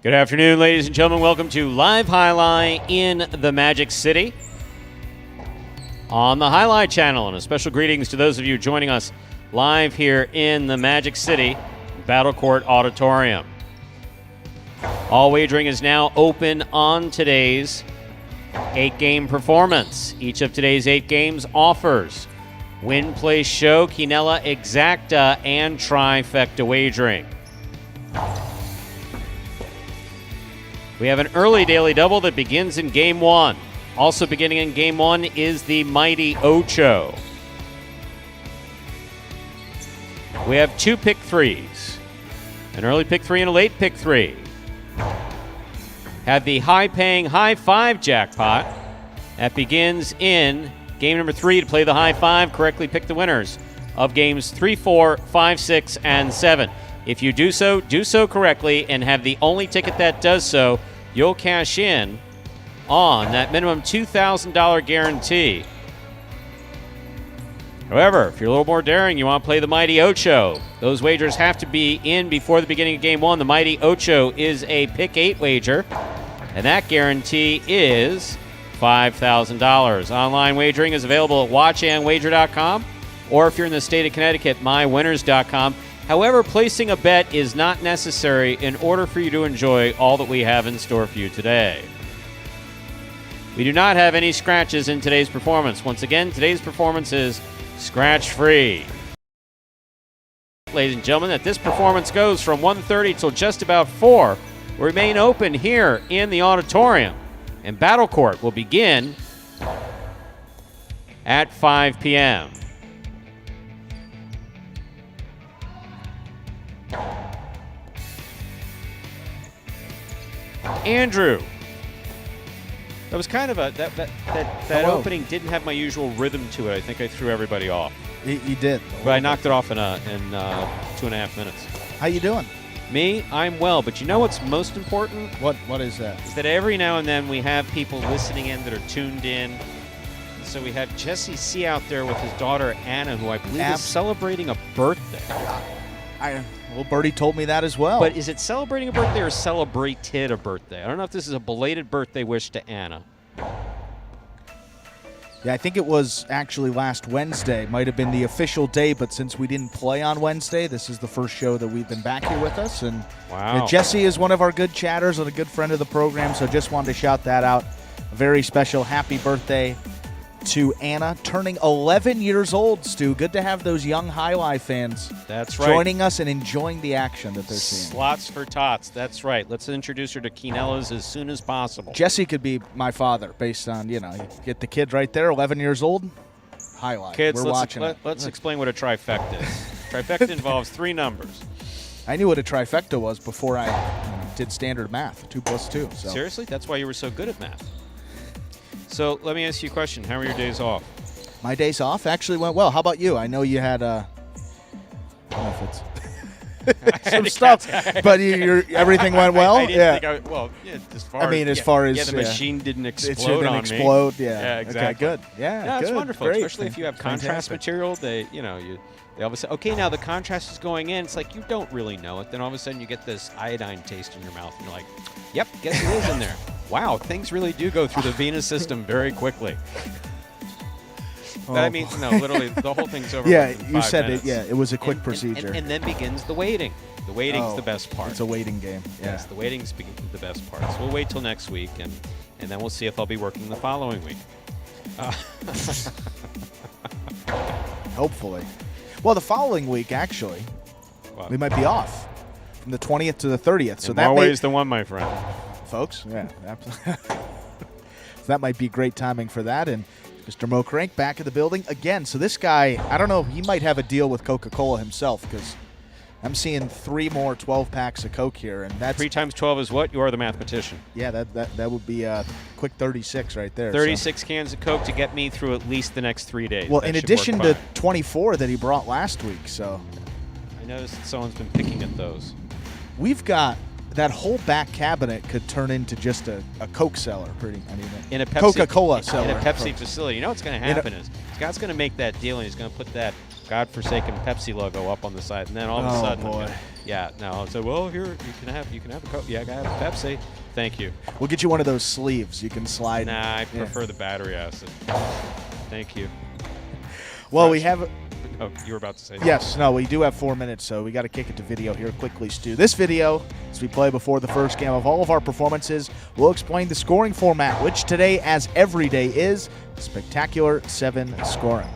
Good afternoon, ladies and gentlemen. Welcome to Live Highlight in the Magic City on the Highlight Channel. And a special greetings to those of you joining us live here in the Magic City Battle Court Auditorium. All wagering is now open on today's 8-game performance. Each of today's 8 games offers win, play, show, quinella, exacta, and trifecta wagering. We have an early daily double that begins in Game 1. Also beginning in Game 1 is the Mighty Ocho. We have 2 pick 3s, an early pick 3 and a late pick 3. Have the high-paying high 5 jackpot that begins in Game number 3. To play the high 5, correctly pick the winners of Games 3, 4, 5, 6, and 7. If you do so correctly and have the only ticket that does so, you'll cash in on that minimum $2,000 guarantee. However, if you're a little more daring, you want to play the Mighty Ocho. Those wagers have to be in before the beginning of Game 1. The Mighty Ocho is a pick 8 wager, and that guarantee is $5,000. Online wagering is available at watchandwager.com, or if you're in the state of Connecticut, mywinners.com. However, placing a bet is not necessary in order for you to enjoy all that we have in store for you today. We do not have any scratches in today's performance. Once again, today's performance is scratch-free. Ladies and gentlemen, that this performance goes from 1:30 till just about 4. Will remain open here in the auditorium, and Battle Court will begin at 5 p.m. Andrew, that was kind of a that opening didn't have my usual rhythm to it. I think I threw everybody off. You did, but I knocked it off in 2.5 minutes. How you doing? Me, I'm well. But you know what's most important? What is that? Is that every now and then we have people listening in that are tuned in. So we have Jesse C out there with his daughter Anna, who I believe is celebrating a birthday. Well, Bertie told me that as well. But is it celebrating a birthday or celebrated a birthday? I don't know if this is a belated birthday wish to Anna. Yeah, I think it was actually last Wednesday. Might have been the official day, but since we didn't play on Wednesday, this is the first show that we've been back here with us. And wow. Jesse is one of our good chatters and a good friend of the program, so just wanted to shout that out. A very special happy birthday to Anna, turning 11 years old, Stu. Good to have those young Highlight fans joining us and enjoying the action that they're seeing. Slots for tots. That's right. Let's introduce her to quinellas as soon as possible. Jesse could be my father based on, you get the kid right there, 11 years old. Highlight. Kids, we're watching it. Let's explain what a trifecta is. Trifecta involves 3 numbers. I knew what a trifecta was before I did standard math, 2 plus 2. So. Seriously? That's why you were so good at math. So let me ask you a question. How were your days off? My days off actually went well. How about you? I know you had I don't know if it's some stuff, but everything went well. I didn't think as far as the machine didn't explode on me. Yeah, exactly. Okay, good. Yeah, no, good. It's wonderful, Great. especially if you have contrast material. They all of a sudden, okay, now the contrast is going in. It's like you don't really know it. Then all of a sudden you get this iodine taste in your mouth, and you're like, yep, guess it is in there. Wow, things really do go through the venous system very quickly. But I mean, no, literally, the whole thing's over. Yeah, in you 5 said minutes. it. Yeah, it was a quick procedure. And then begins the waiting. The waiting's the best part. It's a waiting game. Yeah. Yes, the waiting's the best part. So we'll wait till next week, and then we'll see if I'll be working the following week. Hopefully. Well, the following week, actually, we might be off from the 20th to the 30th. So more ways than one, my friend. Folks, yeah, absolutely. So that might be great timing for that. And Mr. Mo Crank back in the building again. So this guy, I don't know, he might have a deal with Coca-Cola himself, because I'm seeing 3 more 12-packs of Coke here, and that's 3 times 12 is what? You are the mathematician. Yeah, that would be a quick 36 right there. 36 cans of Coke to get me through at least the next 3 days. Well, in addition to 24 that he brought last week, so I noticed that someone's been picking at those. We've got that whole back cabinet could turn into just a Coke cellar, in a Pepsi, Coca-Cola cellar. In a Pepsi facility. You know what's going to happen is Scott's going to make that deal, and he's going to put that godforsaken Pepsi logo up on the side, and then all of a sudden, boy. So well, here you can have a Coke. Yeah, I got a Pepsi. Thank you. We'll get you one of those sleeves you can slide. Nah, I prefer the battery acid. Thank you. Well, we have. Oh, you were about to say. Yes, no, we do have 4 minutes, so we got to kick it to video here quickly, Stu. This video, as we play before the first game of all of our performances, we'll explain the scoring format, which today, as every day, is Spectacular 7 scoring.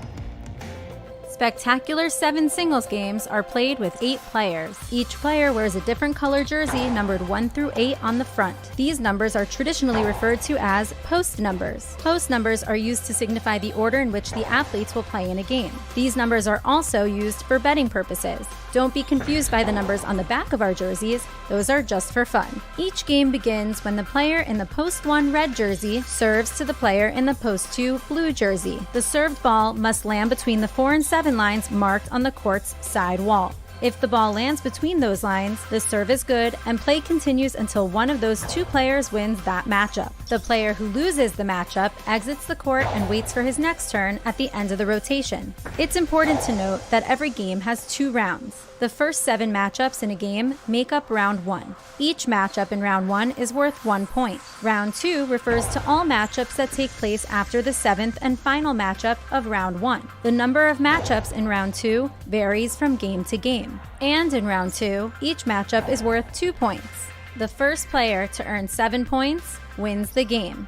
Spectacular 7 singles games are played with 8 players. Each player wears a different color jersey numbered 1 through 8 on the front. These numbers are traditionally referred to as post numbers. Post numbers are used to signify the order in which the athletes will play in a game. These numbers are also used for betting purposes. Don't be confused by the numbers on the back of our jerseys. Those are just for fun. Each game begins when the player in the post 1 red jersey serves to the player in the post 2 blue jersey. The served ball must land between the 4 and 7 lines marked on the court's side wall. If the ball lands between those lines, the serve is good and play continues until one of those 2 players wins that matchup. The player who loses the matchup exits the court and waits for his next turn at the end of the rotation. It's important to note that every game has 2 rounds. The first 7 matchups in a game make up round 1. Each matchup in round 1 is worth 1 point. Round 2 refers to all matchups that take place after the 7th and final matchup of round 1. The number of matchups in round 2 varies from game to game. And in round 2, each matchup is worth 2 points. The first player to earn 7 points wins the game.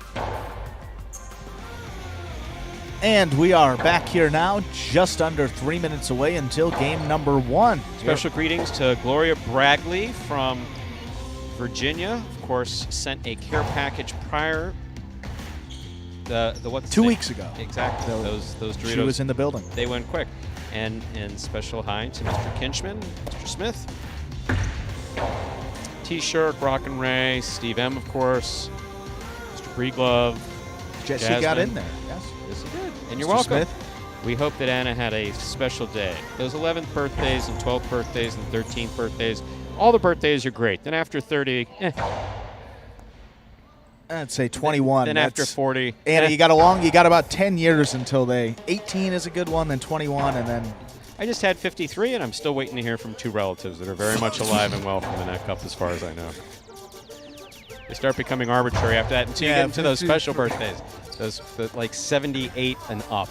And we are back here now, just under 3 minutes away until game number 1. Special greetings to Gloria Bragley from Virginia. Of course, sent a care package prior. What's 2 weeks ago. Exactly. Those Doritos. She was in the building. They went quick. And special hi to Mr. Kinchman, Mr. Smith. T-shirt, Rock and Ray, Steve M, of course, Mr. Breedlove. Jesse got in there. Yes. Yes, he did. And you're Mr. welcome. Smith. We hope that Anna had a special day. Those 11th birthdays and 12th birthdays and 13th birthdays, all the birthdays are great. Then after 30, I'd say 21. Then after 40. Anna, you got about 10 years until 18 is a good one, then 21, and then. I just had 53, and I'm still waiting to hear from 2 relatives that are very much alive and well from the neck up, as far as I know. They start becoming arbitrary after that until you get into those special birthdays, like 78 and up.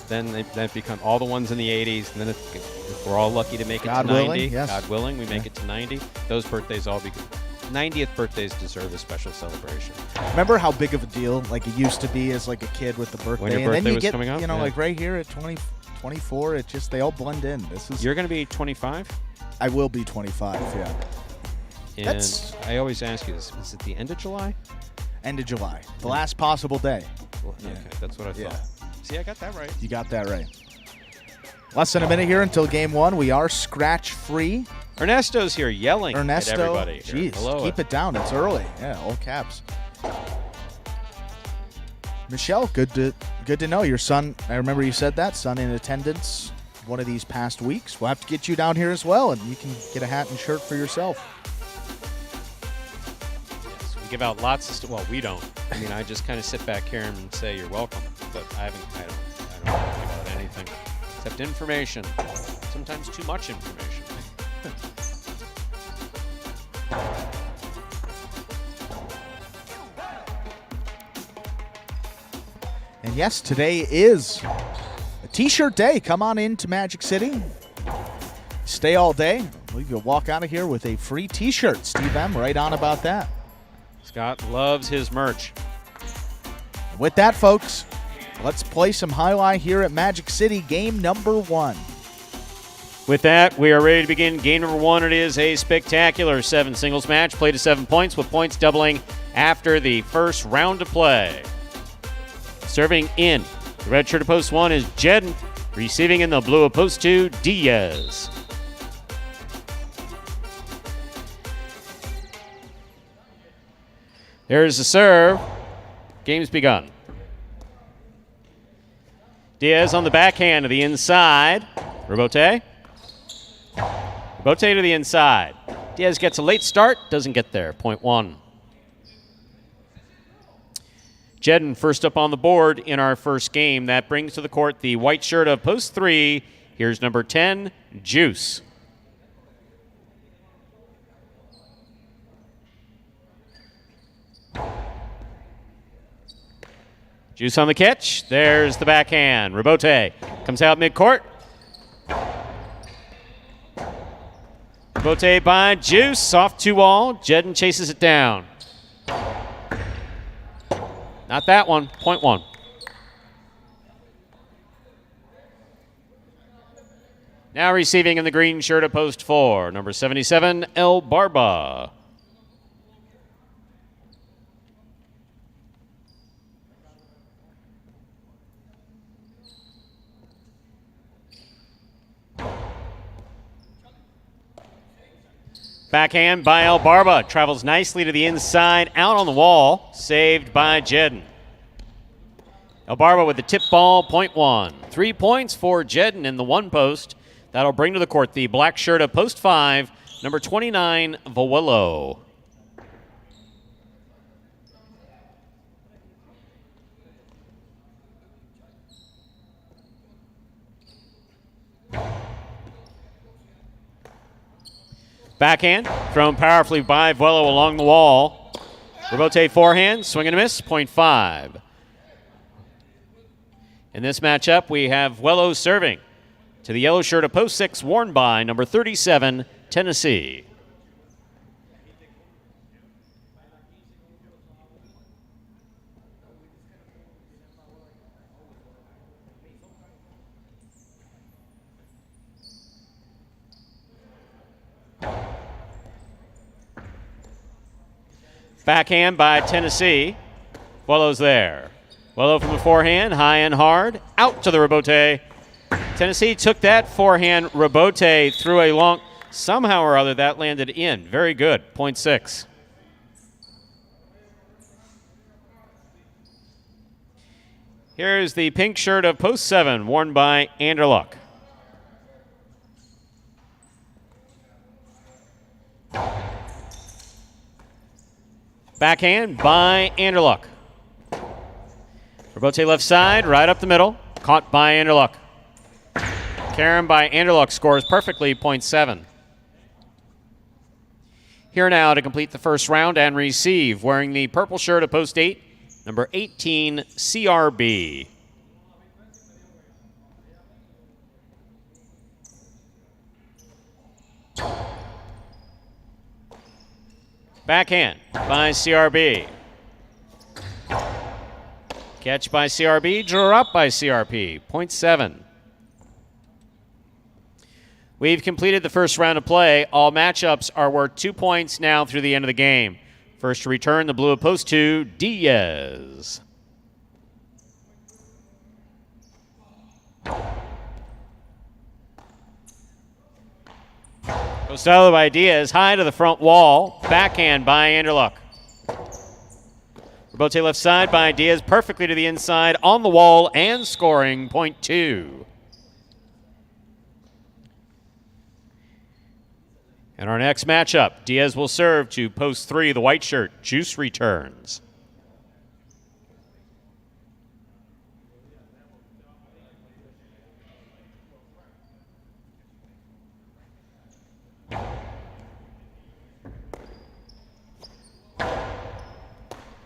Then they become all the ones in the 80s, and then if we're all lucky to make it to 90, willing, yes. God willing, we make it to 90. Those birthdays all become 90th birthdays deserve a special celebration. Remember how big of a deal like it used to be as like a kid with the birthday, when your and birthday then you was get coming up? like right here at 24, it just they all blend in. You're going to be 25? I will be 25. Yeah. And I always ask you this: is it the end of July? End of July, the last possible day. Well, okay, that's what I thought. See, I got that right. You got that right. Less than a minute here until game 1. We are scratch free. Ernesto's here yelling at everybody. Jeez, Hello. keep it down. It's early. Yeah, all caps. Michelle, good to know your son. I remember you said that son in attendance one of these past weeks. We'll have to get you down here as well, and you can get a hat and shirt for yourself. Yes, we give out lots of stuff. Well, we don't. I mean, I just kind of sit back here and say you're welcome, but I don't give out anything except information. Sometimes too much information. And yes, today is a T-shirt day. Come on in to Magic City. Stay all day. We can walk out of here with a free T-shirt. Steve M, right on about that. Scott loves his merch. With that, folks, let's play some highlight here at Magic City, game number 1. With that, we are ready to begin game number 1. It is a spectacular 7 singles match, played to 7 points, with points doubling after the first round of play. Serving in the red shirt of post 1 is Jed. Receiving in the blue of post 2, Diaz. There's the serve. Game's begun. Diaz on the backhand to the inside. Robote. Robote to the inside. Diaz gets a late start, doesn't get there. Point 1. Jedden first up on the board in our first game. That brings to the court the white shirt of post 3. Here's number 10, Juice. Juice on the catch. There's the backhand. Rabote comes out midcourt. Rabote by Juice. Soft 2-all. Jedden chases it down. Not that one. Point one. Now receiving in the green shirt at post 4, number 77, El Barba. Backhand by El Barba. Travels nicely to the inside, out on the wall. Saved by Jedden. El Barba with the tip ball, point 1. 3 points for Jedden in the one post. That'll bring to the court the black shirt of post 5, number 29, Vowillo. Backhand, thrown powerfully by Vowillo along the wall. Rabote forehand, swing and a miss, point 5. In this matchup, we have Vowillo serving to the yellow shirt of post 6, worn by number 37, Tennessee. Backhand by Tennessee. Vowillo's there. Vowillo from the forehand, high and hard, out to the Rabote. Tennessee took that forehand. Rabote threw a long, somehow or other that landed in. Very good, point 6. Here's the pink shirt of post 7, worn by Anderluck. Backhand by Anderluck. Rabote left side, right up the middle. Caught by Anderluck. Karen by Anderluck scores perfectly, point 7. Here now to complete the first round and receive, wearing the purple shirt of post 8, number 18, CRB. Backhand by CRB. Catch by CRB, drop by CRP, point 7. We've completed the first round of play. All matchups are worth 2 points now through the end of the game. First to return, the blue of post 2, Diaz. Costello by Diaz, high to the front wall. Backhand by Anderluck. Rabote left side by Diaz, perfectly to the inside, on the wall, and scoring, point 2. And our next matchup, Diaz will serve to post 3, the white shirt. Juice returns.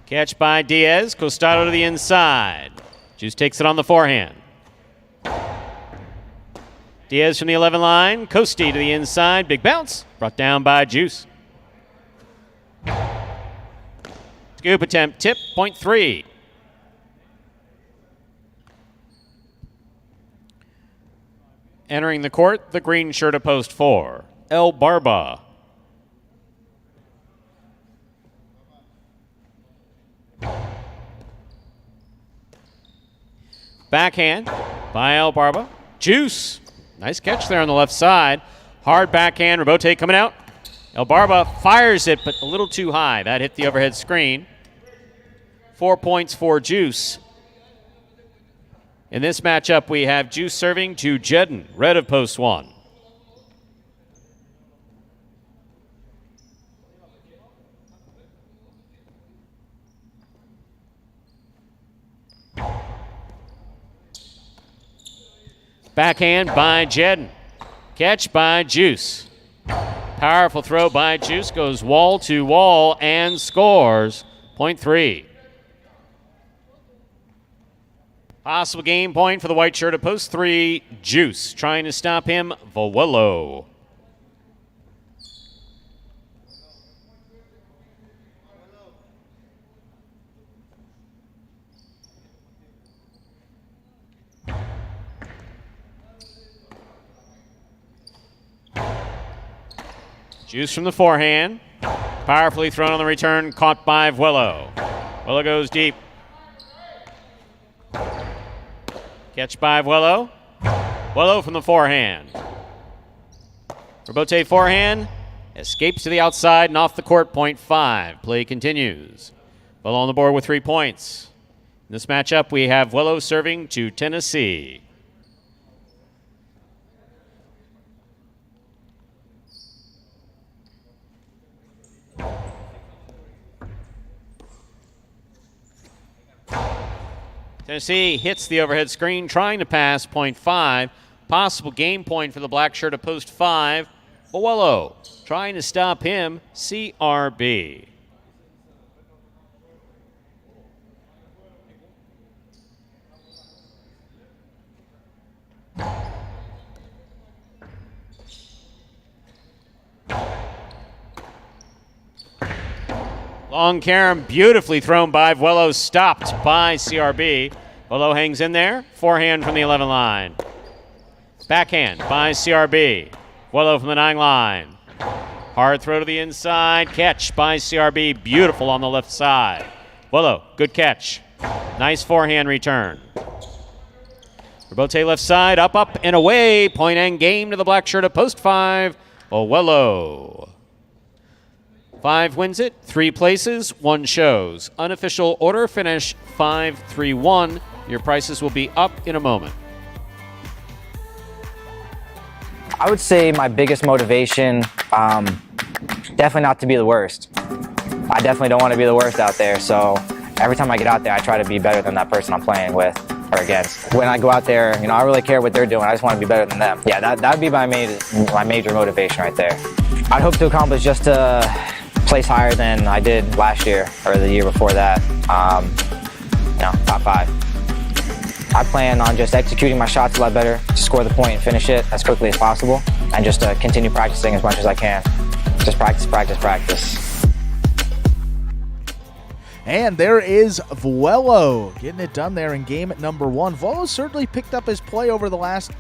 Catch by Diaz. Costado to the inside. Juice takes it on the forehand. Diaz from the 11 line. Costi to the inside. Big bounce. Brought down by Juice. Scoop attempt. Tip. Point 3. Entering the court, the green shirt of post 4. El Barba. Backhand by El Barba. Juice. Nice catch there on the left side. Hard backhand. Rabote coming out. El Barba fires it, but a little too high. That hit the overhead screen. 4 points for Juice. In this matchup, we have Juice serving to Jedden, red of post 1. Backhand by Jedden. Catch by Juice. Powerful throw by Juice. Goes wall to wall and scores. Point 3. Possible game point for the white shirt at post 3. Juice trying to stop him. Vowillo. Juice from the forehand. Powerfully thrown on the return, caught by Vowillo. Vowillo goes deep. Catch by Vowillo. Vowillo from the forehand. Rebote forehand. Escapes to the outside and off the court, point 5. Play continues. Vowillo on the board with 3 points. In this matchup, we have Vowillo serving to Tennessee. Tennessee hits the overhead screen, trying to pass, point 5. Possible game point for the black shirt at post 5. Vowillo trying to stop him, CRB. Long carom, beautifully thrown by Vowillo, stopped by CRB. Vowillo hangs in there. Forehand from the 11 line. Backhand by CRB. Vowillo from the 9 line. Hard throw to the inside. Catch by CRB. Beautiful on the left side. Vowillo, good catch. Nice forehand return. Rebote left side, up, and away. Point and game to the black shirt at post 5. Vowillo. 5 wins it, 3 places, 1 shows. Unofficial order finish 5-3-1. Your prices will be up in a moment. I would say my biggest motivation, definitely not to be the worst. I definitely don't want to be the worst out there, so every time I get out there, I try to be better than that person I'm playing with or against. When I go out there, I don't really care what they're doing. I just want to be better than them. Yeah, that would be my major motivation right there. I'd hope to accomplish just to place higher than I did last year or the year before that. Top 5. I plan on just executing my shots a lot better, to score the point and finish it as quickly as possible, and just continue practicing as much as I can. Just practice, practice, practice. And there is Vowillo getting it done there in game number 1. Vowillo certainly picked up his play over the last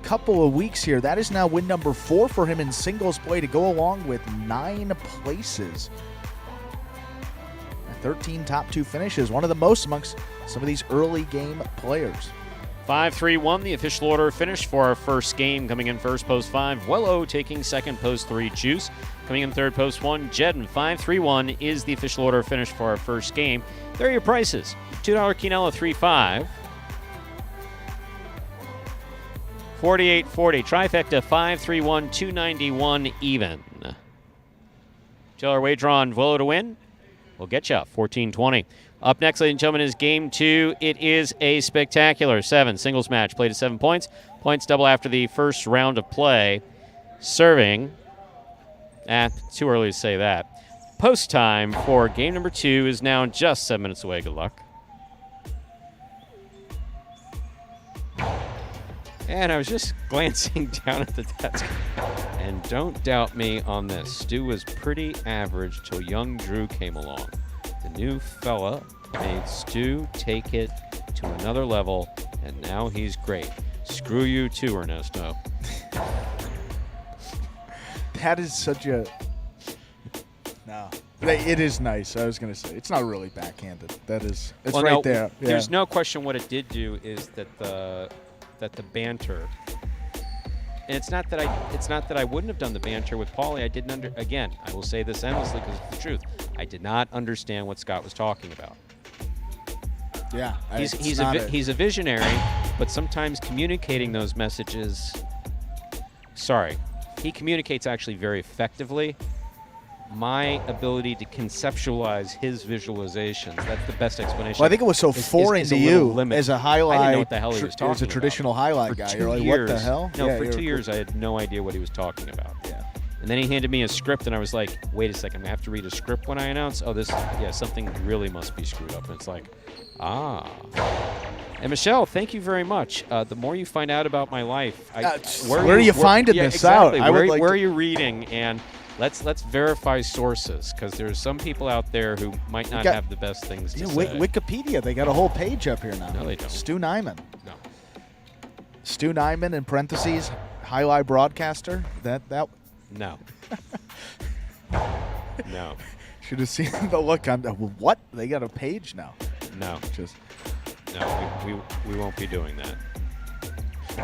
couple of weeks here. That is now win number 4 for him in singles play to go along with 9 places. 13 top 2 finishes, one of the most amongst some of these early game players. 5-3-1, the official order finish for our first game. Coming in first, post 5, Vowillo taking second, post 3, Juice. Coming in third, post 1, Jedden. 5-3-1 is the official order finish for our first game. There are your prices. $2 Quinella, 3-5. 48-40, trifecta, 5-3-1, 291 even. $2 wager on Vowillo to win. We'll get you 14-20. Up next, ladies and gentlemen, is Game 2. It is a spectacular 7 singles match played at 7 points. Points double after the first round of play. Serving, too early to say that. Post time for game number 2 is now just 7 minutes away. Good luck. And I was just glancing down at the desk. And don't doubt me on this. Stu was pretty average till young Drew came along. The new fella made Stu take it to another level, and now he's great. Screw you too, Ernesto. That is such a... No. It is nice. I was going to say. It's not really backhanded. It's well, right there. Yeah. There's no question what it did do is that the banter... And it's not that I wouldn't have done the banter with Paulie. I didn't again, I will say this endlessly because it's the truth. I did not understand what Scott was talking about. Yeah. He's a visionary, but sometimes communicating those messages, he communicates actually very effectively, my ability to conceptualize his visualizations. That's the best explanation. Well, I think it was so foreign to you as a highlight. I didn't know what the hell he was talking as a traditional highlight guy. You're like, what the hell? No, for 2 years I had no idea what he was talking about. Yeah. And then he handed me a script, and I was like, wait a second, I have to read a script when I announce? Oh, something really must be screwed up. And it's like, And Michelle, thank you very much. The more you find out about my life, where are you finding this exactly. out? Where are you reading? And let's verify sources, because there's some people out there who might not have the best things to say. Wikipedia, they got a whole page up here now. No, they don't. Stu Nyman. No. Stu Nyman in parentheses, highlight broadcaster. That. No. No. Should have seen the look on. What? They got a page now. No. No, we won't be doing that.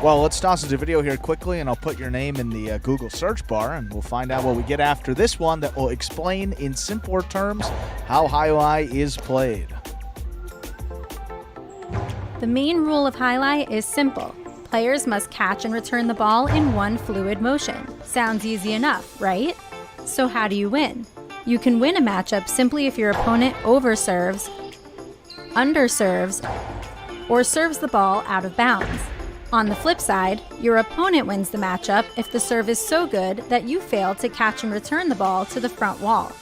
Well, let's toss into video here quickly, and I'll put your name in the Google search bar, and we'll find out what we get after this one that will explain in simpler terms how highlight is played. The main rule of highlight is simple. Players must catch and return the ball in one fluid motion. Sounds easy enough, right? So how do you win? You can win a matchup simply if your opponent overserves, underserves, or serves the ball out of bounds. On the flip side, your opponent wins the matchup if the serve is so good that you fail to catch and return the ball to the front wall.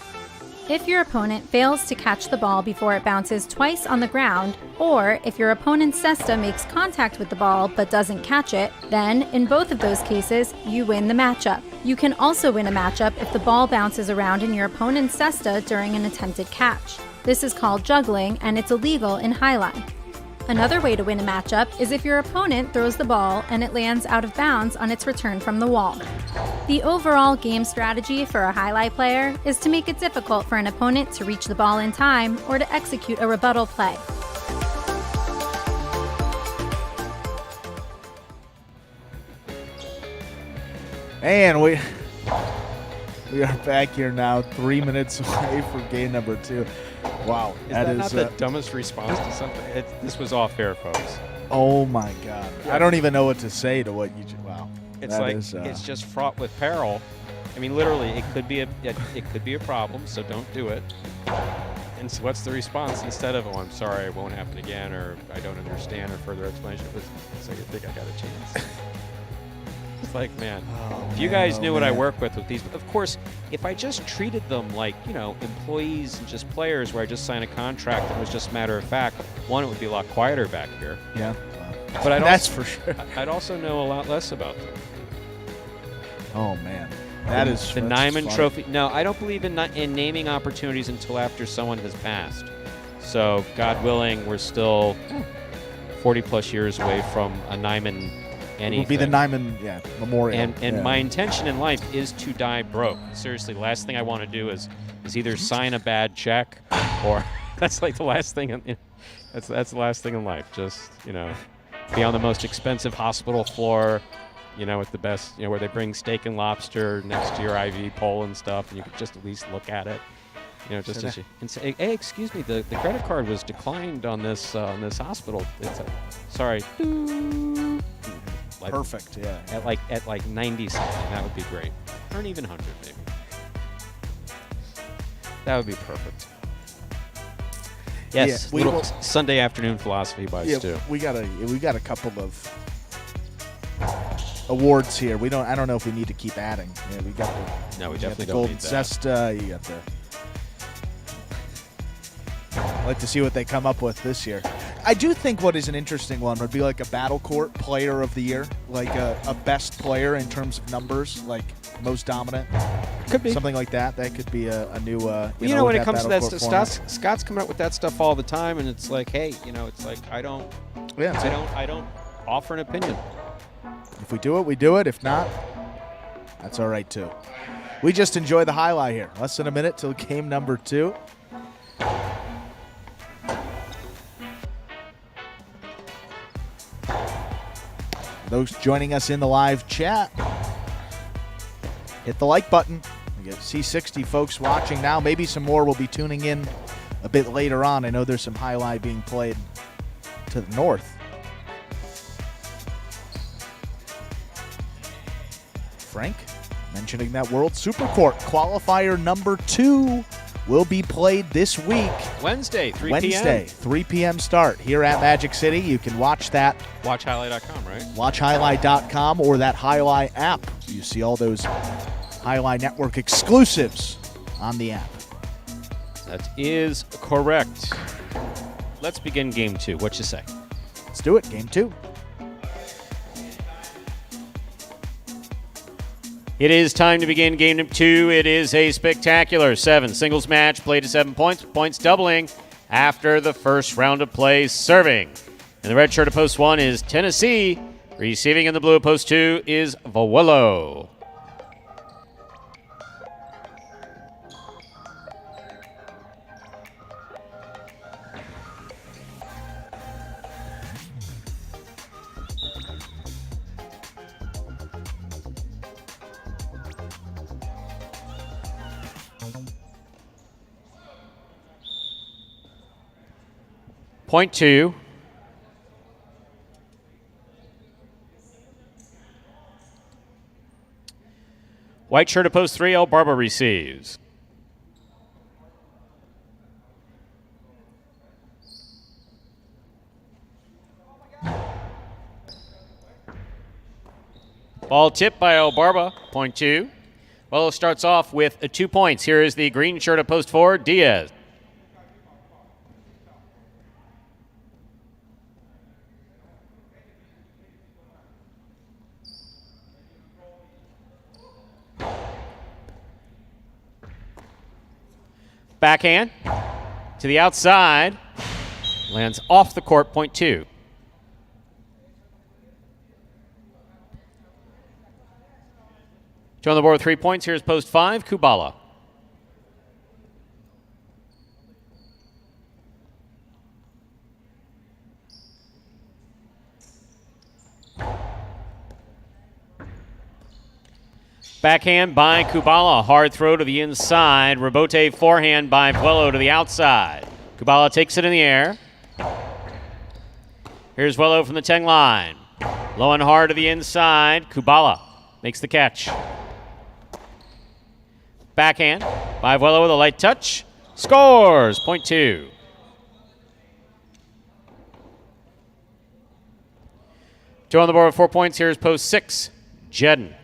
If your opponent fails to catch the ball before it bounces twice on the ground, or if your opponent's cesta makes contact with the ball but doesn't catch it, then, in both of those cases, you win the matchup. You can also win a matchup if the ball bounces around in your opponent's cesta during an attempted catch. This is called juggling, and it's illegal in highlight. Another way to win a matchup is if your opponent throws the ball and it lands out of bounds on its return from the wall. The overall game strategy for a highlight player is to make it difficult for an opponent to reach the ball in time or to execute a rebuttal play. And we are back here now, 3 minutes away from game number 2. Wow. Is that not the dumbest response to something? This was off air, folks. Oh, my God. I don't even know what to say to what you just, wow. It's it's just fraught with peril. I mean, literally, it could be a problem, so don't do it. And so what's the response instead of, oh, I'm sorry, it won't happen again, or I don't understand, or further explanation? It was, so you think I got a chance. It's like, man, if you guys knew what I work with these, of course, if I just treated them like, employees and just players where I just signed a contract and it was just matter of fact, one, it would be a lot quieter back here. Yeah. But that's for sure. I'd also know a lot less about them. Oh, man. That is the Nyman Trophy. No, I don't believe in naming opportunities until after someone has passed. So, God willing, we're still 40-plus years away from a Nyman anything. It would be the Nyman Memorial. And my intention in life is to die broke. Seriously, the last thing I want to do is either sign a bad check or that's like the last thing. That's the last thing in life. Just, be on the most expensive hospital floor, with the best, where they bring steak and lobster next to your IV pole and stuff, and you could just at least look at it, just as you and say, hey, excuse me, the credit card was declined on this hospital. It's sorry. Perfect, yeah. At like 90 something, that would be great. Or an even 100 maybe. That would be perfect. Yes, little Sunday afternoon philosophy by Stu. We got a couple of awards here. I don't know if we need to keep adding. Yeah, we definitely don't need that. Golden Cesta. You got the. I'd like to see what they come up with this year. I do think what is an interesting one would be like a Battle Court Player of the Year, like a best player in terms of numbers, like most dominant. Could be something like that. That could be a new. When it comes to that stuff, Scott's coming up with that stuff all the time, and it's like, hey, it's like I don't offer an opinion. If we do it, we do it. If not, that's all right too. We just enjoy the highlight here. Less than a minute till game number 2. Those joining us in the live chat, hit the like button. We get C60 folks watching now. Maybe some more will be tuning in a bit later on. I know there's some highlight being played to the north. Frank, Mentioning that World Supercourt qualifier number 2 will be played this week. Wednesday, 3 p.m. Wednesday, 3 p.m. start here at Magic City. You can watch that. WatchHighlight.com, right? WatchHighlight.com or that Highlight app. You see all those Highlight Network exclusives on the app. That is correct. Let's begin game 2. What you say? Let's do it. Game 2. It is time to begin game 2. It is a spectacular 7 singles match played to 7 points, with points doubling after the first round of play. Serving in the red shirt of post 1 is Tennessee. Receiving in the blue of post 2 is Vawillo. Point 2. White shirt of post 3, El Barba receives. Ball tipped by El Barba. Point 2. Well, it starts off with 2 points. Here is the green shirt of post 4, Diaz. Backhand to the outside. Lands off the court, point 2. On the board with 3 points. Here's post 5, Kubala. Backhand by Kubala. Hard throw to the inside. Rebote forehand by Vuelo to the outside. Kubala takes it in the air. Here's Vuelo from the 10 line. Low and hard to the inside. Kubala makes the catch. Backhand by Vuelo with a light touch. Scores! Point 2. On the board with 4 points. Here's post 6, Jedden.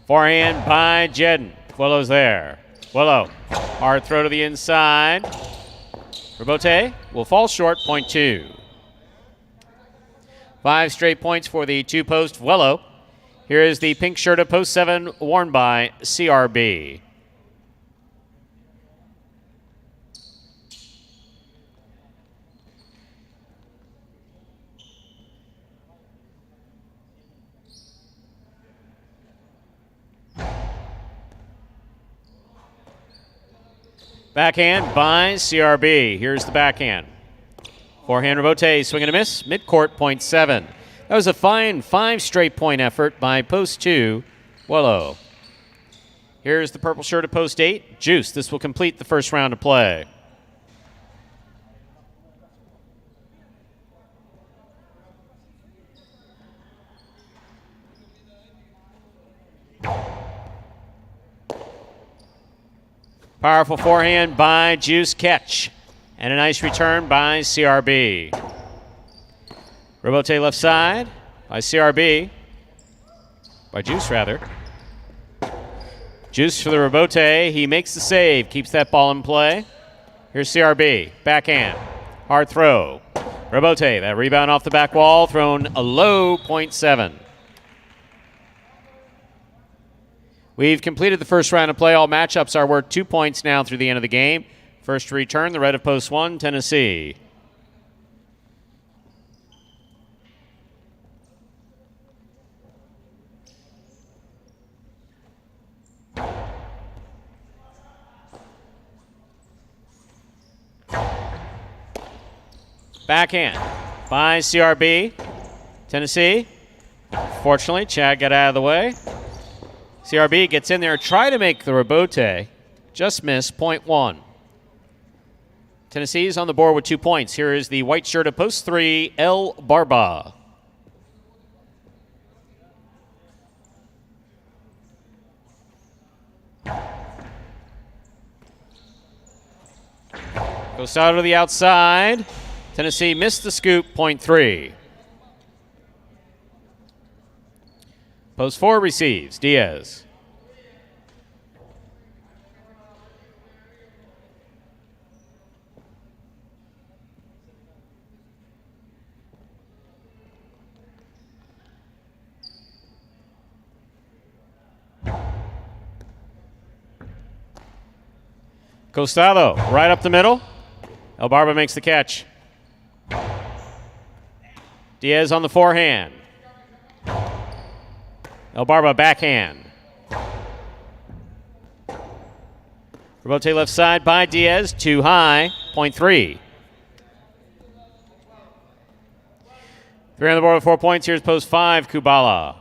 Forehand by Jedden. Vuelo's there. Vuelo, hard throw to the inside. Rebote will fall short, point 2. 5 straight points for the 2-post Vuelo. Here is the pink shirt of post 7 worn by CRB. Backhand by CRB. Here's the backhand. Forehand Rebote, swing and a miss. Midcourt, point 7. That was a fine 5 straight point effort by post 2, Vuelo. Here's the purple shirt of post 8, Juice. This will complete the first round of play. Powerful forehand by Juice, catch. And a nice return by CRB. Rebote left side by CRB. By Juice, rather. Juice for the Rebote. He makes the save, keeps that ball in play. Here's CRB, backhand. Hard throw. Rebote, that rebound off the back wall, thrown a low, point 7. We've completed the first round of play. All matchups are worth 2 points now through the end of the game. First to return, the red of post 1, Tennessee. Backhand by CRB. Tennessee. Fortunately, Chad got out of the way. CRB gets in there, try to make the rebote. Just miss, point one. Tennessee's on the board with 2 points. Here is the white shirt of post 3, El Barba. Goes out to the outside. Tennessee missed the scoop, point 3. Post 4 receives. Diaz. Costado, right up the middle. El Barba makes the catch. Diaz on the forehand. El Barba backhand. Rebote left side by Diaz, too high, point 3. 3 on the board with 4 points. Here's post 5, Kubala.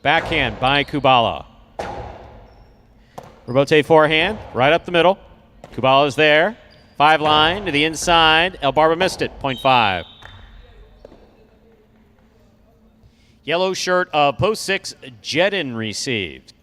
Backhand by Kubala. Rebote forehand, right up the middle. Kubala's there. 5 line to the inside. El Barba missed it, point 5. Yellow shirt of post 6, Jedin received.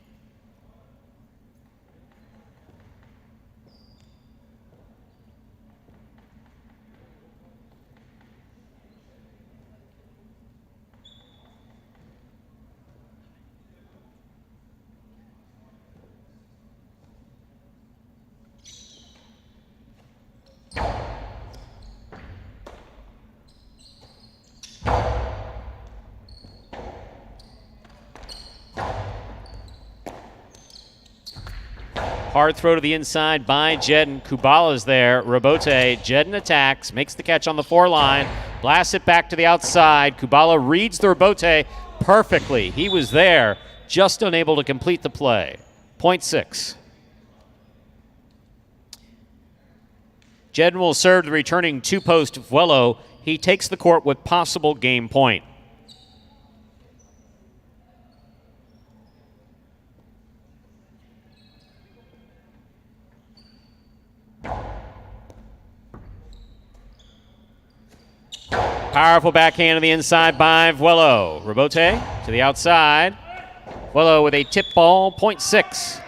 Hard throw to the inside by Jedin. Kubala's there. Rebote. Jedin attacks. Makes the catch on the 4 line. Blasts it back to the outside. Kubala reads the rebote perfectly. He was there, just unable to complete the play. Point 6. Jedin will serve the returning 2-post Vuelo. He takes the court with possible game point. Powerful backhand to the inside by Vuelo. Rebote to the outside. Vuelo with a tip ball, point 6.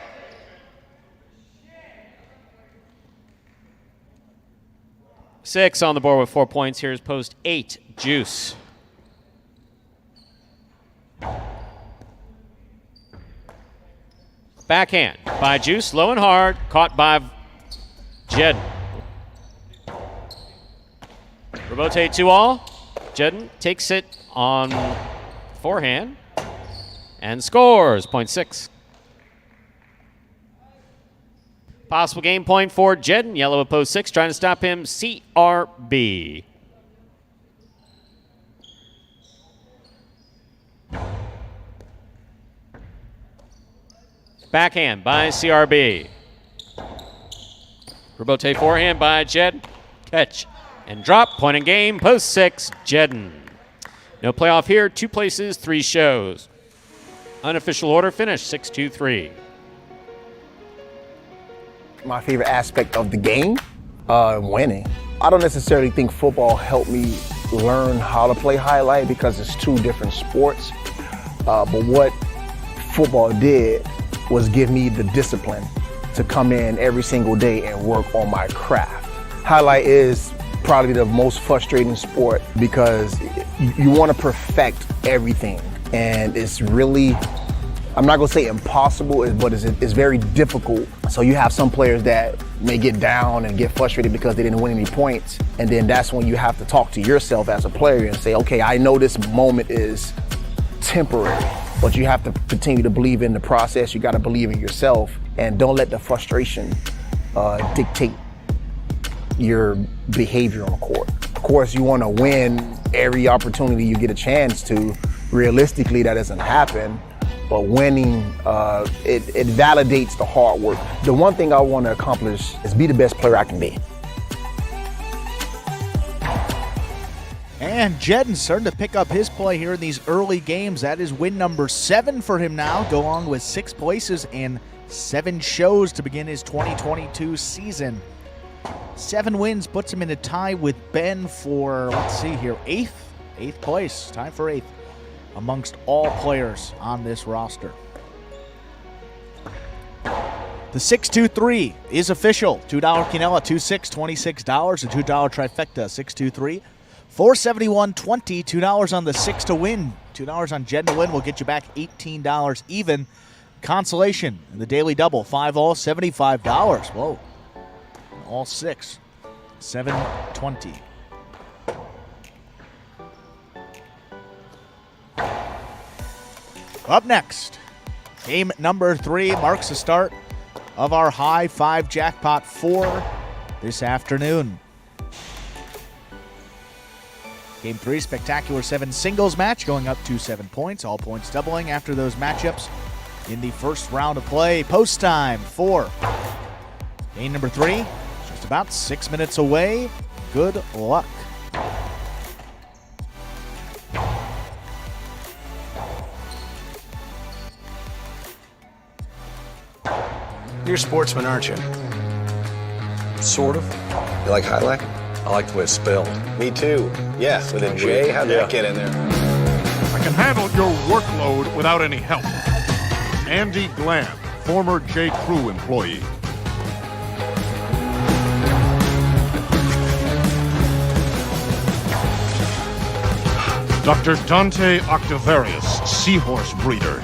Six on the board with 4 points. Here's post 8, Juice. Backhand by Juice, low and hard, caught by Jedin. Rebote 2-all. Jedin takes it on forehand and scores, point 6. Possible game point for Jedin. Yellow at post 6, trying to stop him, CRB. Backhand by CRB. Rebote forehand by Jedin. Catch and drop, point in game, post 6, Jedin. No playoff here, 2 places, 3 shows. Unofficial order finish, 6-2-3. My favorite aspect of the game, winning. I don't necessarily think football helped me learn how to play highlight because it's 2 different sports. But what football did was give me the discipline to come in every single day and work on my craft. Highlight is probably the most frustrating sport because you want to perfect everything, and it's really, I'm not gonna say impossible, but it's very difficult. So you have some players that may get down and get frustrated because they didn't win any points, and then that's when you have to talk to yourself as a player and say, okay, I know this moment is temporary, but you have to continue to believe in the process. You got to believe in yourself, and don't let the frustration dictate your behavior on the court. Of course, you want to win every opportunity you get a chance to. Realistically, that doesn't happen. But winning, it validates the hard work. The one thing I want to accomplish is be the best player I can be. And Jedden starting to pick up his play here in these early games. That is win number 7 for him now, go along with 6 places and 7 shows to begin his 2022 season. 7 wins puts him in a tie with Ben for, let's see here, 8th place, time for 8th amongst all players on this roster. The 623 is official. $2 quinella, 2-6, $26, a $2 trifecta, 623. $471.20, $2 on the 6 to win. $2 on Jed to win will get you back $18 even. Consolation in the daily double, 5 all, $75. Whoa. All 6, $720. Up next, game number 3 marks the start of our High 5 Jackpot 4 this afternoon. Game 3, spectacular 7 singles match going up to 7 points. All points doubling after those matchups in the first round of play. Post time for game number 3. Just about 6 minutes away. Good luck. You're a sportsman, aren't you? Sort of. You like highlight? I like the way it's spelled. Me too. Yeah, with a J. How'd that get in there? I can handle your workload without any help. Andy Glam, former J. Crew employee. Dr. Dante Octavarius, seahorse breeder.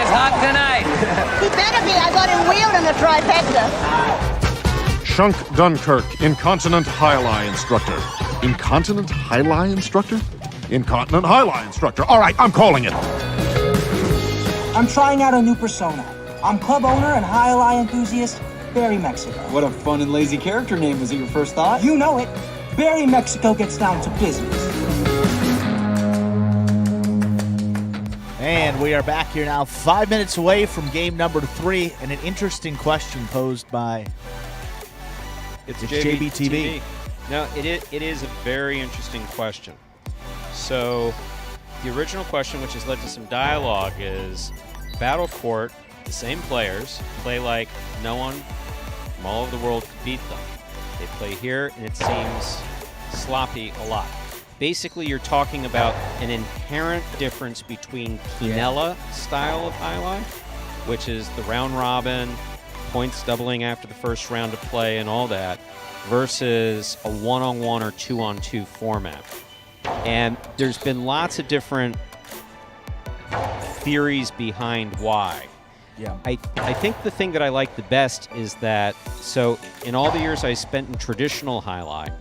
Hot tonight. He better be. I got him wheeled in the trifecta. Shunk Dunkirk, incontinent high-lie instructor. Incontinent high-lie instructor? Incontinent high-lie instructor. All right, I'm calling it. I'm trying out a new persona. I'm club owner and high-lie enthusiast, Barry Mexico. What a fun and lazy character name. Was it your first thought? You know it. Barry Mexico gets down to business. And we are back here now, 5 minutes away from game number 3, and an interesting question posed by it's JBTV. No, it is a very interesting question. So the original question, which has led to some dialogue, is Battle Court, the same players, play like no one from all over the world could beat them. They play here, and it seems sloppy a lot. Basically, you're talking about an inherent difference between quinella style of highlight, which is the round robin, points doubling after the first round of play and all that, versus a one-on-one or two-on-two format. And there's been lots of different theories behind why. Yeah. I think the thing that I like the best is that, so in all the years I spent in traditional highlight,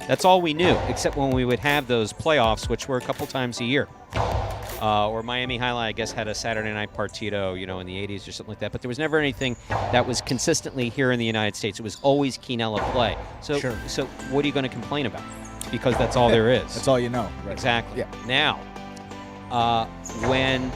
that's all we knew, except when we would have those playoffs, which were a couple times a year. Or Miami Highlight, I guess, had a Saturday night partido, in the 80s or something like that. But there was never anything that was consistently here in the United States. It was always quinella play. So, Sure. So what are you going to complain about? Because that's all there is. That's all you know. Right? Exactly. Yeah. Now, when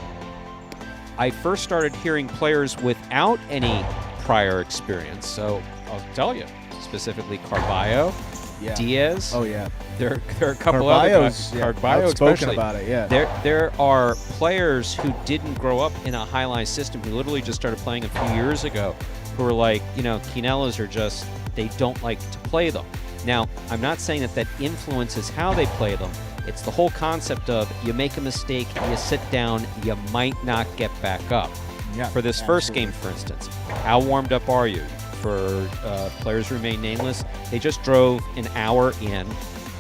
I first started hearing players without any prior experience, so I'll tell you, specifically Carballo, Yeah. Diaz. Oh, yeah. There are a couple other guys. Carballo outspoken especially. about it, yeah. There are players who didn't grow up in a highlight system who literally just started playing a few years ago who are like, quinellas are just, they don't like to play them. Now, I'm not saying that influences how they play them. It's the whole concept of you make a mistake, you sit down, you might not get back up. Yeah, For this first game, for instance, how warmed up are you? For players who remain nameless, they just drove an hour in.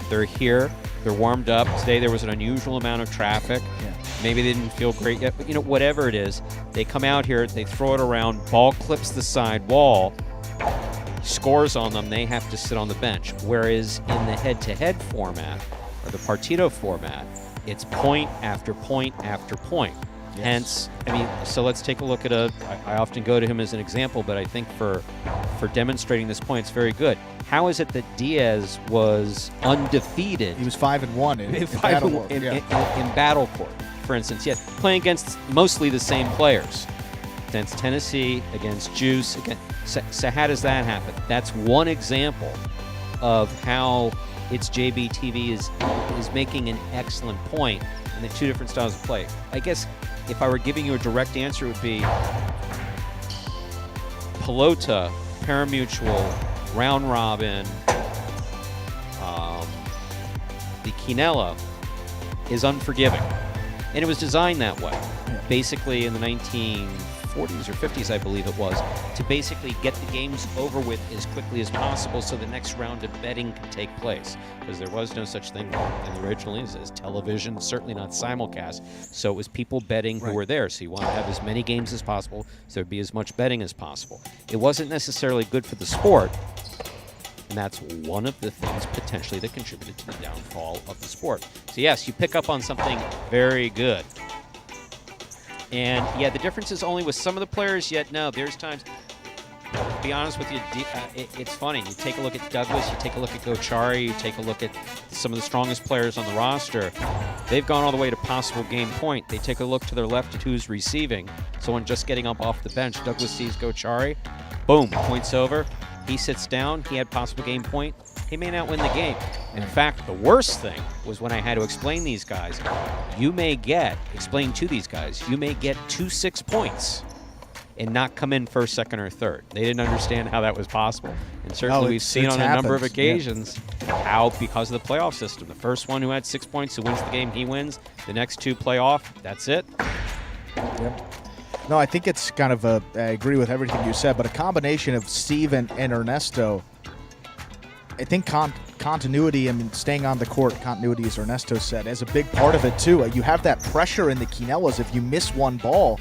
They're here. They're warmed up. Today there was an unusual amount of traffic. Yeah. Maybe they didn't feel great yet, but whatever it is, they come out here, they throw it around, ball clips the side wall, scores on them, they have to sit on the bench. Whereas in the head-to-head format, or the partido format, it's point after point after point. Hence, so let's take a look at I often go to him as an example, but I think for for demonstrating this point. It's very good. How is it that Diaz was undefeated? He was 5-1 in Battle Court, for instance. Yet playing against mostly the same players. Against Tennessee, against Juice. So how does that happen? That's one example of how its JBTV is making an excellent point, and the two different styles of play. I guess if I were giving you a direct answer, it would be Pelota, Pari-mutuel, round robin, the Quinella is unforgiving. And it was designed that way, basically in the 1940s or 50s, I believe it was, to basically get the games over with as quickly as possible so the next round of betting could take place. Because there was no such thing in the original as television, certainly not simulcast. So it was people betting who were there. So you want to have as many games as possible so there'd be as much betting as possible. It wasn't necessarily good for the sport, and that's one of the things potentially that contributed to the downfall of the sport. So yes, you pick up on something very good. And yeah, the difference is only with some of the players, yet no, there's times, to be honest with you, it's funny. You take a look at Douglas, you take a look at Gochari, you take a look at some of the strongest players on the roster. They've gone all the way to possible game point. They take a look to their left at who's receiving. Someone just getting up off the bench. Douglas sees Gochari, boom, point's over. He sits down, he had possible game point. He may not win the game. In fact, the worst thing was when I had to explain these guys. Explain to these guys, you may get 2 6 points and not come in first, second, or third. They didn't understand how that was possible. And certainly we've seen on a number of occasions how, because of the playoff system, the first one who had 6 points who wins the game, he wins. The next two play off, that's it. Yep. No, I think it's kind of I agree with everything you said, but a combination of Steve and Ernesto. I think continuity, staying on the court, continuity, as Ernesto said, is a big part of it too. You have that pressure in the Quinellas. If you miss one ball,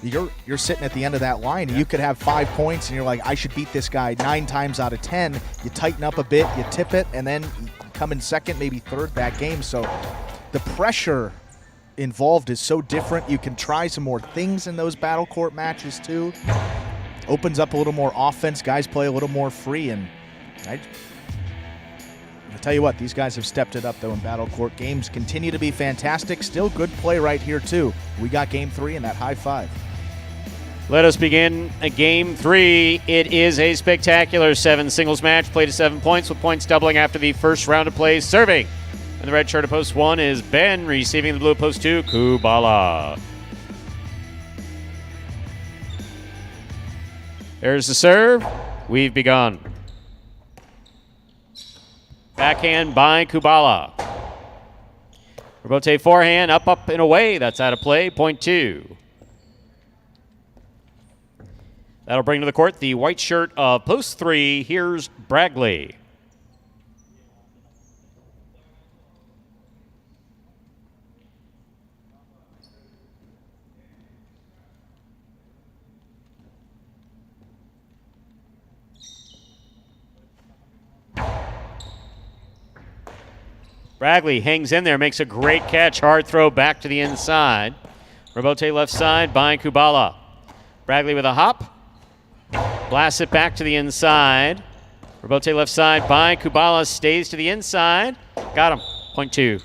you're sitting at the end of that line. And you could have 5 points, and you're like, I should beat this guy 9 times out of 10. You tighten up a bit, you tip it, and then you come in second, maybe third that game. So the pressure involved is so different. You can try some more things in those battle court matches too. Opens up a little more offense. Guys play a little more free, and I'll tell you what, these guys have stepped it up though in battle court. Games continue to be fantastic. Still good play right here too. We got game 3 and that high five. Let us begin game 3. It is a spectacular 7 singles match, played to 7 points, with points doubling after the first round of play. Serving in the red shirt of post 1 is Ben, receiving the blue post 2, Kubala. There's the serve. We've begun. Backhand by Kubala. Rebote forehand, up, and away. That's out of play, point 2. That'll bring to the court the white shirt of post 3. Here's Bragley. Bragley hangs in there, makes a great catch. Hard throw back to the inside. Rebote left side by Kubala. Bragley with a hop. Blasts it back to the inside. Rebote left side by Kubala. Stays to the inside. Got him. Point 2.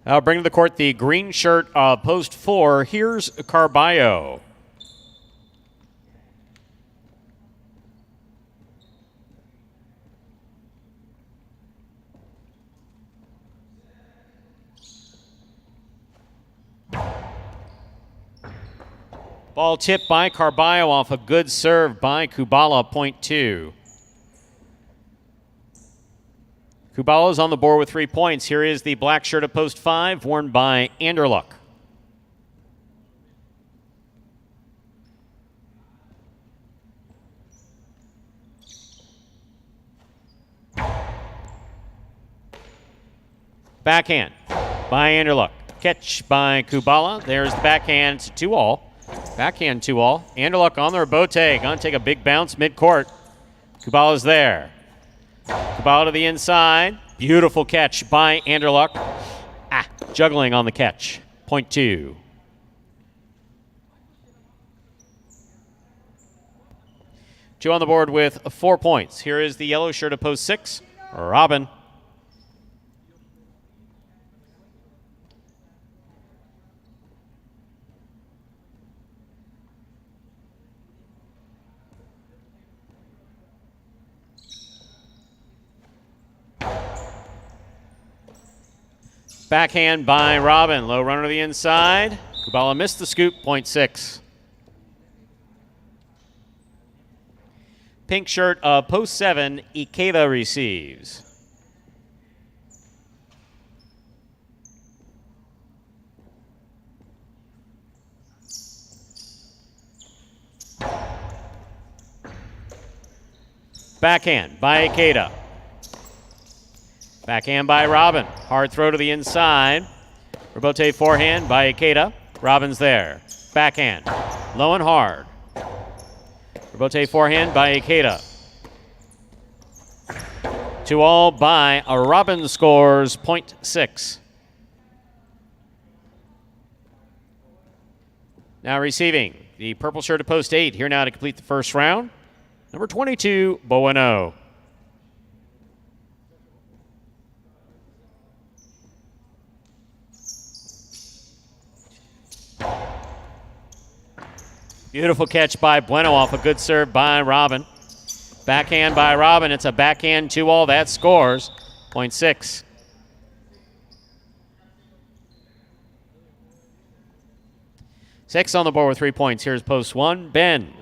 I'll bring to the court the green shirt of post 4. Here's Carballo. Ball tipped by Carballo off a good serve by Kubala, point 2. Kubala's on the board with 3 points. Here is the black shirt of post 5, worn by Anderluck. Backhand by Anderluck. Catch by Kubala. There's the backhand. It's 2-all. Backhand 2-all. Anderluck on the rebote. Gonna take a big bounce mid-court. Kubala's there. Kubala to the inside. Beautiful catch by Anderluck. Juggling on the catch. Point 2. Two on the board with 4 points. Here is the yellow shirt of post 6, Robin. Backhand by Robin. Low runner to the inside. Kubala missed the scoop, point 6. Pink shirt of post 7, Ikeda receives. Backhand by Ikeda. Backhand by Robin. Hard throw to the inside. Rebote forehand by Ikeda. Robin's there. Backhand. Low and hard. Rebote forehand by Ikeda. 2-all by Robin scores point 6. Now receiving the purple shirt of post 8. Here now to complete the first round. Number 22, Bueno. Beautiful catch by Bueno off a good serve by Robin. Backhand by Robin. It's a backhand 2-all. That scores. Point 6. Six on the board with 3 points. Here's post 1, Ben.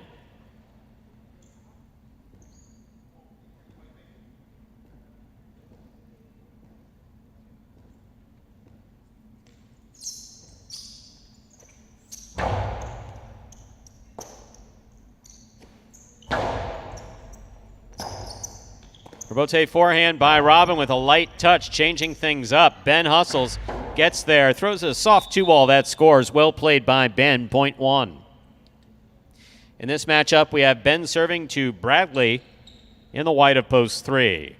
Rebote forehand by Robin with a light touch, changing things up. Ben hustles, gets there, throws a soft 2-ball. That scores. Well played by Ben, point 1. In this matchup, we have Ben serving to Bradley in the white of post 3.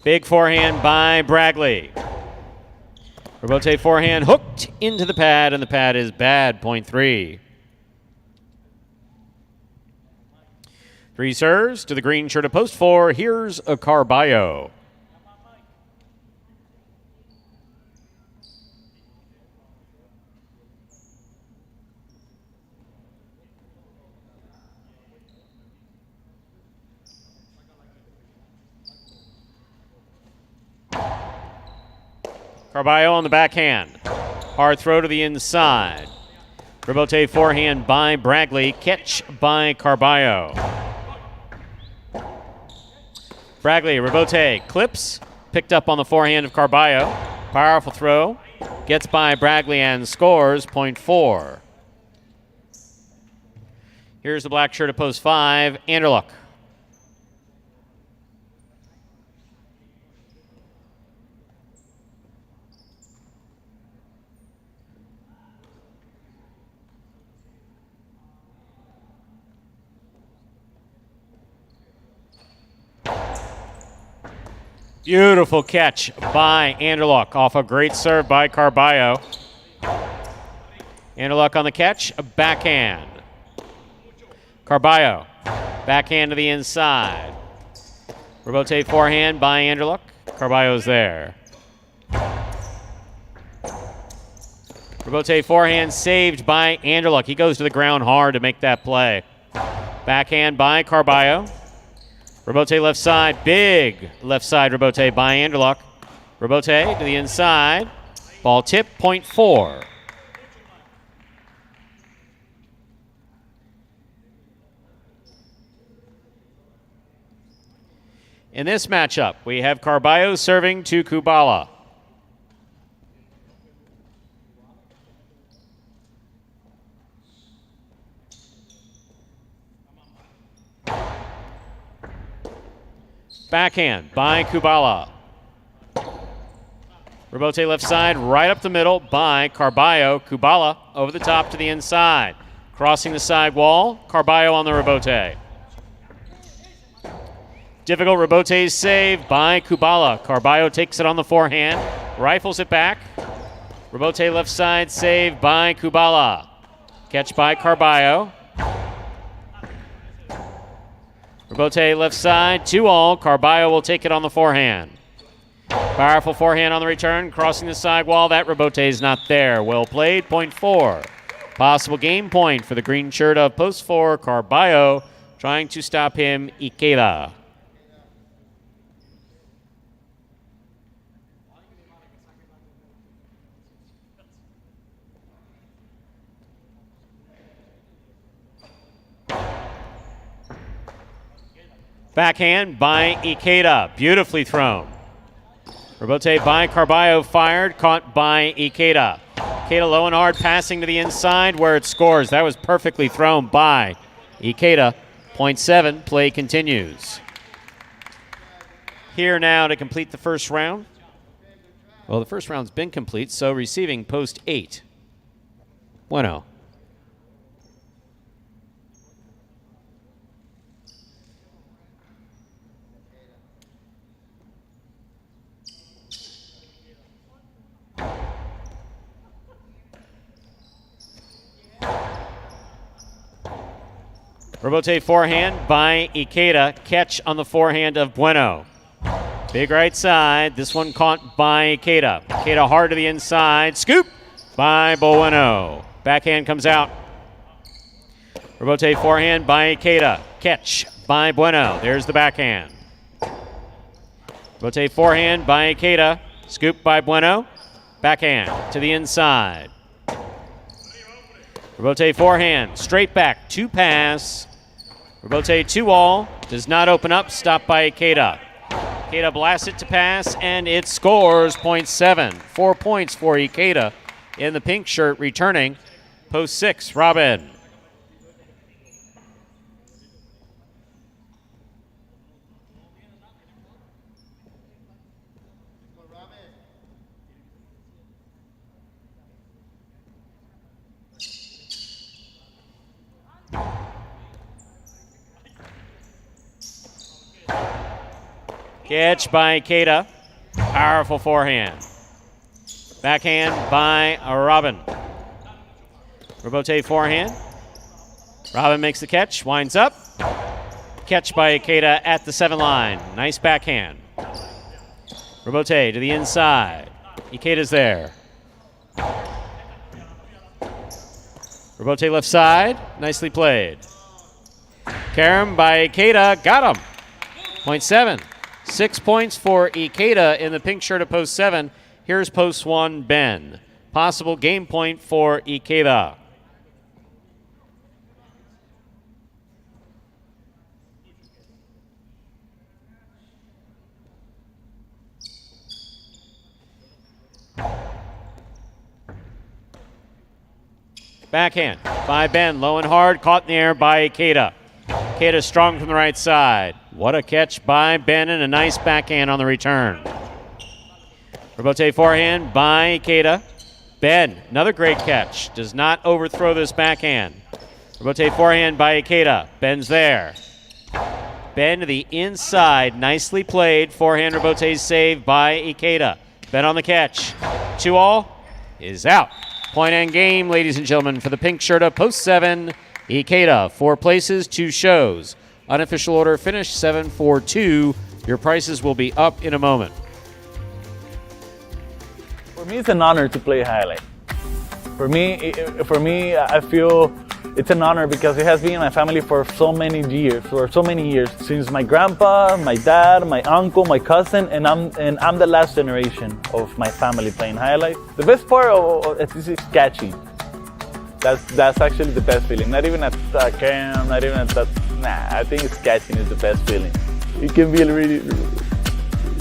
Big forehand by Bradley. Rebote forehand hooked into the pad, and the pad is bad, point 3. 3 serves to the green shirt of post 4. Here's a Carballo. Carballo on the backhand. Hard throw to the inside. Rebote forehand by Bradley. Catch by Carballo. Bradley, Rebote clips. Picked up on the forehand of Carballo. Powerful throw. Gets by Bradley and scores. Point 4. Here's the black shirt of post 5, Anderluck. Beautiful catch by Anderluck off a great serve by Carballo. Anderluck on the catch, a backhand. Carballo, backhand to the inside. Rebote forehand by Anderluck. Carballo's there. Rebote forehand saved by Anderluck. He goes to the ground hard to make that play. Backhand by Carballo. Rebote left side, big left side rebote by Anderluck. Rebote to the inside. Ball tip, point 4. In this matchup, we have Carballo serving to Kubala. Backhand by Kubala. Rebote left side, right up the middle by Carballo. Kubala over the top to the inside. Crossing the side wall, Carballo on the rebote. Difficult rebote save by Kubala. Carballo takes it on the forehand, rifles it back. Rebote left side save by Kubala. Catch by Carballo. Rebote left side, 2-all. Carballo will take it on the forehand. Powerful forehand on the return, crossing the side wall. That rebote is not there. Well played, point 4. Possible game point for the green shirt of post 4, Carballo. Trying to stop him, Ikeda. Backhand by Ikeda, beautifully thrown. Rebote by Carballo fired, caught by Ikeda. Ikeda low and hard, passing to the inside where it scores. That was perfectly thrown by Ikeda. Point 7, play continues. Here now to complete the first round. Well, the first round's been complete, so receiving post 8. Bueno. Rebote forehand by Ikeda. Catch on the forehand of Bueno. Big right side. This one caught by Ikeda. Ikeda hard to the inside. Scoop by Bueno. Backhand comes out. Rebote forehand by Ikeda. Catch by Bueno. There's the backhand. Rebote forehand by Ikeda. Scoop by Bueno. Backhand to the inside. Rebote forehand. Straight back. 2 pass. Rebote 2-all, does not open up, stopped by Ikeda. Ikeda blasts it to pass, and it scores, point 7. 4 points for Ikeda in the pink shirt, returning post 6. Robin. Catch by Ikeda. Powerful forehand. Backhand by Robin. Rebote forehand. Robin makes the catch, winds up. Catch by Ikeda at the 7 line. Nice backhand. Rebote to the inside. Ikeda's there. Rebote left side. Nicely played. Karam by Ikeda. Got him. Point 7. 6 points for Ikeda in the pink shirt of post 7. Here's post 1, Ben. Possible game point for Ikeda. Backhand by Ben, low and hard, caught in the air by Ikeda. Ikeda strong from the right side. What a catch by Ben and a nice backhand on the return. Rebote forehand by Ikeda. Ben, another great catch. Does not overthrow this backhand. Rebote forehand by Ikeda. Ben's there. Ben to the inside. Nicely played. Forehand rebote save by Ikeda. Ben on the catch. 2-all is out. Point and game, ladies and gentlemen, for the pink shirt of post 7. Ikeda, 4 places, 2 shows. Unofficial order finish 7-4-2. Your prices will be up in a moment. For me, it's an honor to play highlight. For me, I feel it's an honor because it has been in my family for so many years. Since my grandpa, my dad, my uncle, my cousin, and I'm the last generation of my family playing highlight. The best part of it is catching. That's actually the best feeling. Not even at cam, not even at that. Nah, I think it's catching is the best feeling. It can be really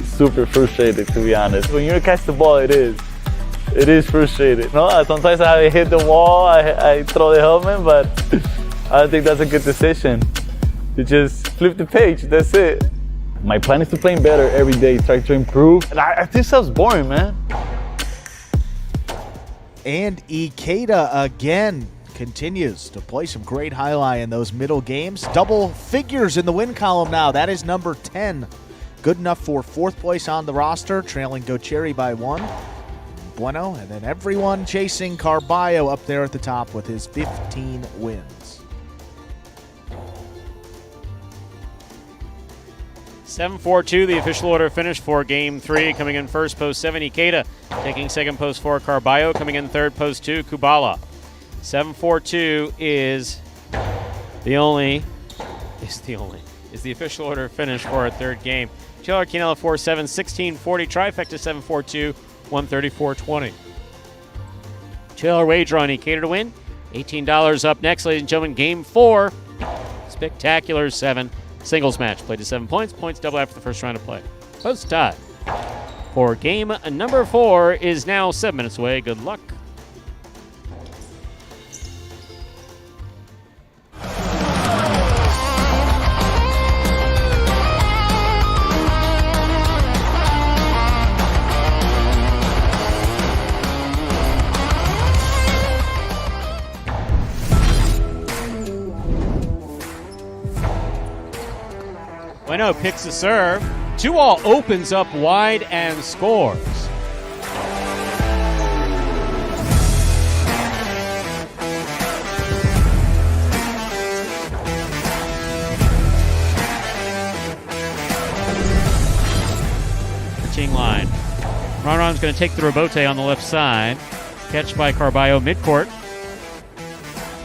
super frustrated, to be honest. When you catch the ball, it is frustrating. No, sometimes I hit the wall, I throw the helmet, but I think that's a good decision. You just flip the page, that's it. My plan is to play better every day, try to improve. And I think sounds boring, man. And Ikeda again continues to play some great highlight in those middle games. Double figures in the win column now. That is number 10. Good enough for 4th place on the roster, trailing Gocherry by 1. Bueno, and then everyone chasing Carballo up there at the top with his 15 wins. 7-4-2, the official order finish for Game 3. Coming in first, post 7, Ikeda. Taking second, post 4, Carballo. Coming in third, post 2, Kubala. 7-4-2 is the official order finish for our third game. Taylor Quinella 4-7, 16-40, trifecta 7-4-2, 134-20. $2 wager on Ikeda to win. $18 up next, ladies and gentlemen. Game 4, spectacular 7. Singles match, played to 7 points. Points double after the first round of play. Post tie. For game number 4 is now 7 minutes away. Good luck. Bueno picks the serve. 2-all opens up wide and scores. Pitching line. Ronron's going to take the rebote on the left side. Catch by Carballo midcourt.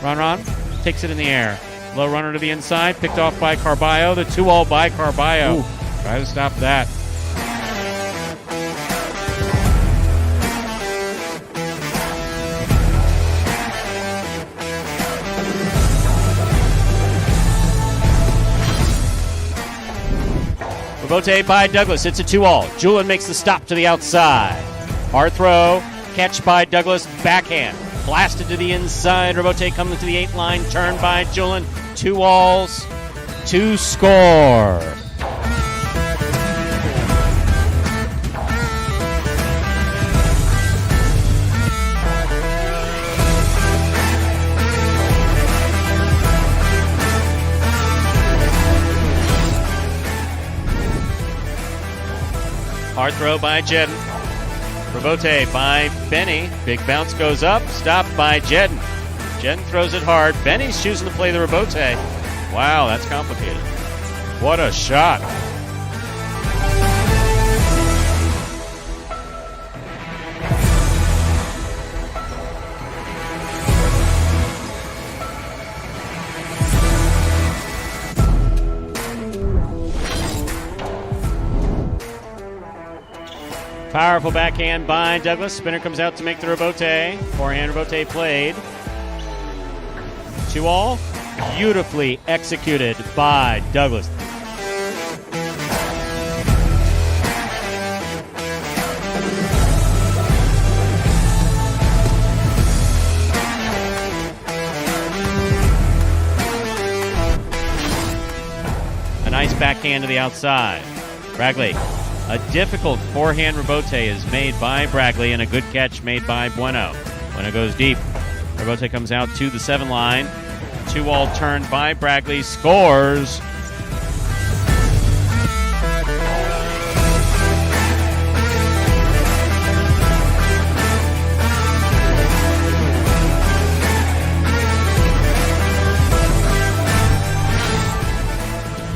Ronron takes it in the air. Low runner to the inside, picked off by Carballo. The 2-all by Carballo. Try to stop that. Rebote by Douglas. It's a 2-all. Julin makes the stop to the outside. Hard throw. Catch by Douglas. Backhand. Blasted to the inside. Rebote coming to the 8 line. Turned by Julin. 2-alls to score. Hard throw by Jedden. Rebote by Benny. Big bounce goes up. Stopped by Jedden. Jedden throws it hard. Benny's choosing to play the rebote. Wow, that's complicated. What a shot. Powerful backhand by Douglas. Spinner comes out to make the rebote. Forehand rebote played. 2-all. Beautifully executed by Douglas. A nice backhand to the outside. Bragley. A difficult forehand rebote is made by Bragley and a good catch made by Bueno. Bueno goes deep. Rebote comes out to the 7 line. 2-all turned by Bragley. Scores.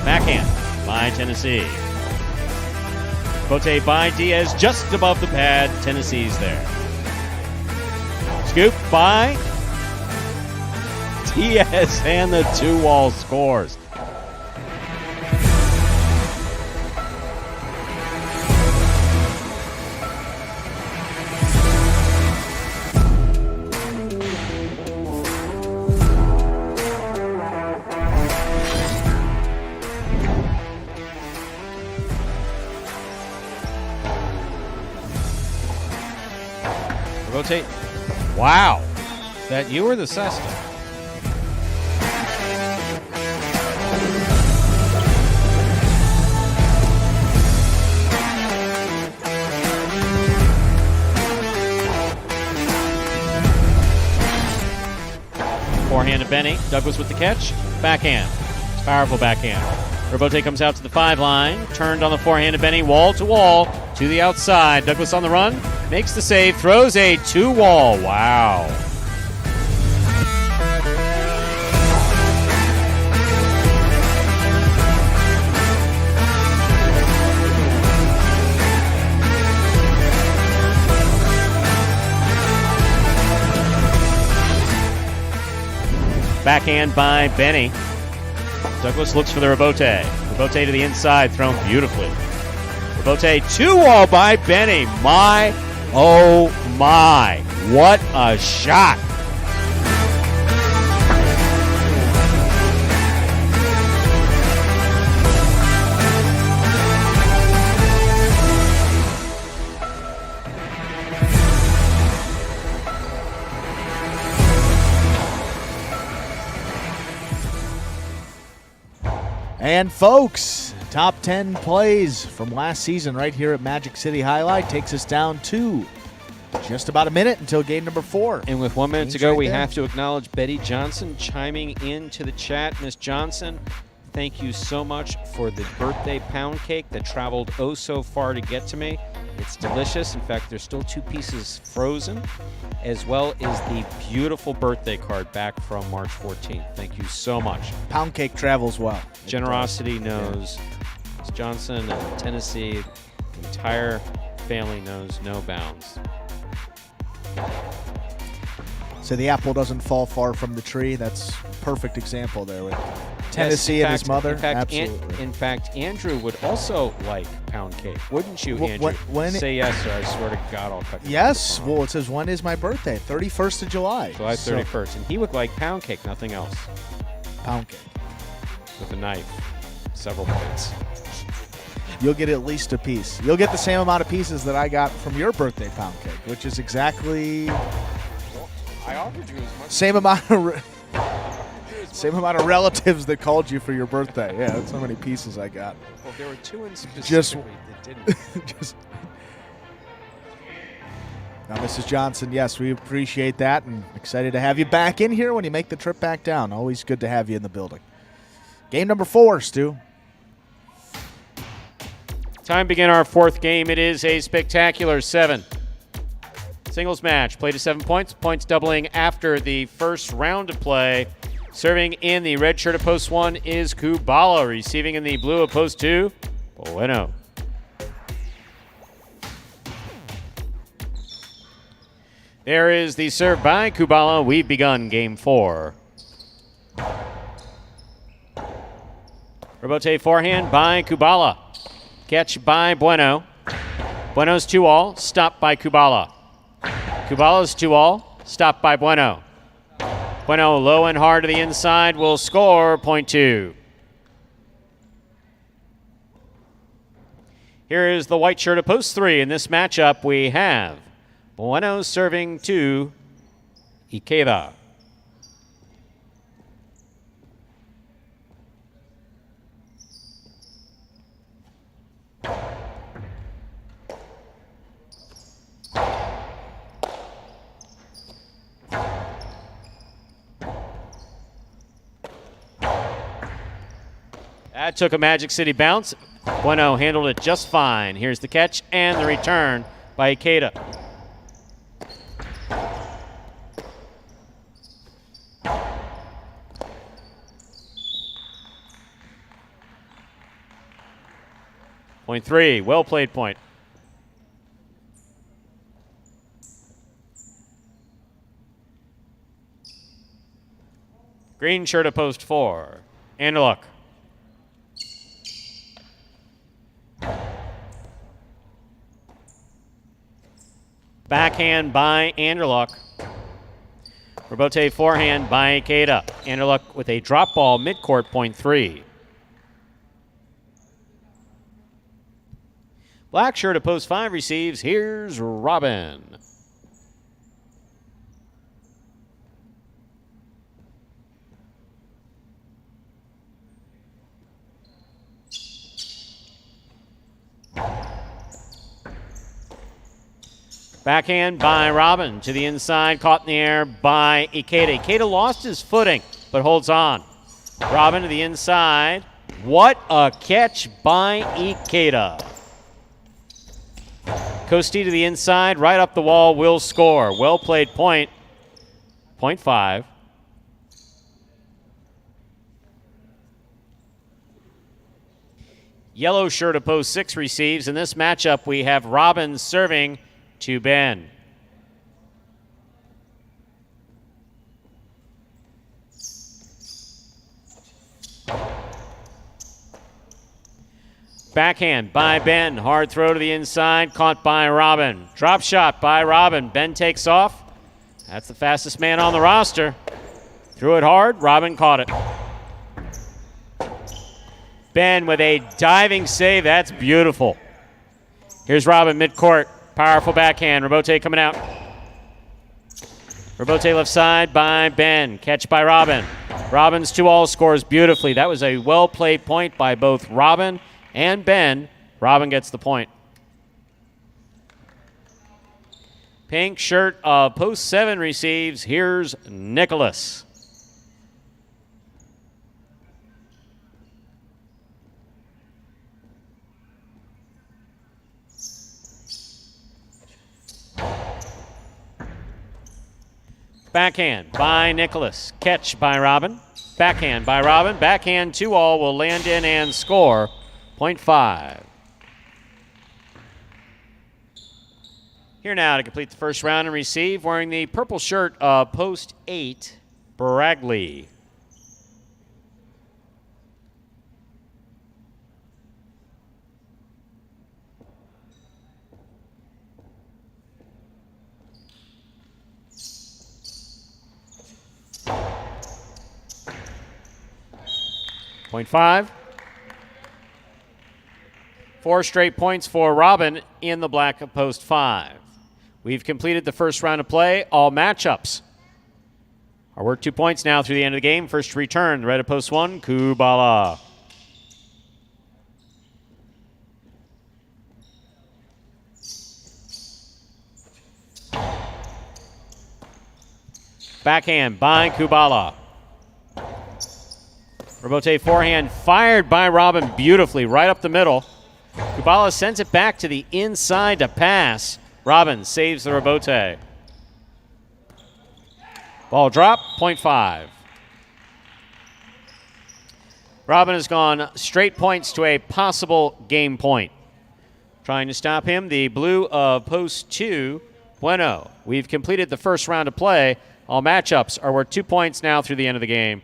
Backhand by Tennessee. Bote by Diaz just above the pad. Tennessee's there. Scoop by Diaz and the 2-all scores. Rotate. Wow. That you or the Cesta? Benny. Douglas with the catch. Backhand. Powerful backhand. Robote comes out to the 5 line. Turned on the forehand to Benny. Wall to wall. To the outside. Douglas on the run. Makes the save. Throws a 2-wall. Wow. Backhand by Benny. Douglas looks for the Robote. Robote to the inside, thrown beautifully. Robote 2-wall by Benny. My, oh my. What a shot. And folks, top 10 plays from last season right here at Magic City Highlight takes us down to just about a minute until game number 4. And with 1 minute to go, we have to acknowledge Betty Johnson chiming into the chat. Miss Johnson, thank you so much for the birthday pound cake that traveled oh so far to get to me. It's delicious. In fact, there's still 2 pieces frozen, as well as the beautiful birthday card back from March 14th. Thank you so much. Pound cake travels well. Generosity knows. Miss Johnson and Tennessee, the entire family knows no bounds. So the apple doesn't fall far from the tree. That's a perfect example there with Tennessee and his mother. In fact, Andrew would also like pound cake. Wouldn't you, Andrew? Say yes, or I swear to God I'll cut you. Yes. Well, it says, when is my birthday? 31st of July. July 31st. And he would like pound cake, nothing else. Pound cake. With a knife. Several points. You'll get at least a piece. You'll get the same amount of pieces that I got from your birthday pound cake, which is exactly... I offered you as much. Same amount of relatives that called you for your birthday. Yeah, that's how many pieces I got. Well, there were 2 in specifically that didn't. Now, Mrs. Johnson, yes, we appreciate that and excited to have you back in here when you make the trip back down. Always good to have you in the building. Game number 4, Stu. Time to begin our 4th game. It is a spectacular 7. Singles match, play to 7 points. Points doubling after the first round of play. Serving in the red shirt of post 1 is Kubala. Receiving in the blue of post 2, Bueno. There is the serve by Kubala. We've begun game 4. Robote forehand by Kubala. Catch by Bueno. Bueno's 2-all, stopped by Kubala. Kubala's 2-all, stopped by Bueno. Bueno low and hard to the inside will score, point 2. Here is the white shirt of post 3. In this matchup, we have Bueno serving to Ikeda. That took a Magic City bounce. Bueno handled it just fine. Here's the catch and the return by Ikeda. Point 3, well played point. Green shirt of post 4. Anderluck. Backhand by Anderluck. Robote forehand by Ikeda. Anderluck with a drop ball midcourt, point 3. Black shirt of post 5 receives. Here's Robin. Backhand by Robin to the inside, caught in the air by Ikeda. Ikeda lost his footing, but holds on. Robin to the inside. What a catch by Ikeda. Kosti to the inside, right up the wall, will score. Well played point. 0.5. Yellow shirt of post 6 receives. In this matchup, we have Robin serving to Ben. Backhand by Ben. Hard throw to the inside. Caught by Robin. Drop shot by Robin. Ben takes off. That's the fastest man on the roster. Threw it hard. Robin caught it. Ben with a diving save. That's beautiful. Here's Robin midcourt. Powerful backhand. Robote coming out. Robote left side by Ben. Catch by Robin. Robin's 2-all scores beautifully. That was a well-played point by both Robin and Ben. Robin gets the point. Pink shirt of post 7 receives. Here's Nicholas. Backhand by Nicholas. Catch by Robin. Backhand by Robin. Backhand 2-all will land in and score. 0.5. Here now to complete the first round and receive, wearing the purple shirt of post 8, Bragley. .5. 4 straight points for Robin in the black of post 5. We've completed the first round of play. All matchups are worth 2 points now through the end of the game. First return, red of post 1, Kubala. Backhand by Kubala. Robote forehand fired by Robin beautifully, right up the middle. Kubala sends it back to the inside to pass. Robin saves the Robote. Ball drop, 0.5. Robin has gone straight points to a possible game point. Trying to stop him, the blue of post 2, Bueno. We've completed the first round of play. All matchups are worth 2 points now through the end of the game.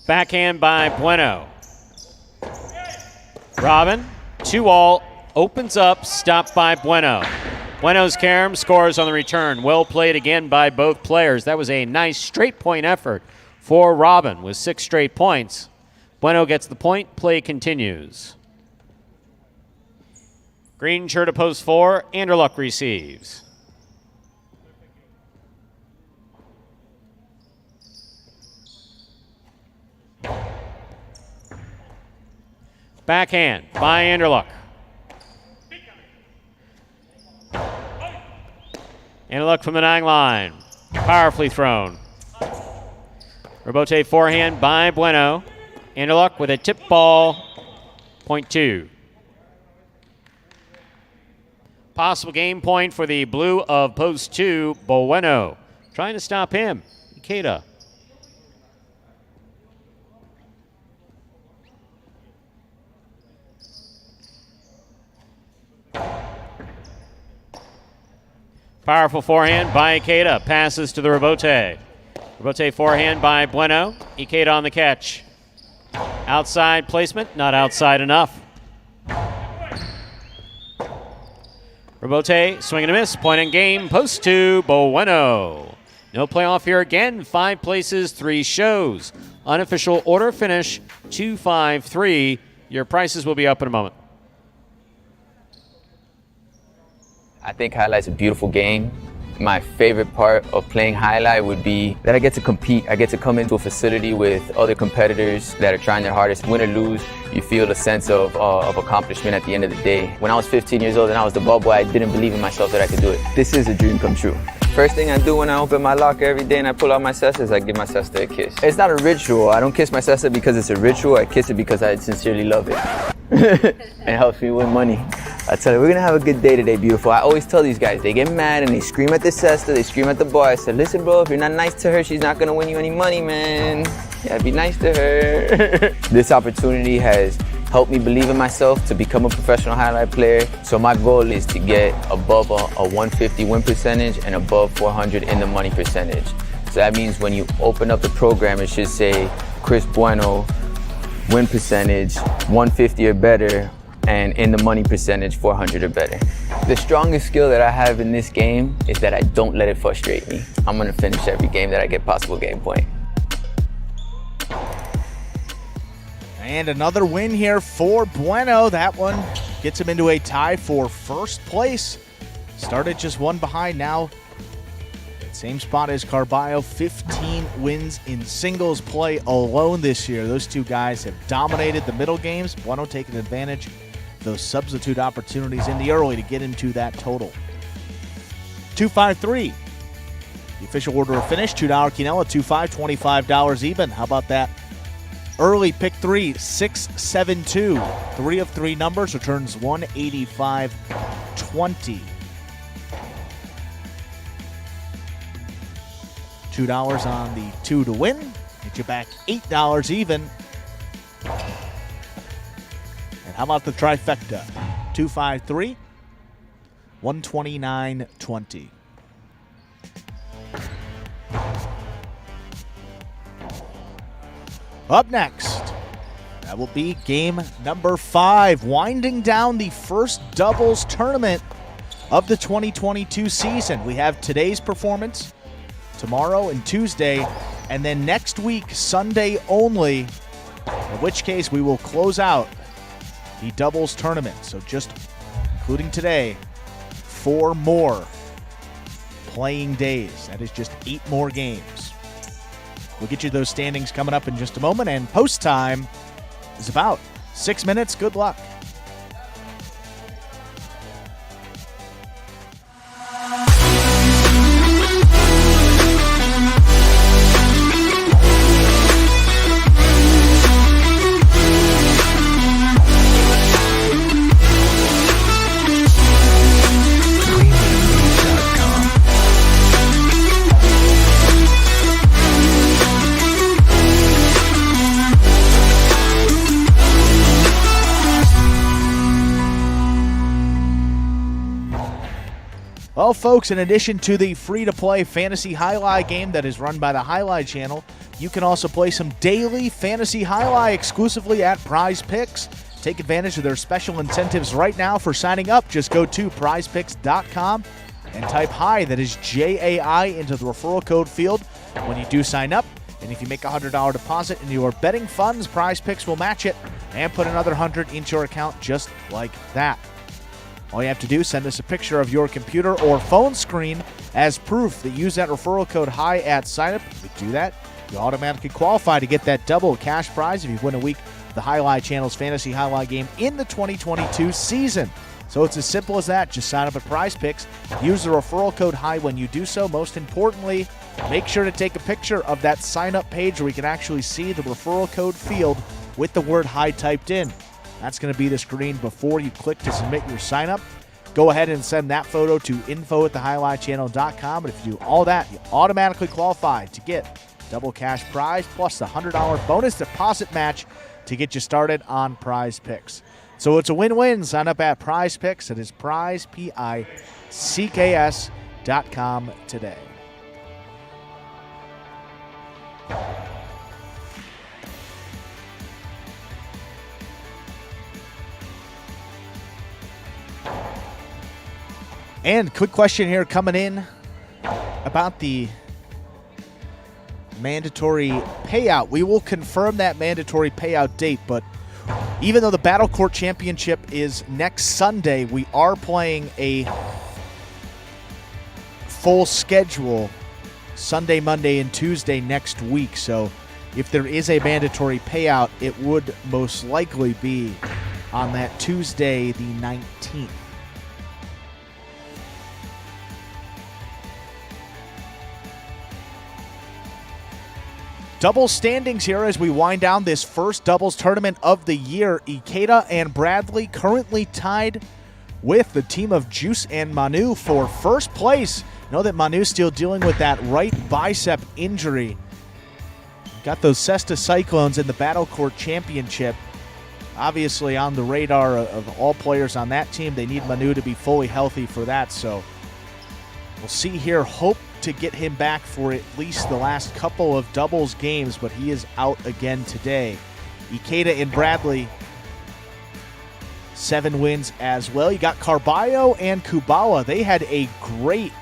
Backhand by Bueno. Robin, 2-all, opens up, stopped by Bueno. Bueno's carom scores on the return. Well played again by both players. That was a nice straight point effort for Robin with 6 straight points. Bueno gets the point. Play continues. Green shirt of post 4, Anderluck receives. Backhand by Anderluck. Anderluck from the 9 line. Powerfully thrown. Robote forehand by Bueno. Anderluck with a tip ball. 0.2. Possible game point for the blue of post 2, Bueno. Trying to stop him. Ikeda. Powerful forehand by Ikeda. Passes to the Robote. Robote forehand by Bueno. Ikeda on the catch. Outside placement, not outside enough. Robote swing and a miss. Point in game. Post 2, Bueno. No playoff here again. 5 places, 3 shows. Unofficial order finish 2-5-3. Your prices will be up in a moment. I think highlight's a beautiful game. My favorite part of playing highlight would be that I get to compete. I get to come into a facility with other competitors that are trying their hardest. Win or lose, you feel a sense of accomplishment at the end of the day. When I was 15 years old and I was the ball boy, I didn't believe in myself that I could do it. This is a dream come true. First thing I do when I open my locker every day and I pull out my cesta is I give my cesta a kiss. It's not a ritual. I don't kiss my cesta because it's a ritual. I kiss it because I sincerely love it. It helps me win money. I tell you, we're gonna have a good day today, beautiful. I always tell these guys, they get mad and they scream at the cesta, they scream at the bar. I said, listen, bro, if you're not nice to her, she's not gonna win you any money, man. Yeah, be nice to her. This opportunity has helped me believe in myself to become a professional highlight player. So my goal is to get above a 150 win percentage and above 400 in the money percentage. So that means when you open up the program, it should say Chris Bueno, win percentage 150 or better, and in the money percentage 400 or better. The strongest skill that I have in this game is that I don't let it frustrate me. I'm gonna finish every game that I get possible game point. And another win here for Bueno. That one gets him into a tie for first place. Started just one behind, now same spot as Carballo. 15 wins in singles play alone this year. Those two guys have dominated the middle games. Bueno taking advantage of those substitute opportunities in the early to get into that total. 2-5-3. The official order of finish, $2 Quinella, 2-5, $25 even. How about that? Early pick 3, 6-7-2. 3 of 3 numbers returns 185.20. $2 on the 2 to win. Get you back $8 even. And how about the trifecta? 2-5-3, 129.20. Up next, that will be game number 5, winding down the first doubles tournament of the 2022 season. We have today's performance, tomorrow and Tuesday, and then next week, Sunday only, in which case we will close out the doubles tournament. So just including today, 4 more playing days. That is just 8 more games. We'll get you those standings coming up in just a moment, and post time is about 6 minutes. Good luck. Well, folks, in addition to the free-to-play fantasy highlight game that is run by the Highlight Channel, you can also play some daily fantasy highlight exclusively at Prize Picks. Take advantage of their special incentives right now for signing up. Just go to prizepicks.com and type HI, that is J-A-I, into the referral code field when you do sign up. And if you make a $100 deposit into your betting funds, Prize Picks will match it and put another $100 into your account just like that. All you have to do is send us a picture of your computer or phone screen as proof that you use that referral code HI at signup. If you do that, you automatically qualify to get that double cash prize if you win a week of the Highlight Channel's fantasy highlight game in the 2022 season. So it's as simple as that. Just sign up at Prize Picks. Use the referral code HI when you do so. Most importantly, make sure to take a picture of that sign-up page where we can actually see the referral code field with the word HI typed in. That's going to be the screen before you click to submit your sign-up. Go ahead and send that photo to info@thehighlightchannel.com. And if you do all that, you automatically qualify to get double cash prize plus the $100 bonus deposit match to get you started on Prize Picks. So it's a win-win. Sign up at Prize Picks. It is prize, PICKS.com today. And quick question here coming in about the mandatory payout. We will confirm that mandatory payout date, but even though the Battle Court Championship is next Sunday, we are playing a full schedule Sunday, Monday, and Tuesday next week. So if there is a mandatory payout, it would most likely be on that Tuesday, the 19th. Double standings here as we wind down this first doubles tournament of the year. Ikeda and Bradley currently tied with the team of Juice and Manu for first place. Know that Manu's still dealing with that right bicep injury. Got those Cesta Cyclones in the Battle Court Championship. Obviously on the radar of all players on that team. They need Manu to be fully healthy for that. So we'll see here. Hope to get him back for at least the last couple of doubles games, but he is out again today. Ikeda and Bradley, 7 wins as well. You got Carballo and Kubala. They had a great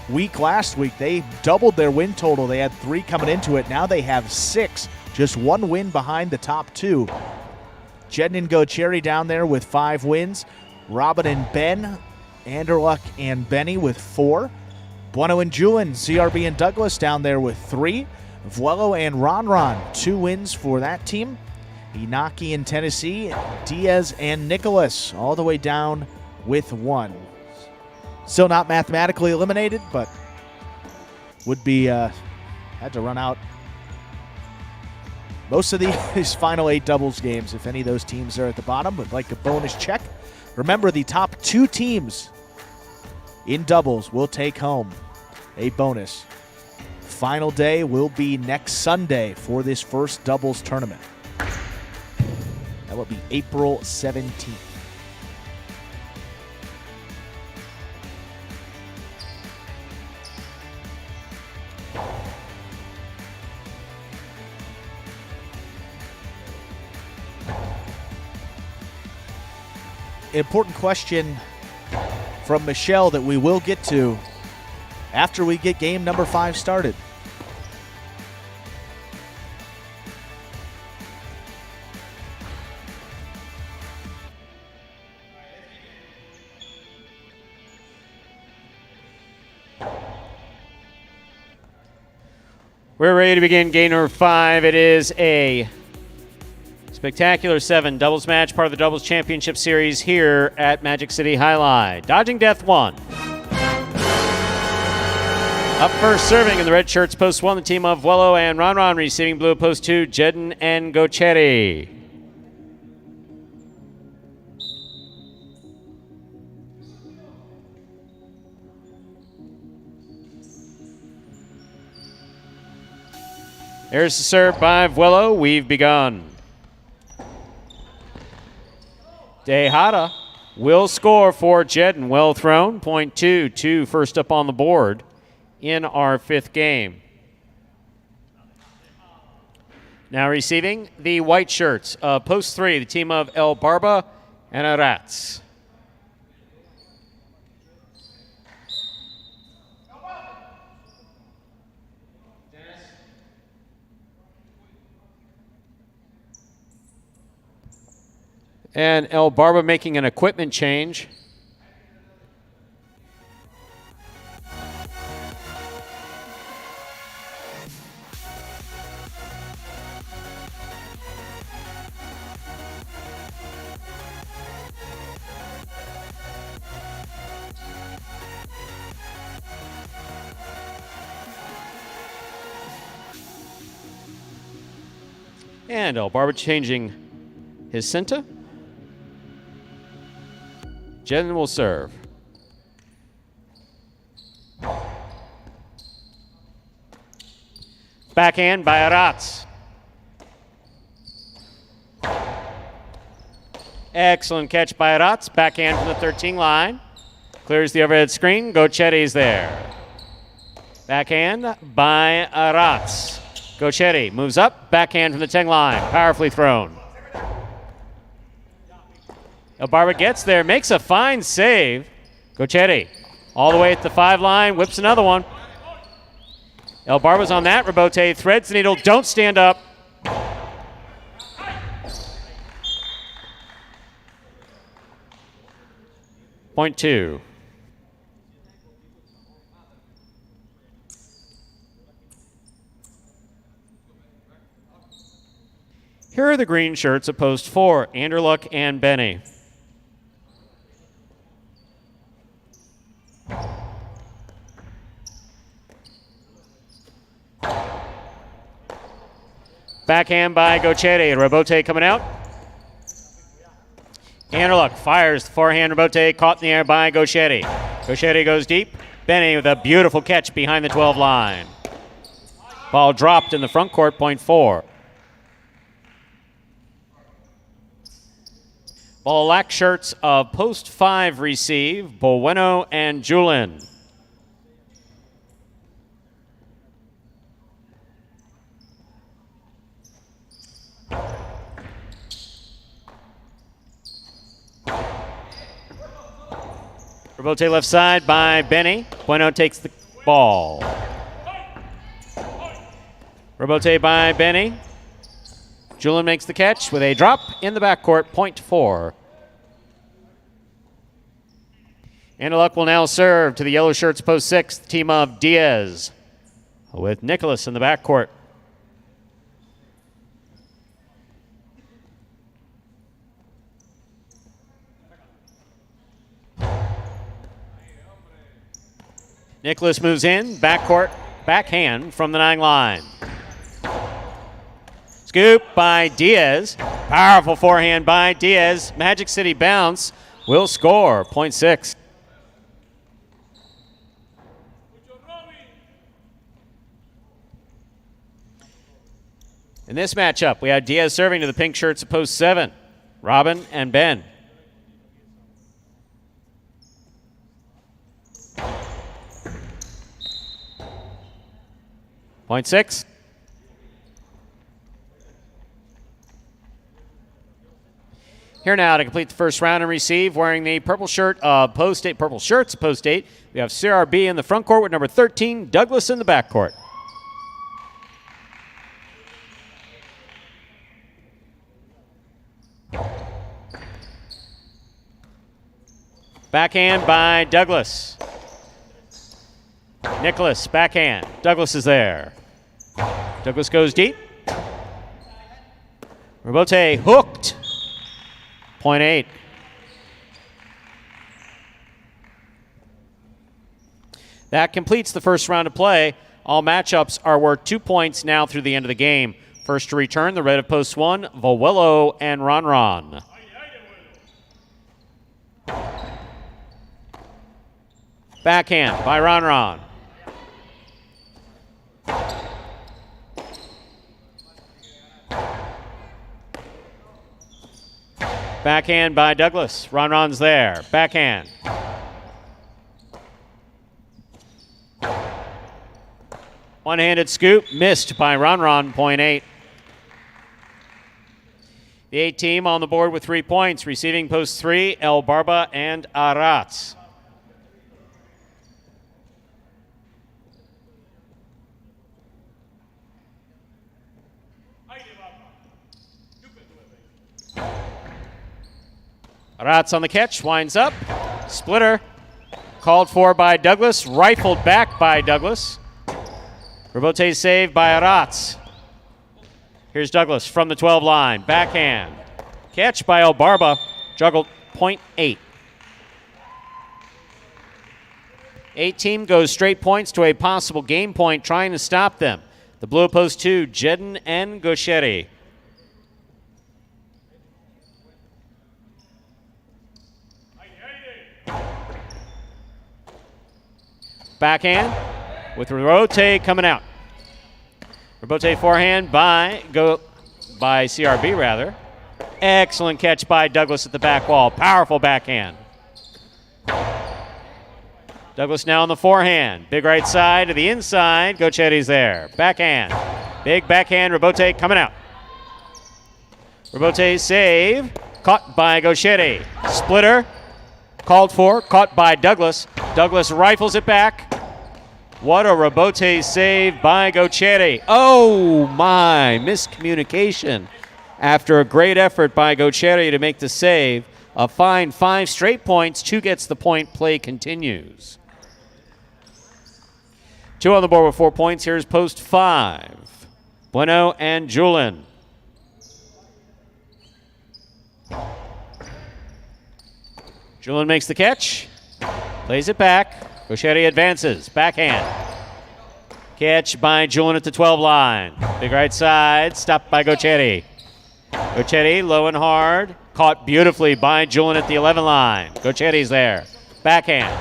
week last week. They doubled their win total. They had 3 coming into it. Now they have 6, just 1 win behind the top 2. Jedden and Gocherry down there with 5 wins. Robin and Ben, Anderluck and Benny with 4. Bueno and Julian, CRB and Douglas down there with 3. Vuelo and Ron, 2 wins for that team. Inaki in Tennessee, Diaz and Nicholas all the way down with 1. Still not mathematically eliminated, but would be, had to run out most of these final 8 doubles games if any of those teams are at the bottom. Would like a bonus check. Remember, the top 2 teams in doubles will take home a bonus. Final day will be next Sunday for this first doubles tournament. That will be April 17th. Important question from Michelle that we will get to after we get game number 5 started. We're ready to begin game number 5. It is a spectacular 7 doubles match, part of the Doubles Championship Series here at Magic City Highlight. Dodging Death 1. Up first, serving in the red shirts, post 1, the team of Vuelo and Ron. Receiving blue, post 2, Jedden and Gocherry. There's the serve by Vuelo. We've begun. Tejada will score for Jedden. Well thrown. Point 2, first up on the board in our 5th game. Now receiving the white shirts, post 3, the team of El Barba and Arats. And El Barba making an equipment change. And El Barba changing his center. Jedden will serve. Backhand by Arats. Excellent catch by Arats. Backhand from the 13 line. Clears the overhead screen. Gocherry's there. Backhand by Arats. Gocherry moves up. Backhand from the 10 line. Powerfully thrown. El Barba gets there, makes a fine save. Gocherry all the way at the 5 line, whips another one. El Barba's on that. Rabote threads the needle. Don't stand up. Point 2. Here are the green shirts at post 4, Anderluck and Benny. Backhand by Gochetti. Rebote coming out. Anderluck fires the forehand. Rebote caught in the air by Gochetti. Gochetti goes deep. Benny with a beautiful catch behind the 12 line. Ball dropped in the front court, point 4. Black shirts of post 5 receive Bueno and Julin. Rebote left side by Benny. Bueno takes the ball. Rebote by Benny. Julin makes the catch with a drop in the backcourt, point 4. Anderluck will now serve to the yellow shirts post 6, the team of Diaz, with Nicholas in the backcourt. Nicholas moves in, backcourt, backhand from the 9 line. Scoop by Diaz. Powerful forehand by Diaz. Magic City bounce will score, point 6. In this matchup, we have Diaz serving to the pink shirts at post 7, Robin and Ben. Point 6. Here now to complete the first round and receive, wearing the purple shirt of post 8, purple shirts post 8. We have CRB in the front court with number 13, Douglas in the back court. Backhand by Douglas. Nicholas, backhand. Douglas is there. Douglas goes deep. Rebote hooked. Point 8. That completes the first round of play. All matchups are worth 2 points now through the end of the game. First to return, the red of post 1, Volwello and Ronron. Backhand by Ronron. Backhand by Douglas. Ronron's there. Backhand. One-handed scoop missed by Ronron, point 8. The 8 team on the board with 3 points. Receiving post 3, El Barba and Aratz. Aratz on the catch, winds up. Splitter called for by Douglas, rifled back by Douglas. Rebote saved by Aratz. Here's Douglas from the 12 line, backhand. Catch by El Barba, juggled, point 8. 8 team goes straight points to a possible game point, trying to stop them. The blue post 2, Jedden and Gochetti. Backhand with Rebote coming out. Rebote forehand by CRB rather. Excellent catch by Douglas at the back wall. Powerful backhand. Douglas now on the forehand. Big right side to the inside. Gochetti's there. Backhand. Big backhand. Rebote coming out. Rebote save. Caught by Gochetti. Splitter. Called for. Caught by Douglas. Douglas rifles it back. What a Rebote save by Gochetti. Oh my, miscommunication. After a great effort by Gochetti to make the save, a fine 5 straight points. 2 gets the point. Play continues. 2 on the board with 4 points. Here's post 5. Bueno and Julin. Julian makes the catch. Plays it back. Gauchetti advances. Backhand. Catch by Julian at the 12 line. Big right side. Stopped by Gauchetti. Gauchetti low and hard. Caught beautifully by Julian at the 11 line. Gauchetti's there. Backhand.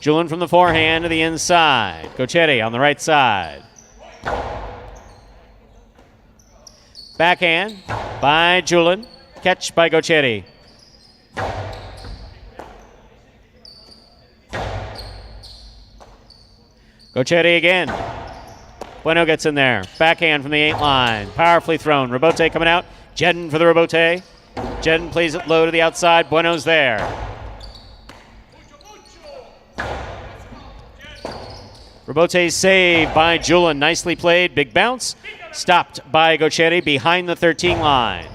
Julian from the forehand to the inside. Gauchetti on the right side. Backhand by Julian. Catch by Gauchetti. Gauchetti again. Bueno gets in there. Backhand from the 8 line. Powerfully thrown. Rebote coming out. Jedden for the rebote. Jedden plays it low to the outside. Bueno's there. Rebote saved by Julian. Nicely played. Big bounce. Stopped by Gauchetti behind the 13 line.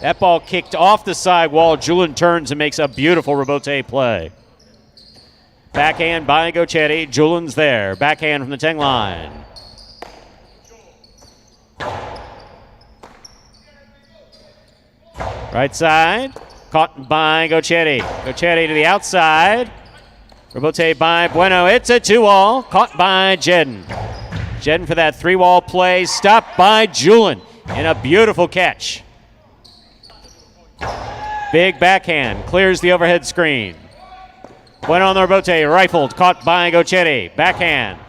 That ball kicked off the side wall. Julian turns and makes a beautiful rebote play. Backhand by Gauchetti. Julian's there. Backhand from the 10 line. Right side. Caught by Gauchetti. Gauchetti to the outside. Rebote by Bueno. It's a 2-wall. Caught by Jedden. Jedden for that 3-wall play. Stopped by Julian in a beautiful catch. Big backhand. Clears the overhead screen. Bueno on the rebote. Rifled. Caught by Gauchetti. Backhand.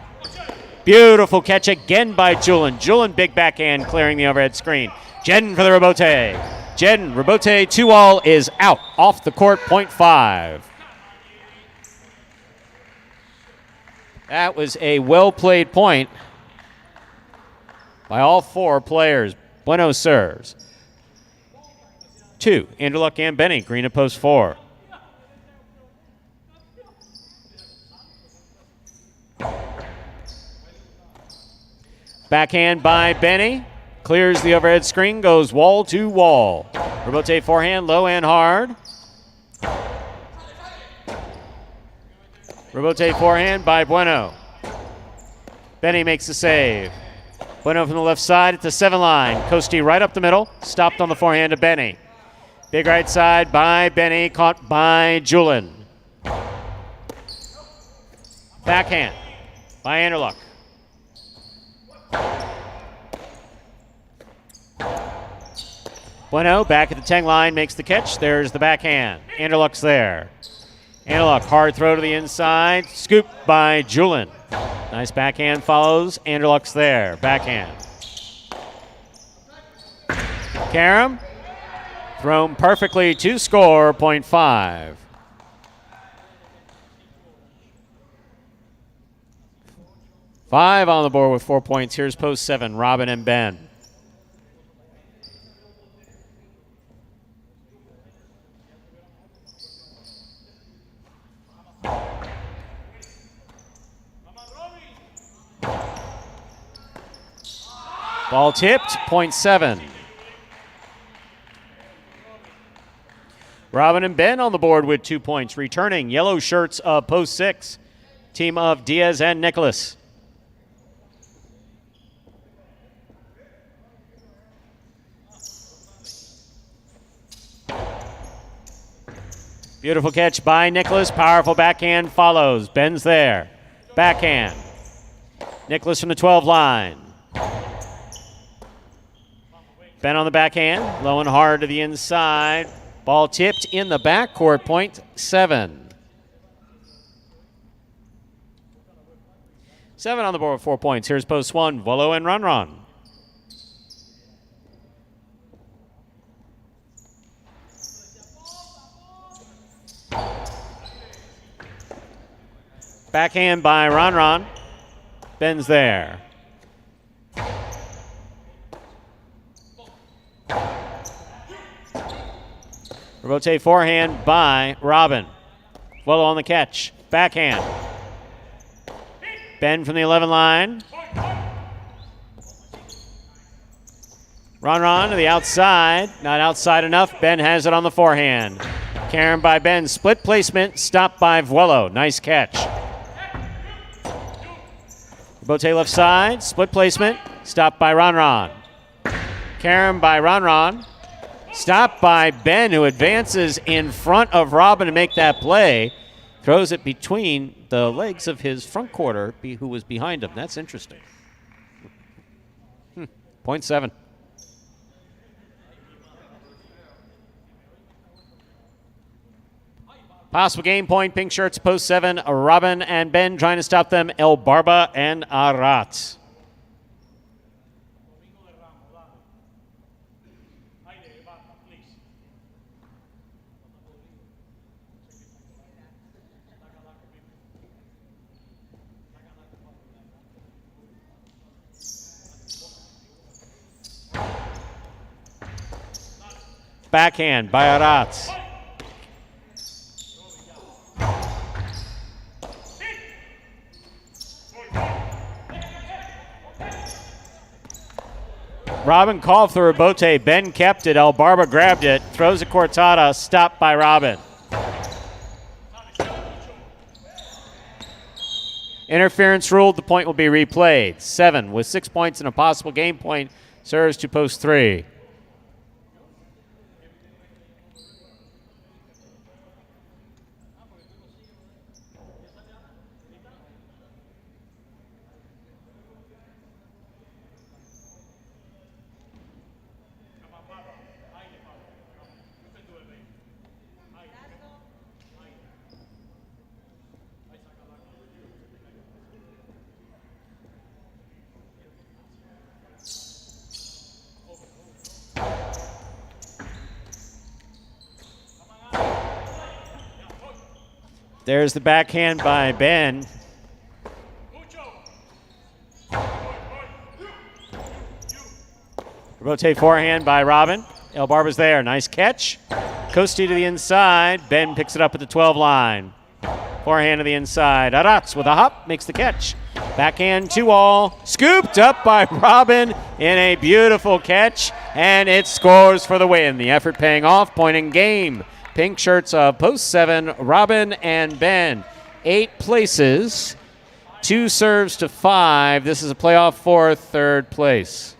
Beautiful catch again by Julian. Julian big backhand clearing the overhead screen. Jedden for the rebote. Jedden, rebote 2-wall is out. Off the court, .5. That was a well-played point by all 4 players. Bueno serves. 2, Anderluck and Benny. Green at post 4. Backhand by Benny. Clears the overhead screen, goes wall to wall. Rebote forehand, low and hard. Rebote forehand by Bueno. Benny makes the save. Bueno from the left side at the 7 line. Costi right up the middle. Stopped on the forehand to Benny. Big right side by Benny. Caught by Julian. Backhand by Anderluck. Bueno back at the 10 line, makes the catch. There's the backhand. Anderluck's there. Anderluck, hard throw to the inside. Scoop by Julian. Nice backhand follows. Anderluck's there. Backhand. Karam. Thrown perfectly to score, .5. Five on the board with 4 points. Here's post 7, Robin and Ben. Ball tipped, .7. Robin and Ben on the board with 2 points. Returning yellow shirts of post 6. Team of Diaz and Nicholas. Beautiful catch by Nicholas. Powerful backhand follows. Ben's there. Backhand. Nicholas from the 12 line. Ben on the backhand. Low and hard to the inside. Ball tipped in the backcourt, .7. 7 on the board with 4 points. Here's post 1, Volo and Runron. Backhand by Runron. Ben's there. Rebote forehand by Robin. Volo on the catch. Backhand. Ben from the 11 line. Ron to the outside. Not outside enough. Ben has it on the forehand. Karen by Ben. Split placement. Stopped by Vuelo. Nice catch. Rebote left side. Split placement. Stopped by Ron. Karen by Ron. Stopped by Ben, who advances in front of Robin to make that play. Throws it between the legs of his front quarter, who was behind him. That's interesting. 0.7. Possible game point, pink shirts, post 7. Robin and Ben trying to stop them. El Barba and Arat. Backhand by Arat. Robin called for Rebote. Ben kept it. El Barba grabbed it. Throws a cortada. Stopped by Robin. Interference ruled. The point will be replayed. 7 with 6 points and a possible game point serves to post 3. There's the backhand by Ben. Rebote forehand by Robin. El Barba's there. Nice catch. Costi to the inside. Ben picks it up at the 12 line. Forehand to the inside. Arats with a hop makes the catch. Backhand 2-all. Scooped up by Robin in a beautiful catch. And it scores for the win. The effort paying off. Point in game. Pink shirts of post 7, Robin and Ben. 8 places, 2 serves to 5. This is a playoff for third place.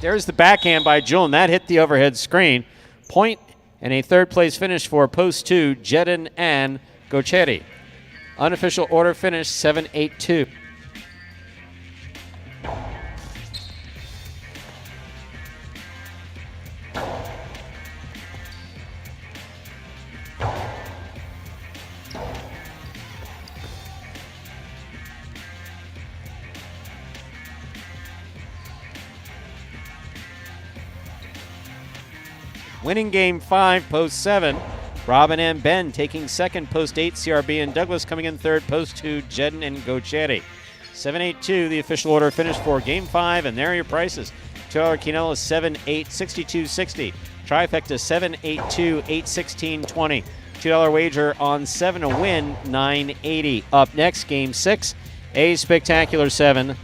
There's the backhand by Julian. That hit the overhead screen. Point and a third place finish for post 2, Jedin and Gocheri. Unofficial order finish 7-8-2. Winning game 5, post 7. Robin and Ben taking second, post 8. CRB and Douglas coming in third, post 2. Jedin and Gocheri. 7-8-2, the official order finish for game 5, and there are your prices. $2 Quinella 7-8, 62.60. Trifecta 7-8-2, 8-16-20. $2 wager on 7 to win, $9.80. Up next, game 6, a spectacular 7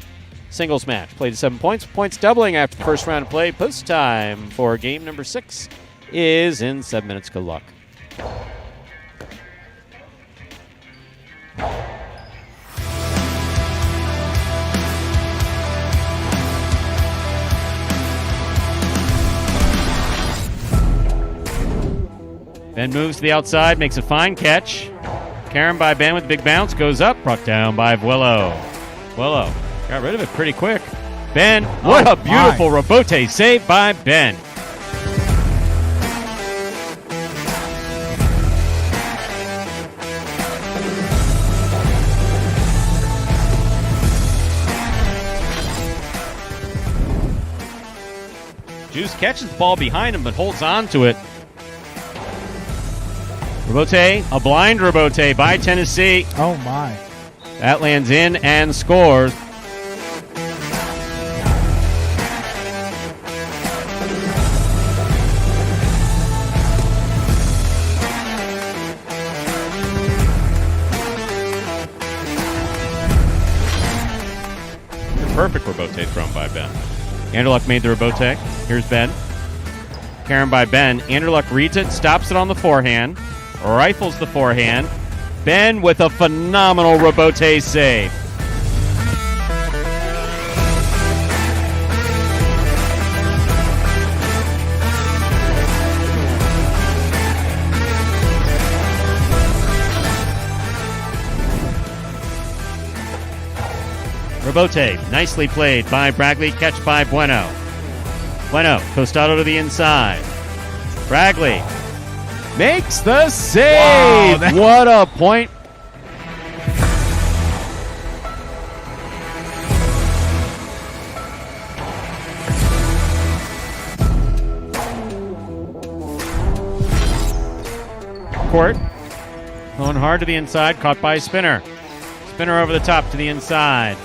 singles match. Played 7 points. Points doubling after the first round of play. Post time for game number 6 is in 7 minutes. Good luck. Ben moves to the outside, makes a fine catch. Karen by Ben with a big bounce, goes up, brought down by Vuelo. Vuelo got rid of it pretty quick. Ben, what a beautiful Rebote save by Ben. Juice catches the ball behind him but holds on to it. Rebote, a blind Rebote by Tennessee. Oh, my. That lands in and scores. Perfect rebote thrown by Ben. Anderluck made the rebote. Here's Ben. Karen by Ben. Anderluck reads it, stops it on the forehand, rifles the forehand. Ben with a phenomenal rebote save. Rebote, nicely played by Bragley, catch by Bueno. Bueno, Costado to the inside. Bragley makes the save! Wow, what a point. Court, going hard to the inside, caught by Spinner. Spinner over the top to the inside.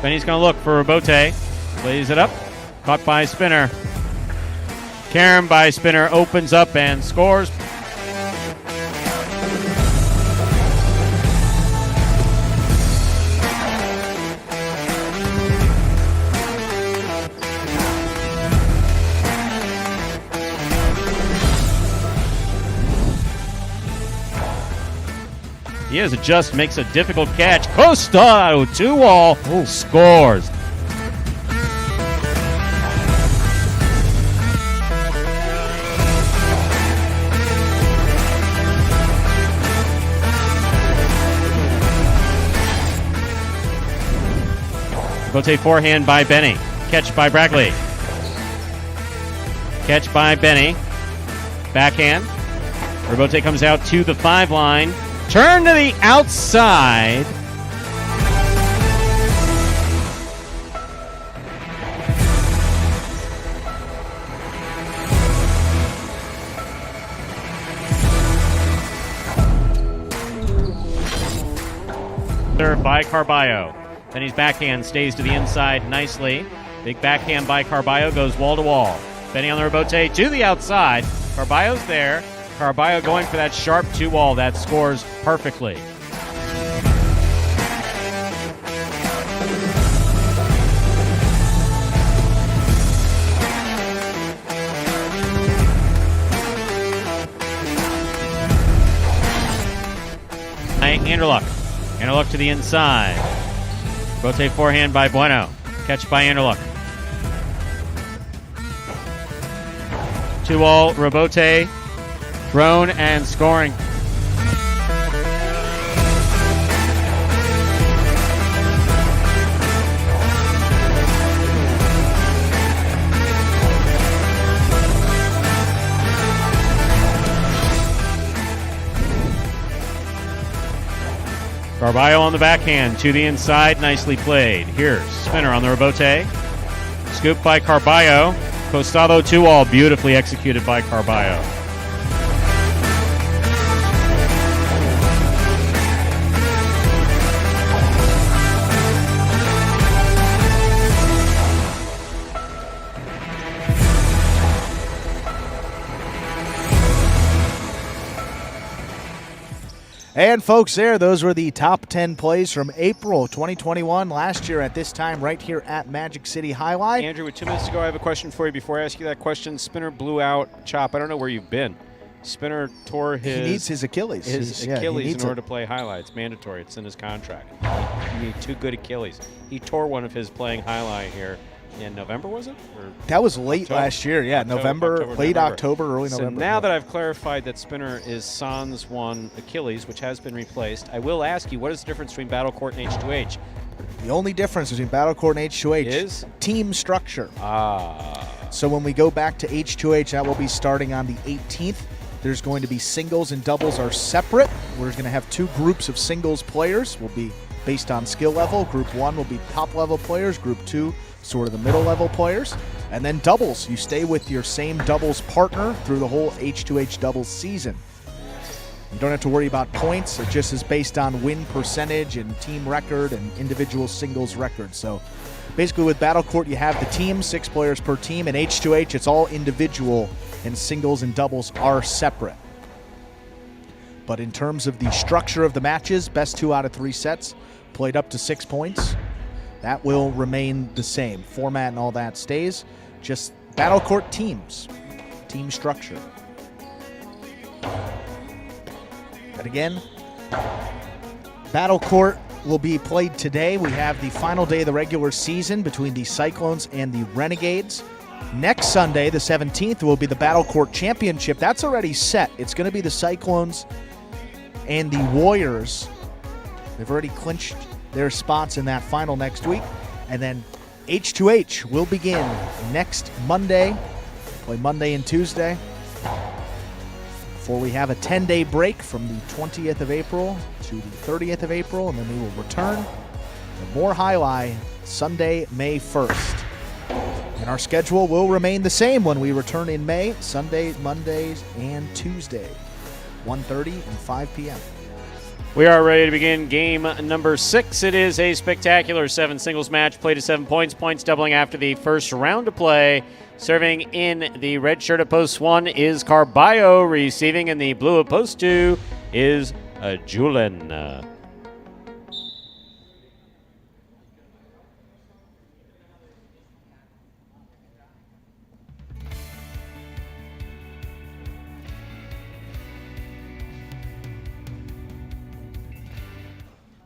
Benny's going to look for Rebote. Lays it up. Caught by Spinner. Karen by Spinner opens up and scores. He has a just, makes a difficult catch. Costado, 2-all, scores. Rebote forehand by Benny. Catch by Bragley. Catch by Benny. Backhand. Rebote comes out to the 5 line. Turn to the outside. By Carballo. Then his backhand stays to the inside nicely. Big backhand by Carballo goes wall to wall. Benny on the rebote to the outside. Carballo's there. Carballo going for that sharp 2-wall that scores perfectly. Anderluck. Anderluck to the inside. Rebote forehand by Bueno. Catch by Anderluck. 2-all, Rebote, thrown and scoring. Carballo on the backhand to the inside, nicely played. Here's Spinner on the rebote. Scoop by Carballo. Costado 2-all, beautifully executed by Carballo. And folks, those were the top 10 plays from April 2021, last year at this time, right here at Magic City Highlight. Andrew, with 2 minutes to go, I have a question for you. Before I ask you that question, Spinner blew out Chop. I don't know where you've been. Spinner tore his... He needs his Achilles. His Achilles in order to play highlight. It's mandatory. It's in his contract. You need 2 good Achilles. He tore one of his playing highlight here in November, was it? Or that was late October? Last year, yeah. November, late October, early November. So now that I've clarified that Spinner is Sans 1 Achilles, which has been replaced, I will ask you, what is the difference between Battle Court and H2H? The only difference between Battle Court and H2H is team structure. Ah. So when we go back to H2H, that will be starting on the 18th. There's going to be singles and doubles are separate. We're going to have 2 groups of singles players. Will be based on skill level. Group 1 will be top level players. Group 2, sort of the middle level players. And then doubles. You stay with your same doubles partner through the whole H2H doubles season. You don't have to worry about points. It just is based on win percentage and team record and individual singles record. So basically with Battle Court, you have the team, 6 players per team, and H2H, it's all individual, and singles and doubles are separate. But in terms of the structure of the matches, best 2 out of 3 sets, played up to 6 points, that will remain the same. Format and all that stays. Just Battle Court teams, team structure. But again, Battle Court will be played today. We have the final day of the regular season between the Cyclones and the Renegades. Next Sunday, the 17th, will be the Battle Court Championship. That's already set. It's going to be the Cyclones and the Warriors. They've already clinched their spots in that final next week. And then H2H will begin next Monday. Play Monday and Tuesday. Before we have a 10-day break from the 20th of April to the 30th of April, and then we will return to more Highlight Sunday, May 1st. And our schedule will remain the same when we return in May, Sunday, Mondays, and Tuesday, 1:30 and 5 p.m. We are ready to begin game number 6. It is a spectacular 7 singles match, played to 7 points, points doubling after the first round of play. Serving in the red shirt at post 1 is Carballo. Receiving in the blue at post 2 is Julen.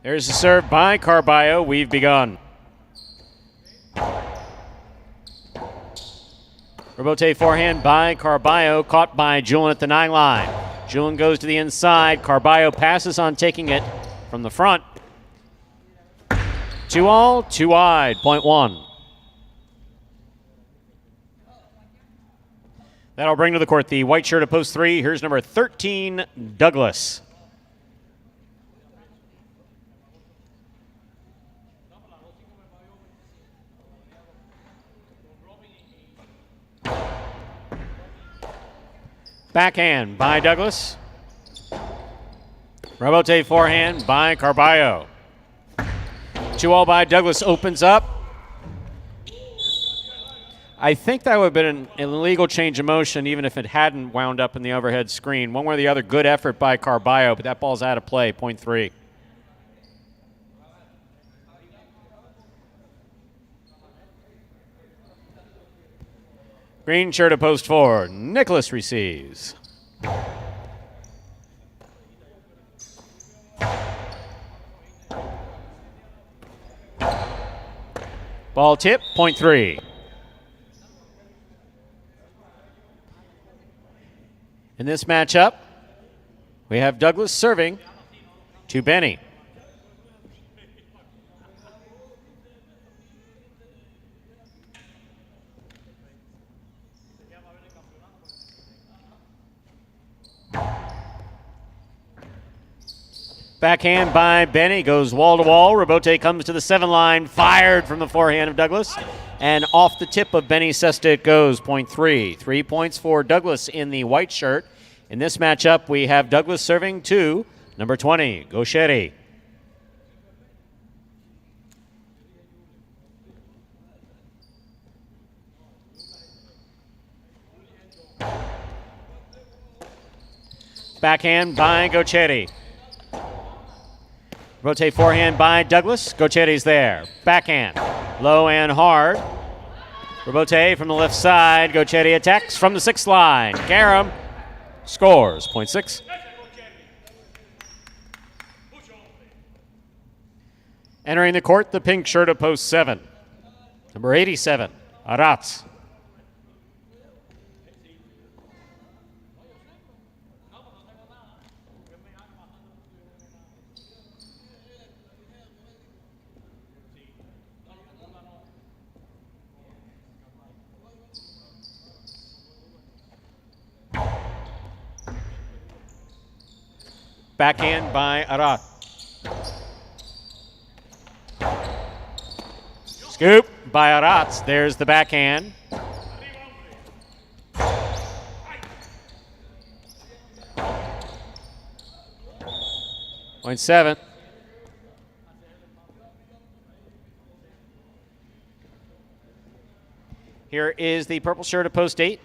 There's a serve by Carballo. We've begun. Rebote forehand by Carballo, caught by Julen at the 9 line. Julen goes to the inside. Carballo passes on taking it from the front. 2 all, 2 wide, point 1. That'll bring to the court the white shirt at post 3. Here's number 13, Douglas. Backhand by Douglas. Rebote forehand by Carballo. 2 all by Douglas opens up. I think that would have been an illegal change of motion even if it hadn't wound up in the overhead screen. One way or the other, good effort by Carballo, but that ball's out of play, point 3. Green shirt at post 4. Nicholas receives. Ball tip, point 3. In this matchup, we have Douglas serving to Benny. Backhand by Benny, goes wall to wall. Rebote comes to the 7 line, fired from the forehand of Douglas. And off the tip of Benny Sesta it goes, point 3. 3 points for Douglas in the white shirt. In this matchup, we have Douglas serving to number 20, Gaucheri. Backhand by Gaucheri. Rotate forehand by Douglas. Gaucheri's there. Backhand. Low and hard. Rebote from the left side. Gaucheri attacks from the 6th line. Garum scores. Point 6. Entering the court, the pink shirt of post 7. Number 87, Aratz. Backhand by Arat. Scoop by Aratz. There's the backhand. Point 7. Here is the purple shirt of post 8,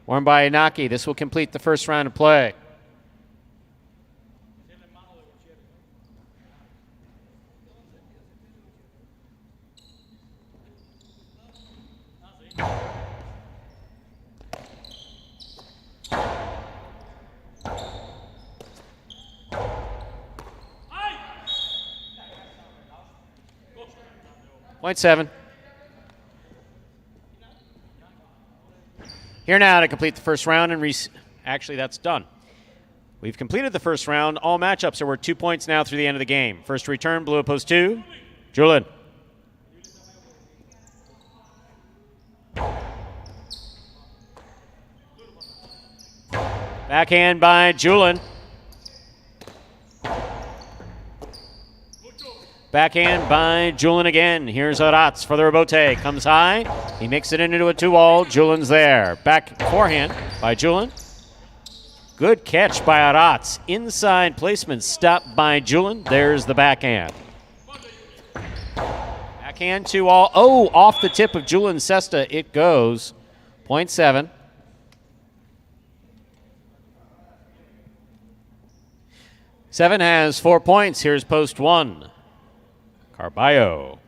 worn by Inaki. This will complete the first round of play. Point 7. Here now to complete the first round and actually that's done. We've completed the first round. All matchups are worth 2 points now through the end of the game. First return, blue post 2. Julin. Backhand by Julin. Backhand by Julin again. Here's Arats for the rebote. Comes high. He makes it into a 2-all. Julin's there. Back forehand by Julin. Good catch by Arats. Inside placement stopped by Julin. There's the backhand. Backhand 2-all. Oh, off the tip of Julin's cesta it goes. Point 7. Seven has 4 points. Here's post 1. Carballo.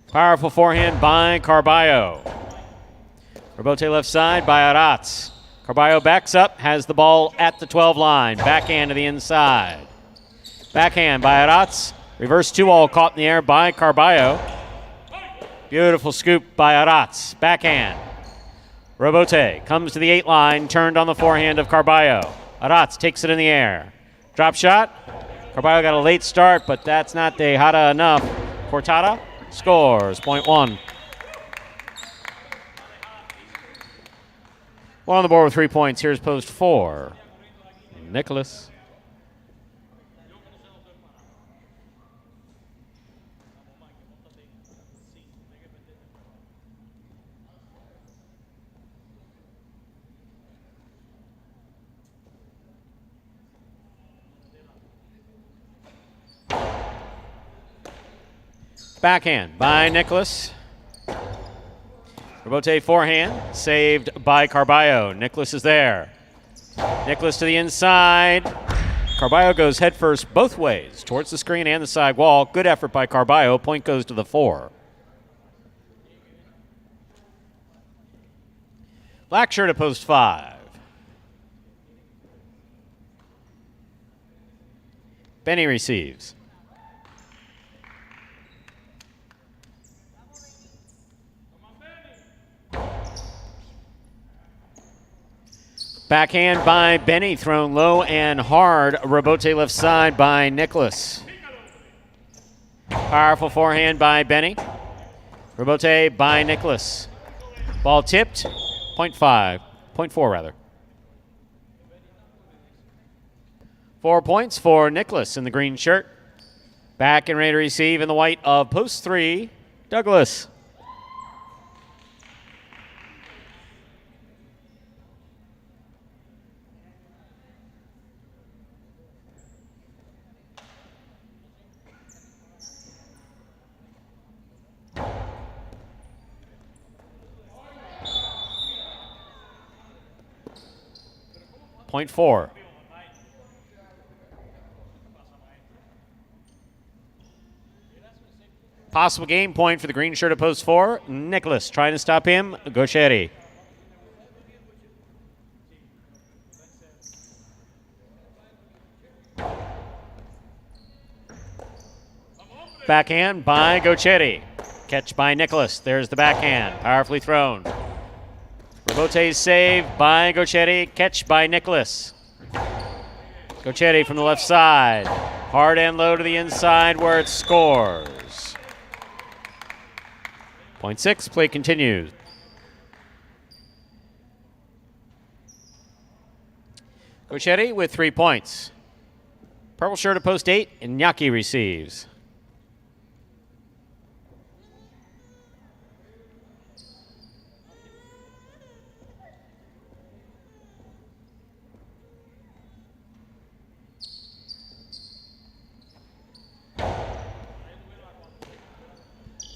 Powerful forehand by Carballo. Rebote left side by Arats. Carballo backs up, has the ball at the 12 line. Backhand to the inside. Backhand by Arats. Reverse 2-all caught in the air by Carballo. Beautiful scoop by Arats. Backhand. Rebote comes to the 8 line, turned on the forehand of Carballo. Arats takes it in the air. Drop shot. Carballo got a late start, but that's not Tejada enough. Cortada scores. Point 1. One on the board with 3 points. Here's post 4. Nicholas. Backhand by Nicholas. Rebote forehand, saved by Carballo. Nicholas is there. Nicholas to the inside. Carballo goes headfirst both ways, towards the screen and the side wall. Good effort by Carballo. Point goes to the 4. Black shirt at post 5. Benny receives. Backhand by Benny, thrown low and hard. Rebote left side by Nicholas. Powerful forehand by Benny. Rebote by Nicholas. Ball tipped. Point 5. Point 4, rather. 4 points for Nicholas in the green shirt. Back and ready to receive in the white of post 3, Douglas. Point 4. Possible game point for the green shirt at post 4. Nicholas trying to stop him. Gaucheri. Backhand by Gaucheri. Catch by Nicholas. There's the backhand. Powerfully thrown. Rebote saved by Gaucheri. Catch by Nicholas. Gaucheri from the left side. Hard and low to the inside where it scores. Point 6. Play continues. Gaucheri with 3 points. Purple shirt at post 8. Iñaki receives.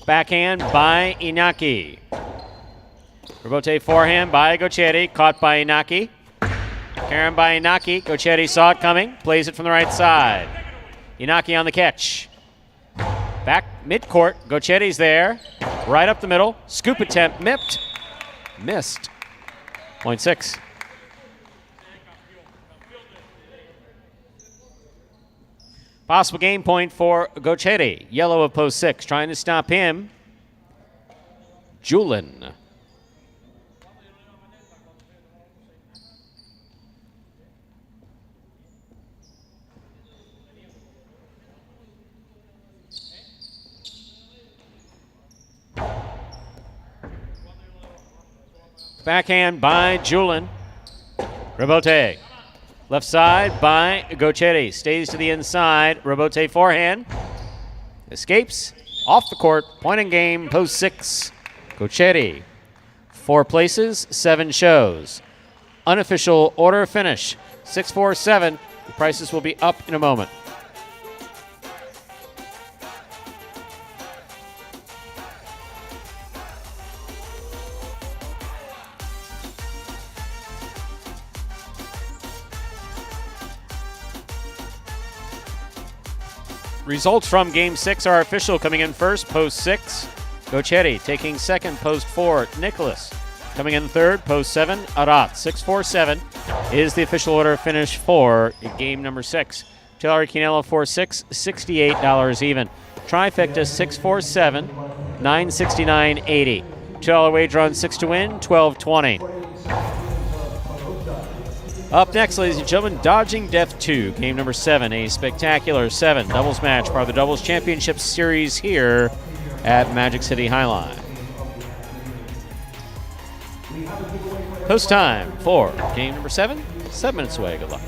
Backhand by Inaki. Rebote forehand by Gochetti. Caught by Inaki. Karen by Inaki. Gochetti saw it coming. Plays it from the right side. Inaki on the catch. Back midcourt. Gochetti's there. Right up the middle. Scoop attempt. Missed. Point 6. Possible game point for Gochetti. Yellow of post 6. Trying to stop him. Julin. Backhand by Julin. Rebote. Left side by Gochetti. Stays to the inside. Rebote forehand. Escapes. Off the court. Point in game. Post 6. Gochetti. 4 places, 7 shows. Unofficial order of finish. 6-4-7. The prices will be up in a moment. Results from Game 6 are official. Coming in first, post 6, Gochetti. Taking second, post 4, Nicholas. Coming in third, post 7, Arat. 6-4-7 is the official order of finish for game number 6. $2 Quinello 4-6, $68 even. Trifecta 6-4-7, $969.80. $2 wager on 6 to win, $12.20. Up next, ladies and gentlemen, Dodging Death 2, game number 7, a spectacular 7 doubles match, part of the Doubles Championship Series here at Magic City Highline. Post time for game number 7, 7 minutes away. Good luck.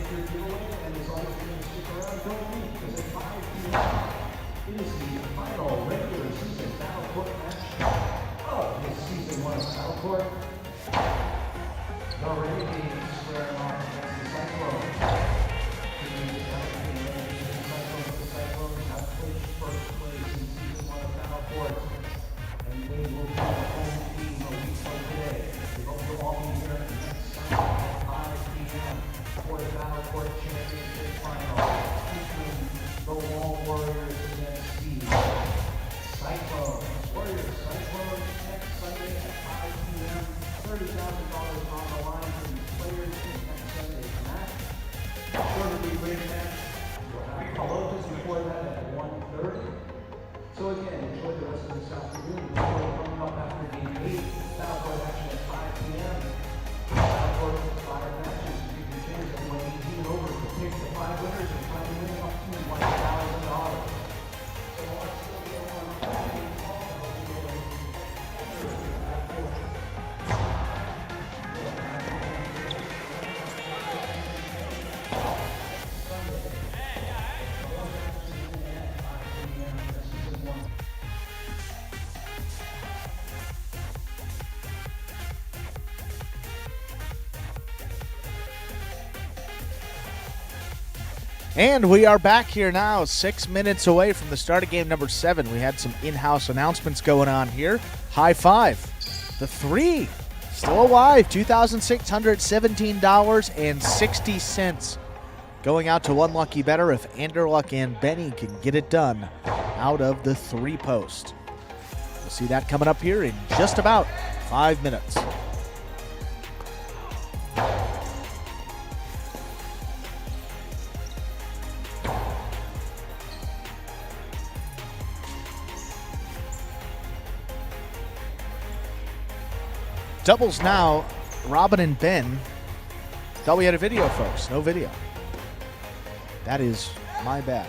And we are back here now, 6 minutes away from the start of game number 7. We had some in-house announcements going on here. High five. The 3 still alive, $2,617.60. Going out to one lucky bettor if Anderluck and Benny can get it done out of the 3 post. We'll see that coming up here in just about 5 minutes. Doubles now, Robin and Ben. Thought we had a video, folks. No video. That is my bad.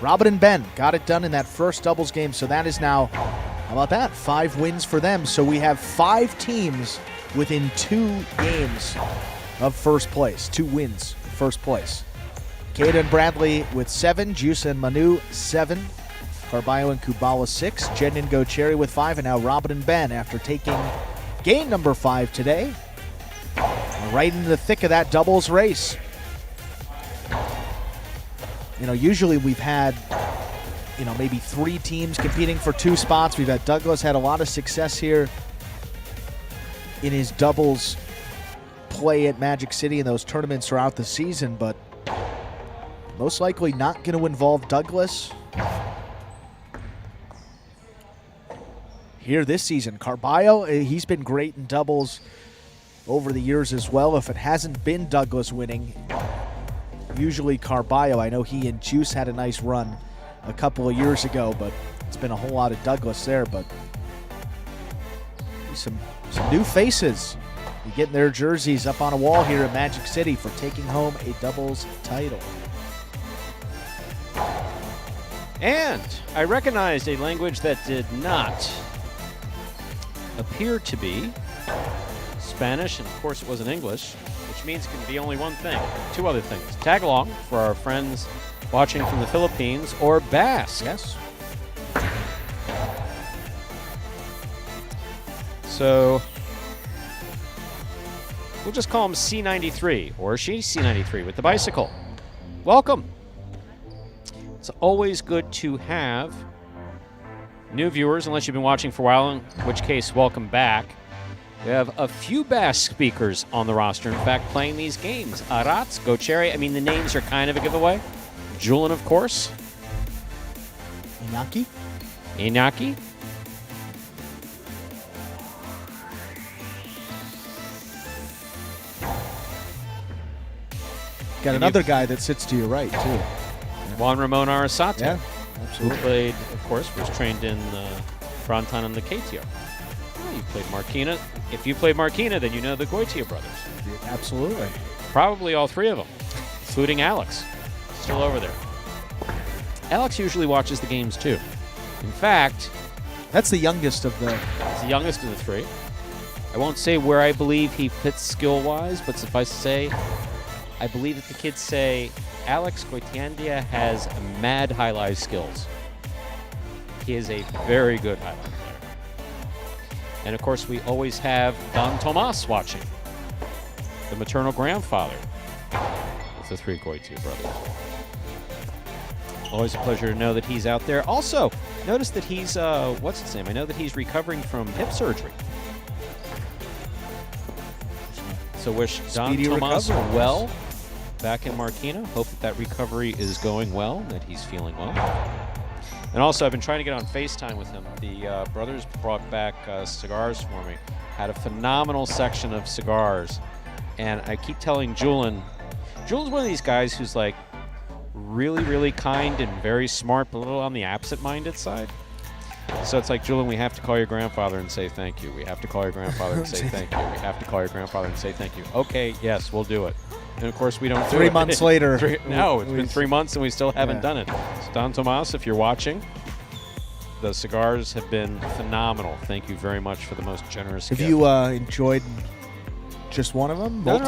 Robin and Ben got it done in that first doubles game, so that is now, how about that? 5 wins for them. So we have 5 teams within 2 games of first place. 2 wins, first place. Kata and Bradley with 7, Juice and Manu 7, Carballo and Kubala 6, Jen and Gocherry with 5, and now Robin and Ben after taking game number 5 today. Right in the thick of that doubles race. You know, usually we've had maybe 3 teams competing for 2 spots. We've had Douglas had a lot of success here in his doubles play at Magic City in those tournaments throughout the season, but most likely not going to involve Douglas here this season. Carballo, he's been great in doubles over the years as well. If it hasn't been Douglas winning, usually Carballo. I know he and Juice had a nice run a couple of years ago, but it's been a whole lot of Douglas there. But some new faces. You getting their jerseys up on a wall here at Magic City for taking home a doubles title. And I recognized a language that did not appear to be Spanish, and of course it wasn't English, which means it can be only one thing. 2 other things. Tag along for our friends watching from the Philippines, or Basque. Yes. So we'll just call him C93, or she C93 with the bicycle. Welcome. It's always good to have new viewers, unless you've been watching for a while, in which case, welcome back. We have a few Basque speakers on the roster, in fact, playing these games. Aratz, Gocherry, I mean, the names are kind of a giveaway. Julian, of course. Inaki. Got another guy that sits to your right, too. Juan Ramon Arasate. Yeah, Who absolutely. played, of course, was trained in Fronton and the KTO. Oh, you played Marquina. If you played Marquina, then you know the Goitia brothers. Absolutely. Probably all 3 of them, including Alex, still over there. Alex usually watches the games too. In fact, that's the youngest of the. He's the youngest of the 3. I won't say where I believe he fits skill-wise, but suffice to say, I believe that the kids say Alex Goitiandia has mad highlight skills. He is a very good highlight player. And of course, we always have Don Tomas watching, the maternal grandfather of the 3 Goitia brothers. Always a pleasure to know that he's out there. Also, notice that he's, what's his name? I know that he's recovering from hip surgery. So wish Don Speedy Tomas recovery. well back in Marquina. Hope that recovery is going well, that he's feeling well. And also, I've been trying to get on FaceTime with him. The brothers brought back cigars for me. Had a phenomenal section of cigars. And I keep telling Julian's one of these guys who's like really, really kind and very smart, but a little on the absent-minded side. So it's like, Julian, we have to call your grandfather and say thank you. We have to call your grandfather and say thank you. We have to call your grandfather and say thank you. Okay, yes, we'll do it. And of course, we don't do it. 3 months later. It's been 3 months and we still haven't done it. So Don Tomas, if you're watching, the cigars have been phenomenal. Thank you very much for the most generous Have gift. you enjoyed just one of them? No,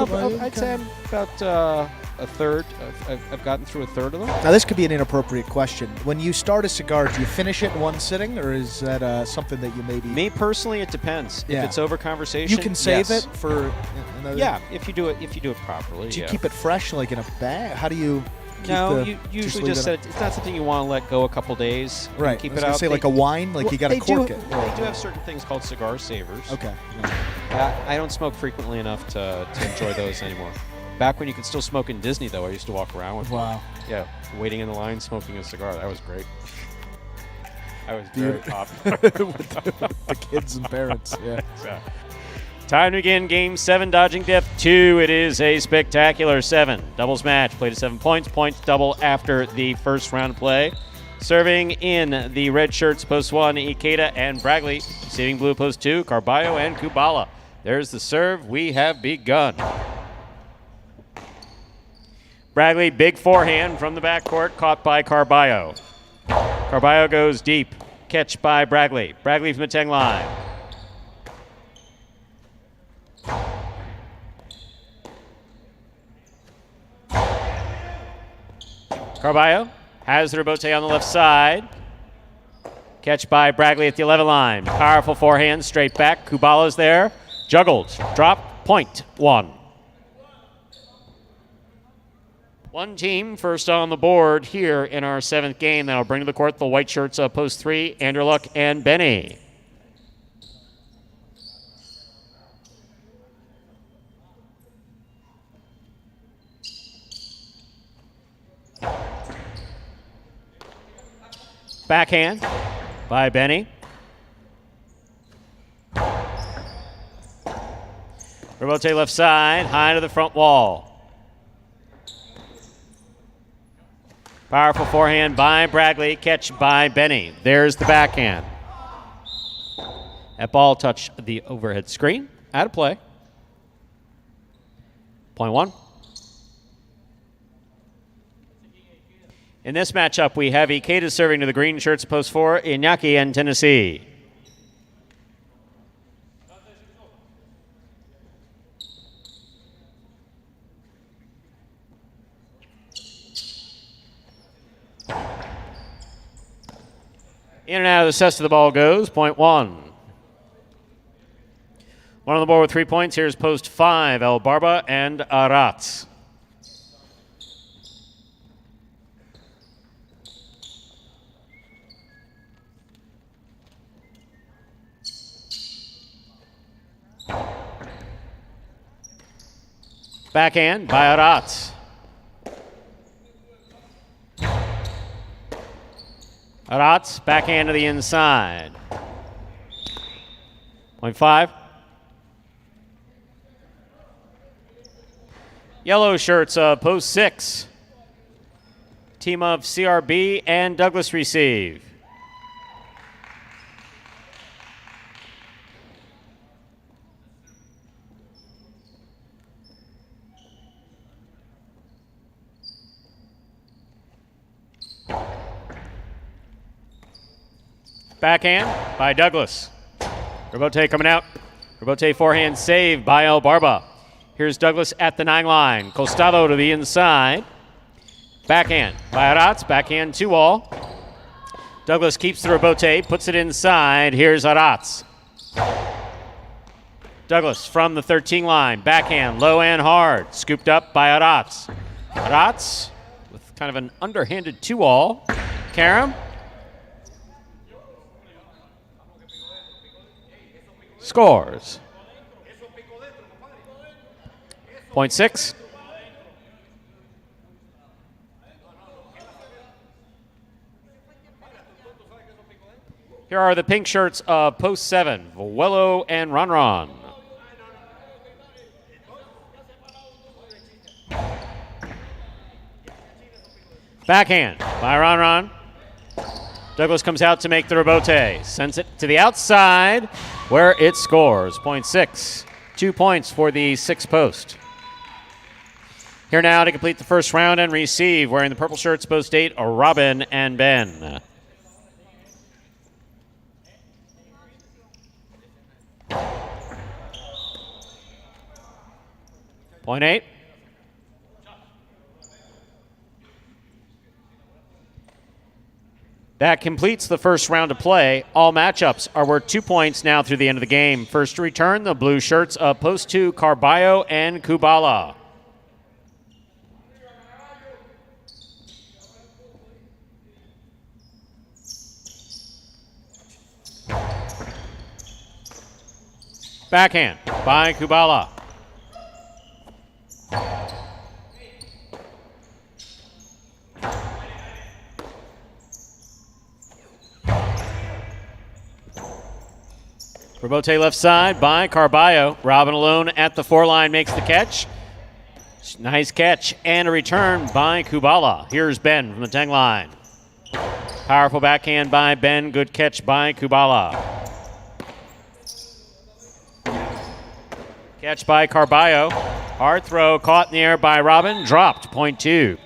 I'd say I'm about a third. I've gotten through a third of them. Now, this could be an inappropriate question. When you start a cigar, do you finish it in one sitting, or is that something that you maybe... Me personally, it depends. Yeah. If it's over conversation, you can save yes. it for another... Yeah, if you do it properly. Do you yeah. keep it fresh, like in a bag? How do you keep No, the... you usually leave just it said it's not something you want to let go a couple days. and Right. Keep I was it gonna out. say like a wine, like you got to cork it. They do have certain things called cigar savers. Okay. I don't smoke frequently enough to enjoy those anymore. Back when you could still smoke in Disney, though, I used to walk around with Wow. Yeah, waiting in the line, smoking a cigar. That was great. I was very popular. with the kids and parents, yeah. Time to begin Game 7, Dodging Death 2. It is a spectacular 7. Doubles match. Played at 7 points. Points double after the first round of play. Serving in the red shirts, post 1, Ikeda and Bragley. Receiving blue, post 2, Carballo and Kubala. There's the serve. We have begun. Bragley, big forehand from the backcourt, caught by Carballo. Carballo goes deep. Catch by Bragley. Bragley from the 10 line. Carballo has the rebote on the left side. Catch by Bragley at the 11 line. Powerful forehand, straight back. Kubala's there. Juggled. Drop. Point. 1. One team first on the board here in our 7th game. That'll bring to the court the white shirts of post 3, Anderluck and Benny. Backhand by Benny. Rebote left side, high to the front wall. Powerful forehand by Bradley, catch by Benny. There's the backhand. That ball touched the overhead screen. Out of play. Point 1. In this matchup, we have Ikeda serving to the green shirts, post 4, Iñaki and Tennessee. In and out of the center of the ball goes, point 1. One on the board with 3 points. Here's post 5, El Barba and Aratz. Backhand by Aratz. Aratz, backhand to the inside. Point 5. Yellow shirts, post 6. Team of CRB and Douglas receive. Backhand by Douglas. Rebote coming out. Rebote forehand save by El Barba. Here's Douglas at the 9 line. Costado to the inside. Backhand by Aratz. Backhand 2-all. Douglas keeps the rebote, puts it inside. Here's Aratz. Douglas from the 13 line. Backhand low and hard. Scooped up by Aratz. Aratz with kind of an underhanded 2-all. Karam. Scores. Point 6. Here are the pink shirts of post 7, Vuelo and Ronron. Backhand by Ronron. Douglas comes out to make the rebote. Sends it to the outside where it scores. Point 6. 2 points for the 6th post. Here now to complete the first round and receive, wearing the purple shirts, post 8, Robin and Ben. Point 8. That completes the first round of play. All matchups are worth 2 points now through the end of the game. First to return, the blue shirts of post 2, Carballo and Kubala. Backhand by Kubala. Rebote left side by Carballo. Robin alone at the 4 line makes the catch. Nice catch and a return by Kubala. Here's Ben from the 10 line. Powerful backhand by Ben. Good catch by Kubala. Catch by Carballo. Hard throw caught in the air by Robin. Dropped. Point 2.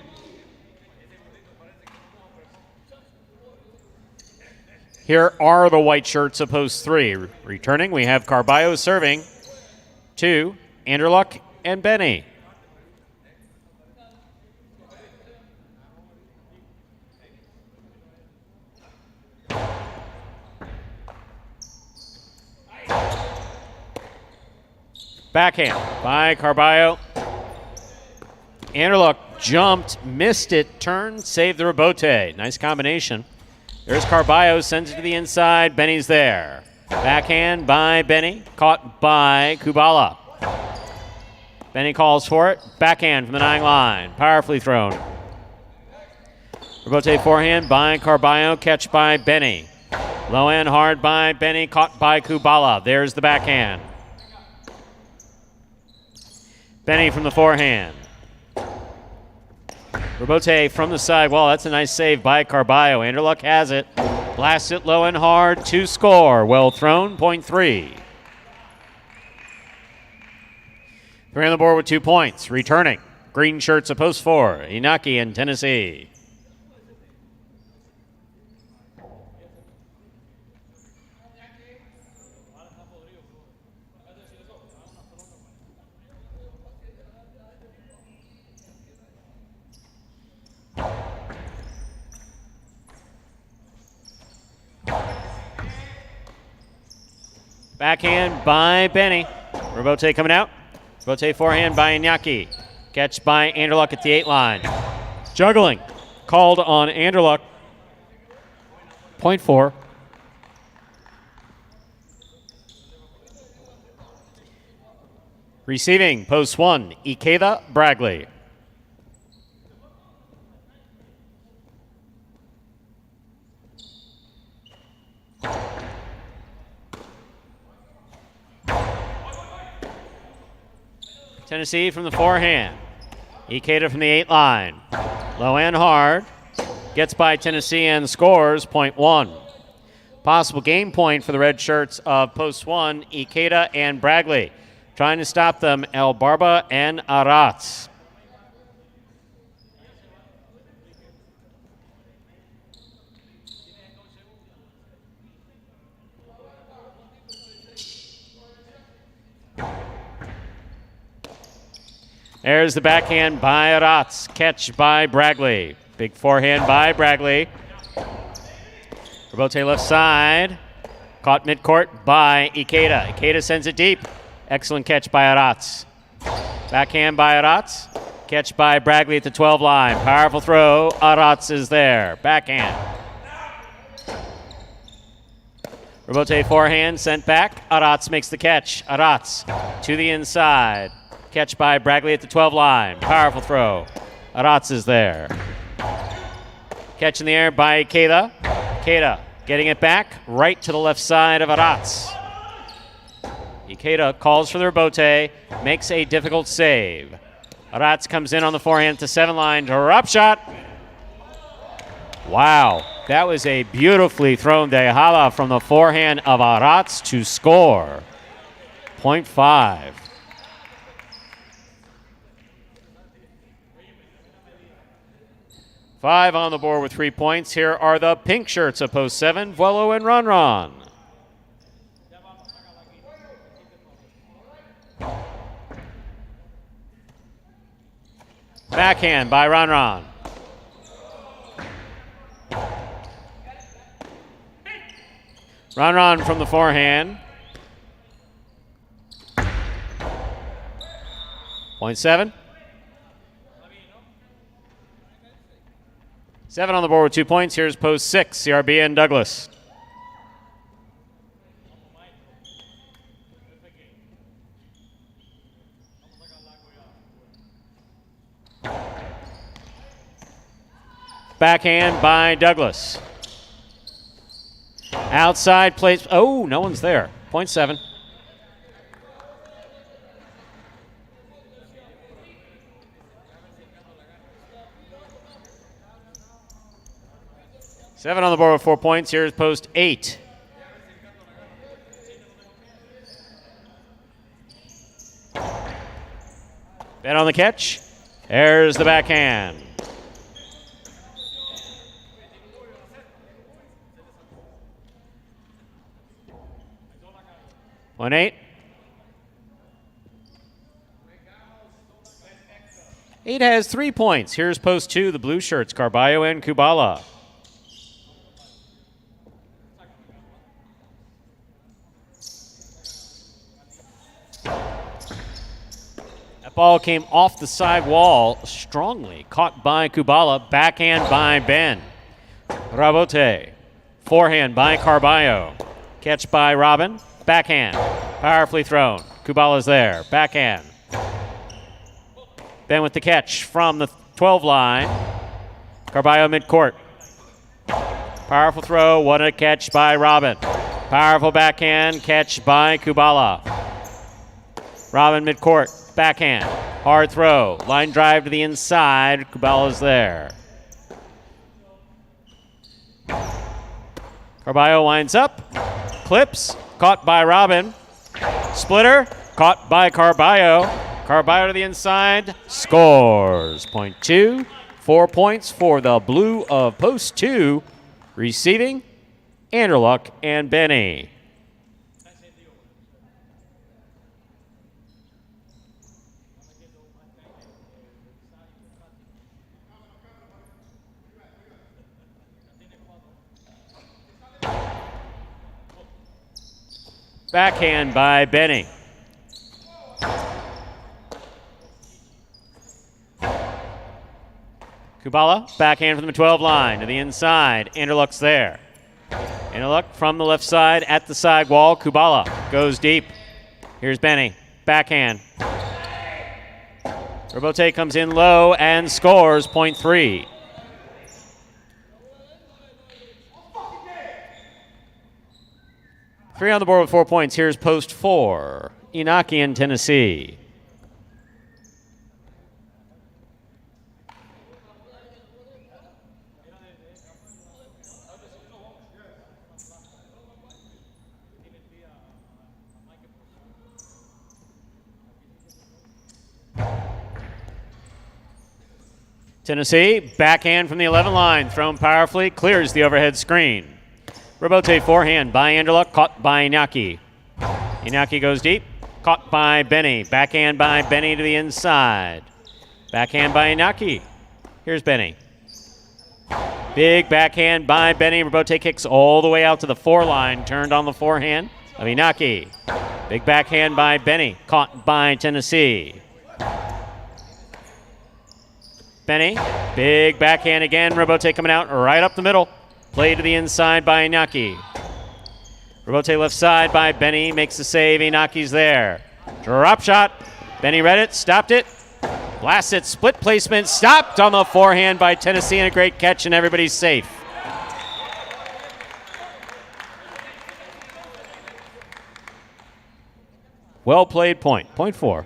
Here are the white shirts of post 3. Returning, we have Carballo serving. 2, Anderluck and Benny. Backhand by Carballo. Anderluck jumped, missed it, turned, saved the rebote. Nice combination. There's Carballo, sends it to the inside. Benny's there. Backhand by Benny, caught by Kubala. Benny calls for it. Backhand from the 9 line. Powerfully thrown. Rebote forehand by Carballo, catch by Benny. Low end hard by Benny, caught by Kubala. There's the backhand. Benny from the forehand. Rebote from the side wall. That's a nice save by Carballo. Anderluck has it. Blasts it low and hard to score. Well thrown, point 3. 3 on the board with 2 points. Returning. Green shirts a post 4. Inaki in Tennessee. Backhand by Benny. Rebote coming out. Rebote forehand by Iñaki. Catch by Anderluck at the 8 line. Juggling. Called on Anderluck. Point 4. Receiving, post 1, Ikeda Bragley. Tennessee from the forehand. Ikeda from the 8 line. Low and hard. Gets by Tennessee and scores, point 1. Possible game point for the red shirts of post 1, Ikeda and Bragley. Trying to stop them, El Barba and Aratz. There's the backhand by Aratz. Catch by Bragley. Big forehand by Bragley. Rebote left side. Caught midcourt by Ikeda. Ikeda sends it deep. Excellent catch by Aratz. Backhand by Aratz. Catch by Bragley at the 12 line. Powerful throw. Aratz is there. Backhand. Rebote forehand sent back. Aratz makes the catch. Aratz to the inside. Catch by Bragley at the 12 line. Powerful throw. Aratz is there. Catch in the air by Ikeda. Ikeda getting it back right to the left side of Aratz. Ikeda calls for the rebote, makes a difficult save. Aratz comes in on the forehand to 7 line. Drop shot. Wow, that was a beautifully thrown Dehala from the forehand of Aratz to score. Point 5. Five on the board with 3 points. Here are the pink shirts of post 7, Vuelo and Ronron. Backhand by Ronron. Ronron from the forehand. Point 7. 7 on the board with 2 points. Here's post 6, CRB and Douglas. Backhand by Douglas. Outside place. Oh, no one's there. Point 7. Seven on the board with 4 points. Here's post 8. Bet on the catch. There's the backhand. Point 8. 8 has 3 points. Here's post 2, the blue shirts, Carballo and Kubala. Ball came off the side wall strongly. Caught by Kubala. Backhand by Ben. Rabote. Forehand by Carballo. Catch by Robin. Backhand. Powerfully thrown. Kubala's there. Backhand. Ben with the catch from the 12 line. Carballo midcourt. Powerful throw. What a catch by Robin. Powerful backhand catch by Kubala. Robin midcourt. Backhand. Hard throw. Line drive to the inside. Kubala's there. Carballo winds up. Clips. Caught by Robin. Splitter. Caught by Carballo. Carballo to the inside. Scores. Point 2. 4 points for the blue of post 2. Receiving, Anderluck and Benny. Backhand by Benny. Kubala, backhand from the 12 line to the inside. Anderluck's there. Anderluck from the left side at the side wall. Kubala goes deep. Here's Benny. Backhand. Rabote comes in low and scores. Point 3. Three on the board with 4 points. Here's post 4. Inaki in Tennessee. Tennessee, backhand from the 11 line, thrown powerfully, clears the overhead screen. Rabote forehand by Anderluck, caught by Inaki. Inaki goes deep, caught by Benny. Backhand by Benny to the inside. Backhand by Inaki. Here's Benny. Big backhand by Benny. Rabote kicks all the way out to the 4 line, turned on the forehand of Inaki. Big backhand by Benny, caught by Tennessee. Benny, big backhand again. Rabote coming out right up the middle. Play to the inside by Inaki. Rabote left side by Benny. Makes the save. Inaki's there. Drop shot. Benny read it. Stopped it. Blasts it. Split placement. Stopped on the forehand by Tennessee. And a great catch, and everybody's safe. Well played point. Point 4.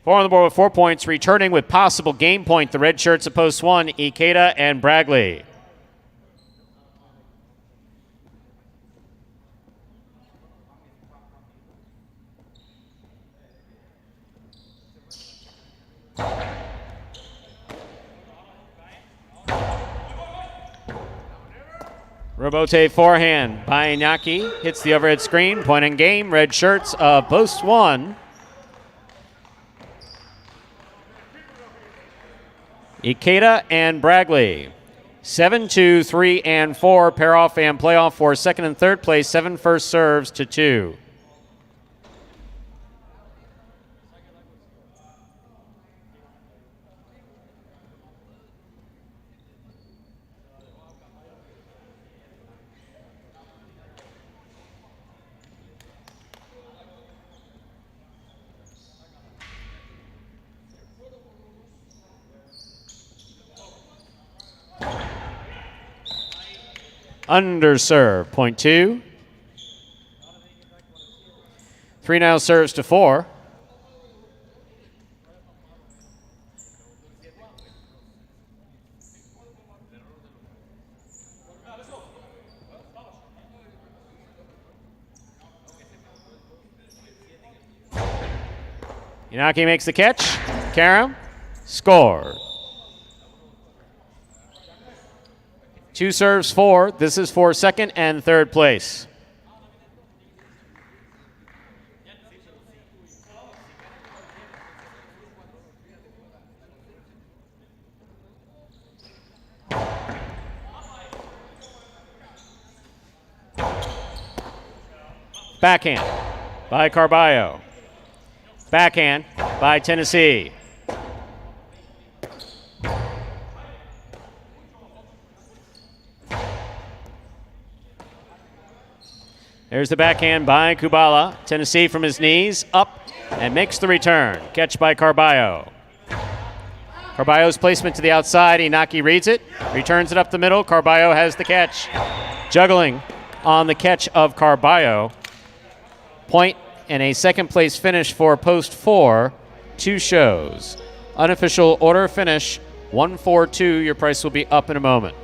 4 on the board with 4 points, returning with possible game point. The red shirts at post 1, Ikeda and Bragley. Rabote forehand by Inaki. Hits the overhead screen. Point in game. Red shirts of post 1. Ikeda and Bragley. 7, 2, 3, and 4 pair off and playoff for second and third place. 7 first serves to 2. Underserve, point 2. 3 now serves to 4. Inaki makes the catch. Karam scored. 2 serves 4. This is for second and third place. Backhand. by Carballo. Backhand by Tennessee. There's the backhand by Kubala. Tennessee from his knees, up and makes the return. Catch by Carballo. Carballo's placement to the outside. Inaki reads it, returns it up the middle. Carballo has the catch. Juggling on the catch of Carballo. Point and a second place finish for post 4. 2 shows. Unofficial order finish 1-4-2. Your price will be up in a moment.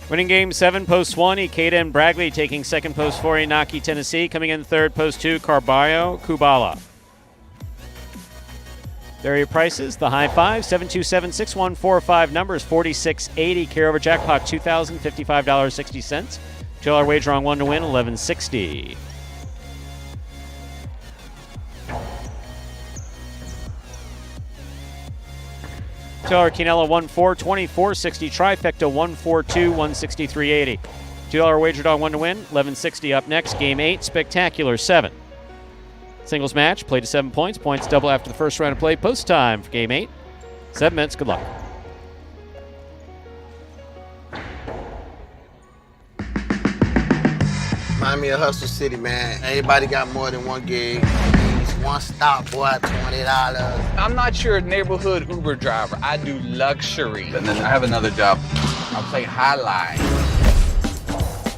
Winning game 7, post 1, Ikeda and Bragley taking second, post 4, Inaki, Tennessee. Coming in third, post 2, Carballo, Kubala. There are your prices. The high five, 727-6145 numbers, 4680. Carry over jackpot, $2,055.60. $2 wager on 1 to win, $11.60. $2 Quinella 1-4, 24.60. Trifecta 1-4-2, 163.80. $2 wagered on 1 to win, $11.60. Up next, game 8, Spectacular 7. Singles match, play to 7 points. Points double after the first round of play. Post time for game 8. 7 minutes. Good luck. Remind me of Hustle City, man. Everybody got more than one gig. One stop, boy, $20. I'm not your neighborhood Uber driver. I do luxury. And then I have another job. I play highlight.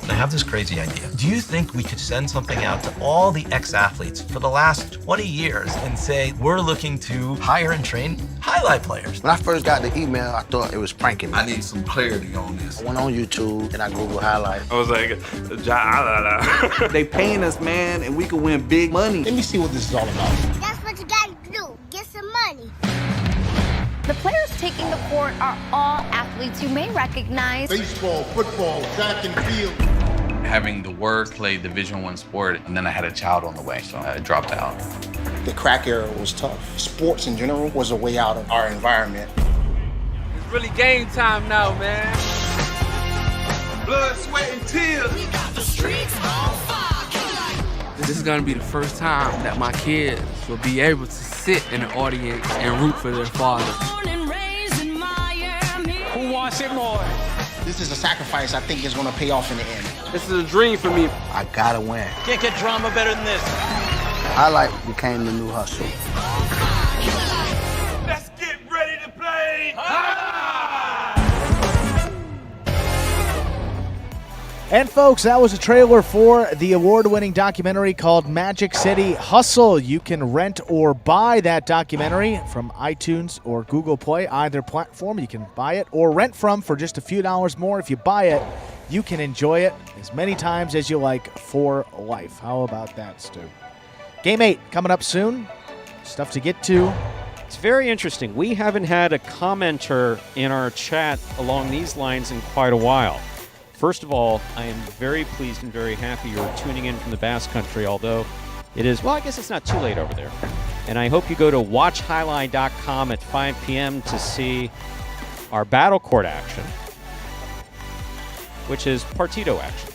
I have this crazy idea. Do you think we could send something out to all the ex-athletes for the last 20 years and say, we're looking to hire and train highlight players? When I first got the email, I thought it was pranking me. I need some clarity on this. I went on YouTube and I Googled highlight. I was like, they paying us, man, and we can win big money. Let me see what this is all about. That's what you gotta do. Get some money. The players taking the court are all athletes you may recognize. Baseball, football, track and field. Having the wordplay Division I sport, and then I had a child on the way, so I dropped out. The crack era was tough. Sports in general was a way out of our environment. It's really game time now, man. Blood, sweat, and tears. We got the streets on fire. This is gonna be the first time that my kids will be able to sit in the audience and root for their father. Who wants it more? This is a sacrifice I think is going to pay off in the end. This is a dream for me. I gotta win. Can't get drama better than this. Highlight became the new hustle. Let's get ready to play. And folks, that was a trailer for the award-winning documentary called Magic City Hustle. You can rent or buy that documentary from iTunes or Google Play, either platform. You can buy it or rent from for just a few dollars more. If you buy it, you can enjoy it as many times as you like for life. How about that, Stu? Game 8 coming up soon. Stuff to get to. It's very interesting. We haven't had a commenter in our chat along these lines in quite a while. First of all, I am very pleased and very happy you're tuning in from the Basque Country, although it is, well, I guess it's not too late over there. And I hope you go to watchhighline.com at 5 p.m. to see our battle court action, which is Partido action.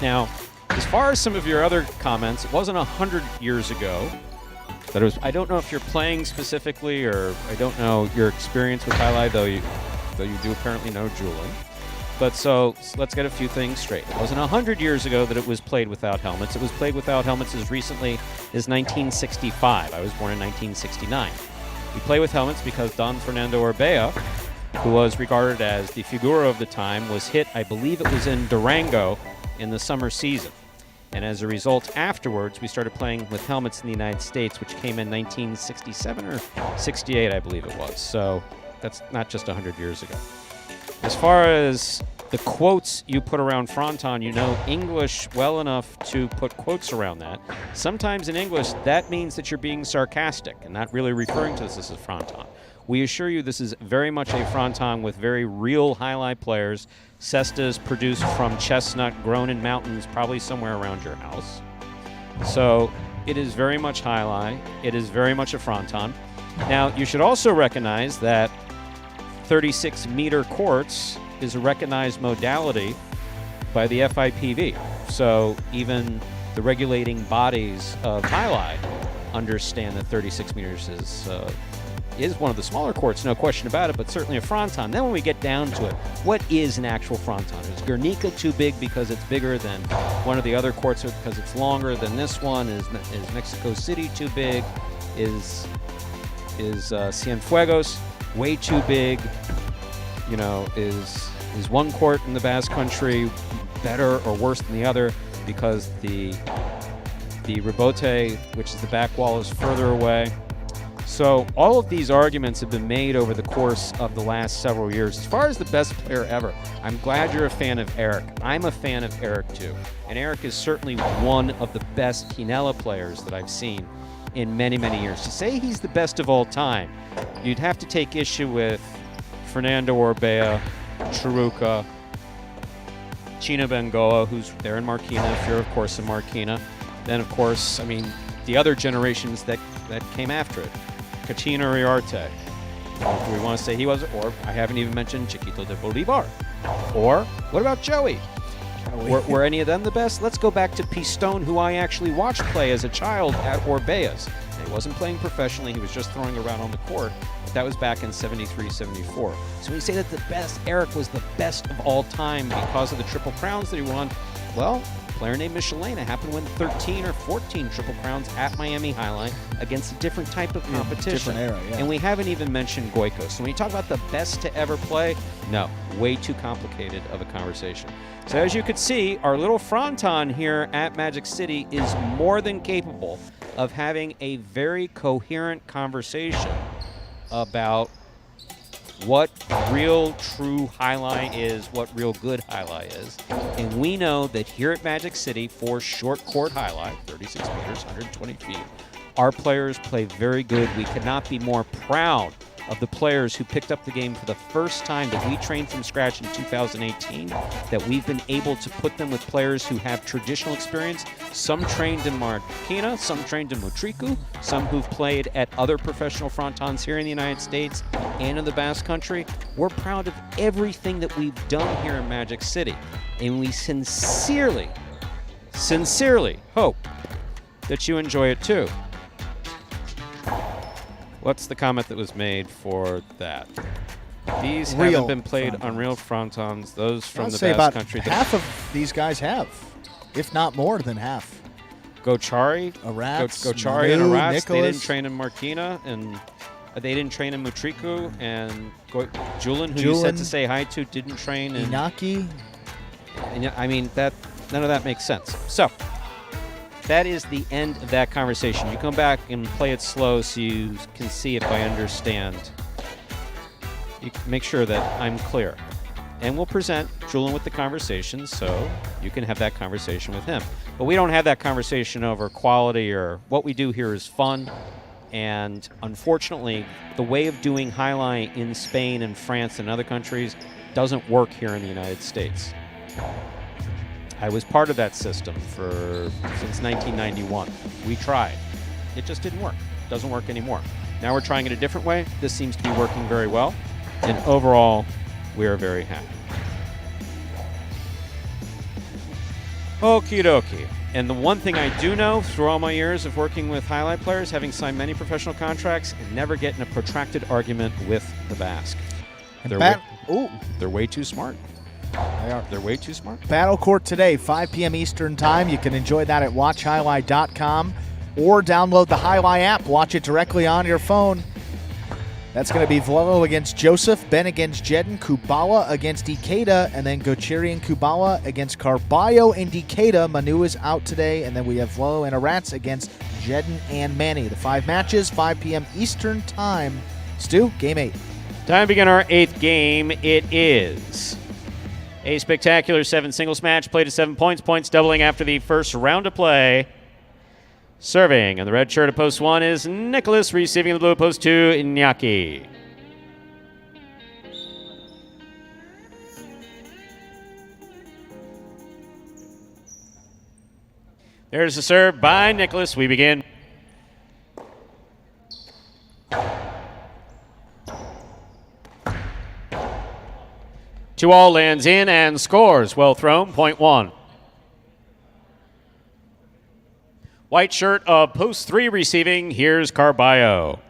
Now, as far as some of your other comments, it wasn't 100 years ago that it was. I don't know if you're playing specifically, or I don't know your experience with highlight, though you do apparently know Julian. But so let's get a few things straight. It wasn't 100 years ago that it was played without helmets. It was played without helmets as recently as 1965. I was born in 1969. We play with helmets because Don Fernando Orbea, who was regarded as the figura of the time, was hit, I believe it was in Durango, in the summer season. And as a result, afterwards, we started playing with helmets in the United States, which came in 1967 or 68, I believe it was. So that's not just 100 years ago. As far as the quotes you put around Fronton, you know English well enough to put quotes around that. Sometimes in English, that means that you're being sarcastic and not really referring to this as Fronton. We assure you this is very much a fronton with very real highlight players. Cestas produced from chestnut grown in mountains, probably somewhere around your house. So it is very much highlight. It is very much a fronton. Now, you should also recognize that 36-meter courts is a recognized modality by the FIPV. So even the regulating bodies of highlight understand that 36 meters is one of the smaller courts, no question about it, but certainly a fronton. Then when we get down to it, what is an actual fronton? Is Guernica too big because it's bigger than one of the other courts because it's longer than this one? Is Mexico City too big? Is Cienfuegos way too big? You know, is one court in the Basque Country better or worse than the other because the rebote, which is the back wall, is further away? So all of these arguments have been made over the course of the last several years. As far as the best player ever, I'm glad you're a fan of Eric. I'm a fan of Eric too. And Eric is certainly one of the best Quinella players that I've seen in many, many years. To say he's the best of all time, you'd have to take issue with Fernando Orbea, Chiruca, Chino Bengoa, who's there in Marquina, if you're, of course, in Marquina. Then, of course, I mean, the other generations that came after it. Cachina Riarte. Do we want to say he was? Or I haven't even mentioned Chiquito de Bolivar. Or what about Joey? Were any of them the best? Let's go back to Pistone, who I actually watched play as a child at Orbeas. He wasn't playing professionally. He was just throwing around on the court. But that was back in 73, 74. So when you say that the best, Eric was the best of all time because of the Triple Crowns that he won, well, a player named Michelena happened to win 13 or 14 Triple Crowns at Miami Highline against a different type of competition. Different era, yeah. And we haven't even mentioned Goico. So when you talk about the best to ever play, no, way too complicated of a conversation. So as you could see, our little fronton here at Magic City is more than capable of having a very coherent conversation about what real true highlight is, what real good highlight is. And we know that here at Magic City for short court highlight, 36 meters, 120 feet, our players play very good. We could not be more proud of the players who picked up the game for the first time that we trained from scratch in 2018, that we've been able to put them with players who have traditional experience, some trained in Marquina, some trained in Motriku, some who've played at other professional frontons here in the United States and in the Basque Country. We're proud of everything that we've done here in Magic City, and we sincerely hope that you enjoy it too. What's the comment that was made for that? These haven't been played on real frontons. Those from the Basque Country. Half of these guys have, if not more than half. Gochari, Arats, Gochari and Manu, Arats. Nicholas. They didn't train in Marquina, and they didn't train in Motriku. And Julian, who you said to say hi to, didn't train in Inaki. And I mean that none of that makes sense. So that is the end of that conversation. You come back and play it slow so you can see if I understand. You make sure that I'm clear. And we'll present Julian with the conversation so you can have that conversation with him. But we don't have that conversation over quality or what we do here is fun. And unfortunately, the way of doing highlight in Spain and France and other countries doesn't work here in the United States. I was part of that system since 1991. We tried. It just didn't work. It doesn't work anymore. Now we're trying it a different way. This seems to be working very well. And overall, we are very happy. Okie dokie. And the one thing I do know through all my years of working with highlight players, having signed many professional contracts, and never get in a protracted argument with the Basque. They're way too smart. They are. They're way too smart. Battle Court today, 5 p.m. Eastern Time. You can enjoy that at watchhighlight.com or download the Highlight app. Watch it directly on your phone. That's going to be Vlelo against Joseph, Ben against Jedin, Kubala against Ikeda, and then Gochiri and Kubala against Carballo and Ikeda. Manu is out today, and then we have Vlelo and Arats against Jedin and Manny. The 5 matches, 5 p.m. Eastern Time. Stu, Game 8. Time to begin our 8th game. It is a spectacular 7 singles match, played at 7 points, points doubling after the first round of play. Serving in the red shirt at post 1 is Nicholas, receiving in the blue at post 2, Iñaki. There's the serve by Nicholas. We begin. Two all lands in and scores. Well thrown, point one. White shirt of post 3 receiving. Here's Carballo.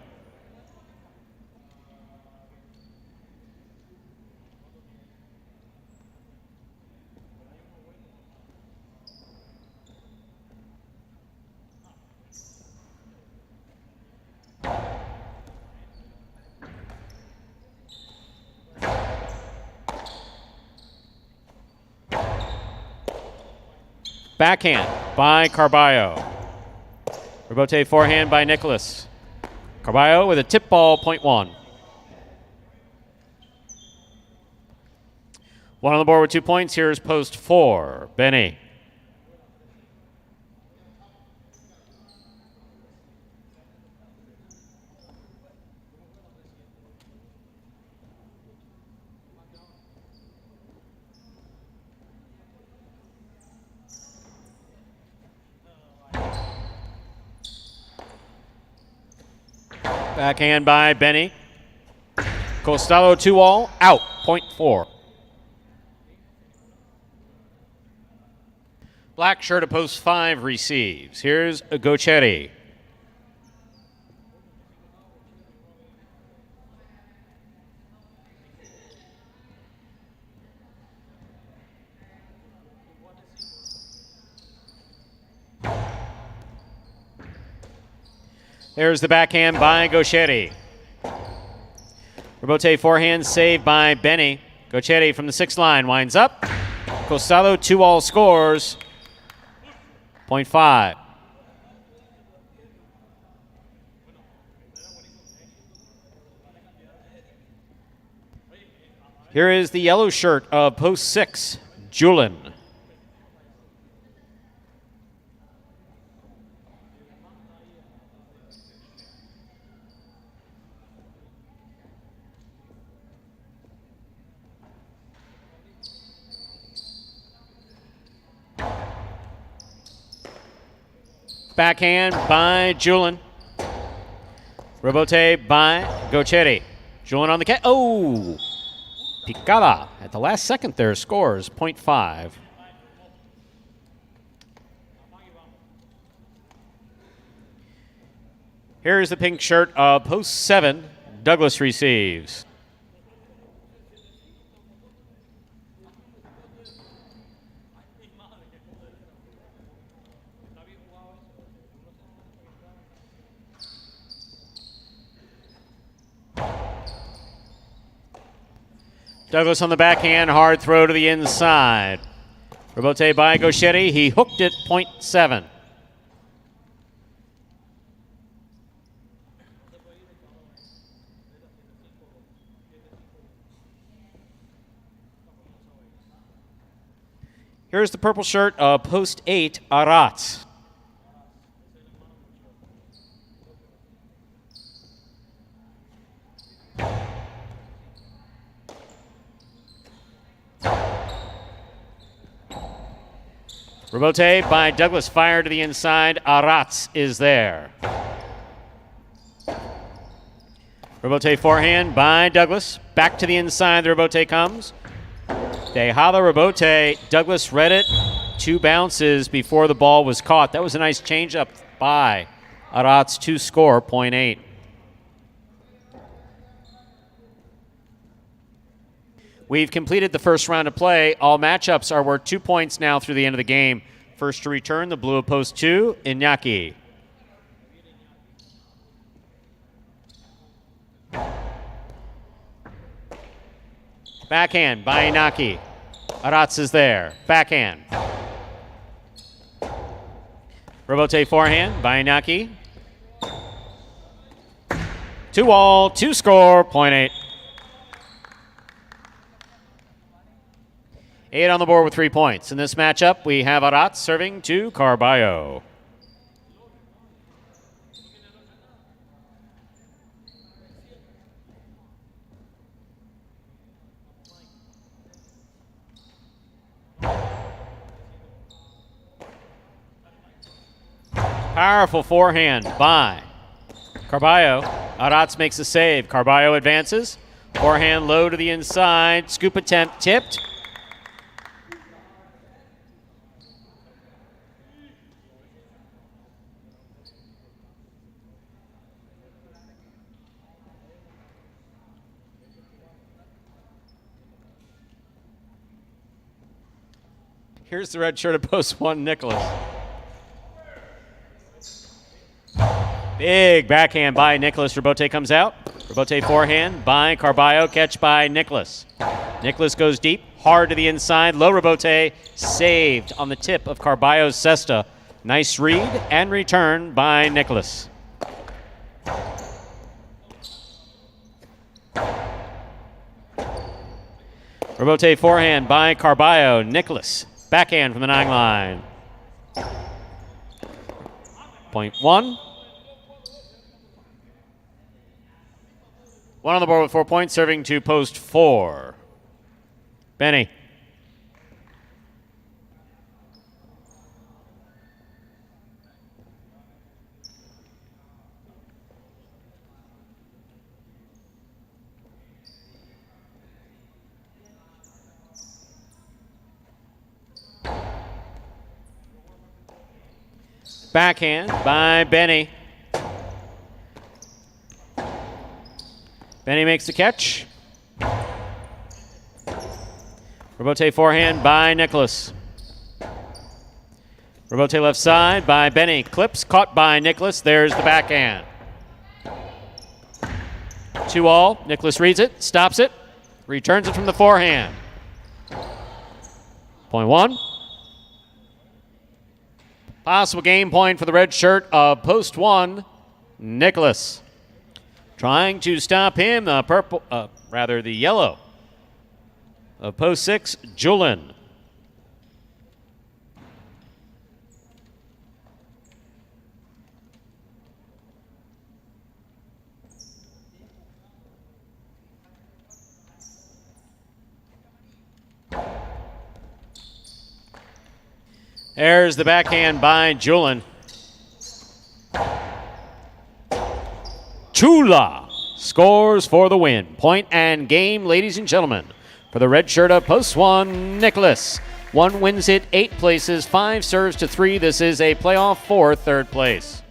Backhand by Carballo. Rebote forehand by Nicholas. Carballo with a tip ball, point one. One on the board with 2 points. Here's post 4. Benny. Backhand by Benny. Costello 2-all, out, point 4. Black shirt of post 5 receives. Here's Gochetti. There's the backhand by Gochetti. Rebote forehand saved by Benny. Gochetti from the 6th line winds up. Costello 2-all scores. Point 5. Here is the yellow shirt of post 6, Julin. Backhand by Julin. Rebote by Gochetti. Julin on the catch. Oh! Picada at the last second there scores, point 5. Here's the pink shirt of post 7. Douglas receives. Douglas on the backhand, hard throw to the inside. Rebote by Gochetti, he hooked it, point 7. Here's the purple shirt of post 8, Aratz. Rebote by Douglas, fire to the inside. Aratz is there. Rebote forehand by Douglas. Back to the inside, the rebote comes. Dejada rebote. Douglas read it. 2 bounces before the ball was caught. That was a nice changeup by Aratz to score, point 8. We've completed the first round of play. All matchups are worth 2 points now through the end of the game. First to return, the blue of post 2, Iñaki. Backhand by Iñaki. Aratz is there. Backhand. Rebote forehand by Iñaki. 2-all, 2 score, point 8. 8 on the board with 3 points. In this matchup, we have Aratz serving to Carballo. Powerful forehand by Carballo. Arats makes the save. Carballo advances. Forehand low to the inside. Scoop attempt tipped. Here's the red shirt of post 1, Nicholas. Big backhand by Nicholas. Rebote comes out. Rebote forehand by Carballo. Catch by Nicholas. Nicholas goes deep, hard to the inside. Low rebote, saved on the tip of Carballo's cesta. Nice read and return by Nicholas. Rebote forehand by Carballo. Nicholas. Backhand from the 9 line. Point 1. One on the board with 4 points, serving to post 4. Benny. Backhand by Benny. Benny makes the catch. Rebote forehand by Nicholas. Rebote left side by Benny. Clips caught by Nicholas. There's the backhand. 2-all. Nicholas reads it, stops it, returns it from the forehand. Point 1. Possible game point for the red shirt of post 1, Nicholas. Trying to stop him, the yellow of post 6, Julian. There's the backhand by Julian. Chula scores for the win. Point and game, ladies and gentlemen, for the red shirt of post 1, Nicholas. 1 wins it 8 places, 5 serves to 3. This is a playoff for 3rd place.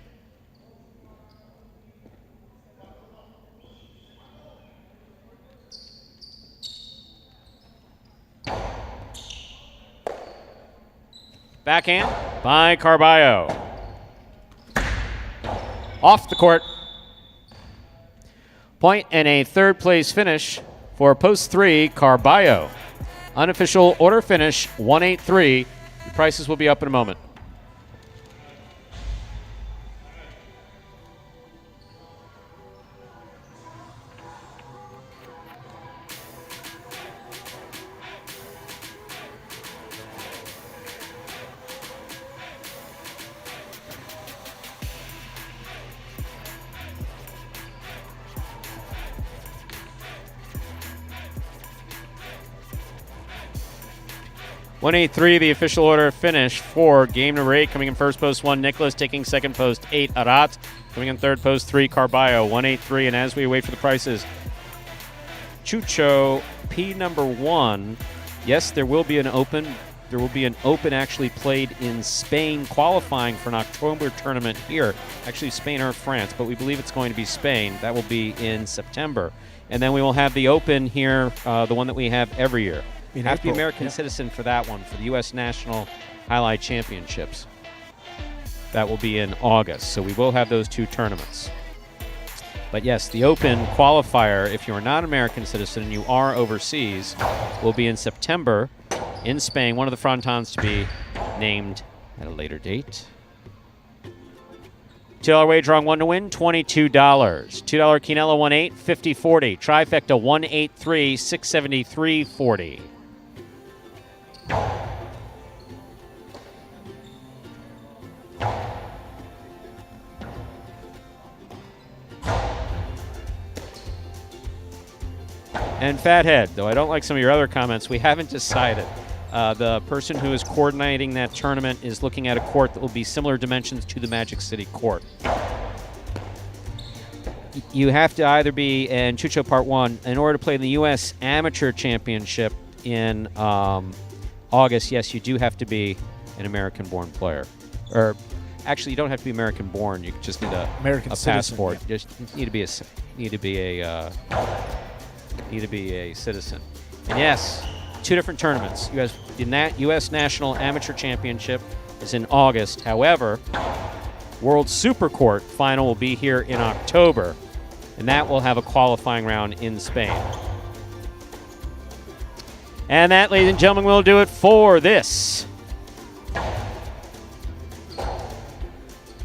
Backhand by Carballo. Off the court. Point and a 3rd place finish for post 3, Carballo. Unofficial order finish, 183. The prices will be up in a moment. .183, the official order finish for game number 8. Coming in first, post 1, Nicholas. Taking second, post 8, Arat. Coming in third, post 3, Carballo. 183, and as we wait for the prices, Chucho, P number 1. Yes, there will be an open. There will be an open actually played in Spain, qualifying for an October tournament here. Actually, Spain or France, but we believe it's going to be Spain. That will be in September. And then we will have the open here, the one that we have every year. You have to be American citizen for that one, for the U.S. National Highlight Championships. That will be in August, so we will have those 2 tournaments. But yes, the Open qualifier, if you're not an American citizen and you are overseas, will be in September in Spain. One of the frontons to be named at a later date. $2 wager on 1 to win, $22. $2 Quinella 1-8, 50-40. Trifecta 183, 673.40. And Fathead, though I don't like some of your other comments, we haven't decided. The person who is coordinating that tournament is looking at a court that will be similar dimensions to the Magic City court. You have to either be, in Chucho Part 1, in order to play in the U.S. Amateur Championship in August, yes, you do have to be an American-born player. Or, actually, you don't have to be American-born. You just need a passport. Yeah. You just need to be a citizen. And yes, 2 different tournaments. The U.S. National Amateur Championship is in August. However, World Super Court final will be here in October, and that will have a qualifying round in Spain. And that, ladies and gentlemen, will do it for this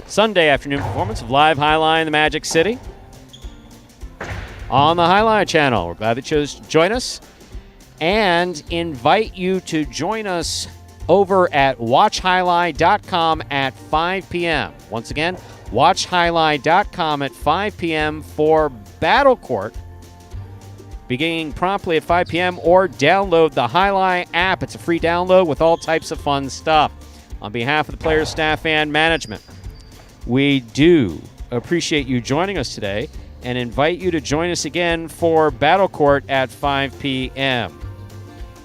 Sunday afternoon performance of Live Highline in the Magic City on the Highline channel. We're glad that you chose to join us and invite you to join us over at watchhighlight.com at 5 p.m. Once again, watchhighlight.com at 5 p.m. for Battle Court, beginning promptly at 5 p.m. or download the Highlight app. It's a free download with all types of fun stuff. On behalf of the players, staff, and management, we do appreciate you joining us today and invite you to join us again for Battle Court at 5 p.m.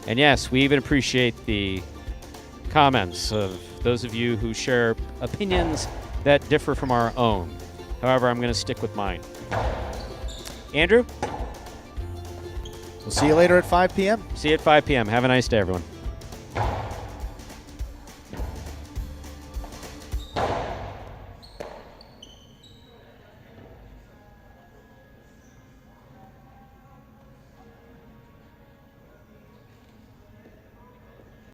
And yes, we even appreciate the comments of those of you who share opinions that differ from our own. However, I'm going to stick with mine. Andrew? We'll see you later at 5 p.m. See you at 5 p.m. Have a nice day, everyone.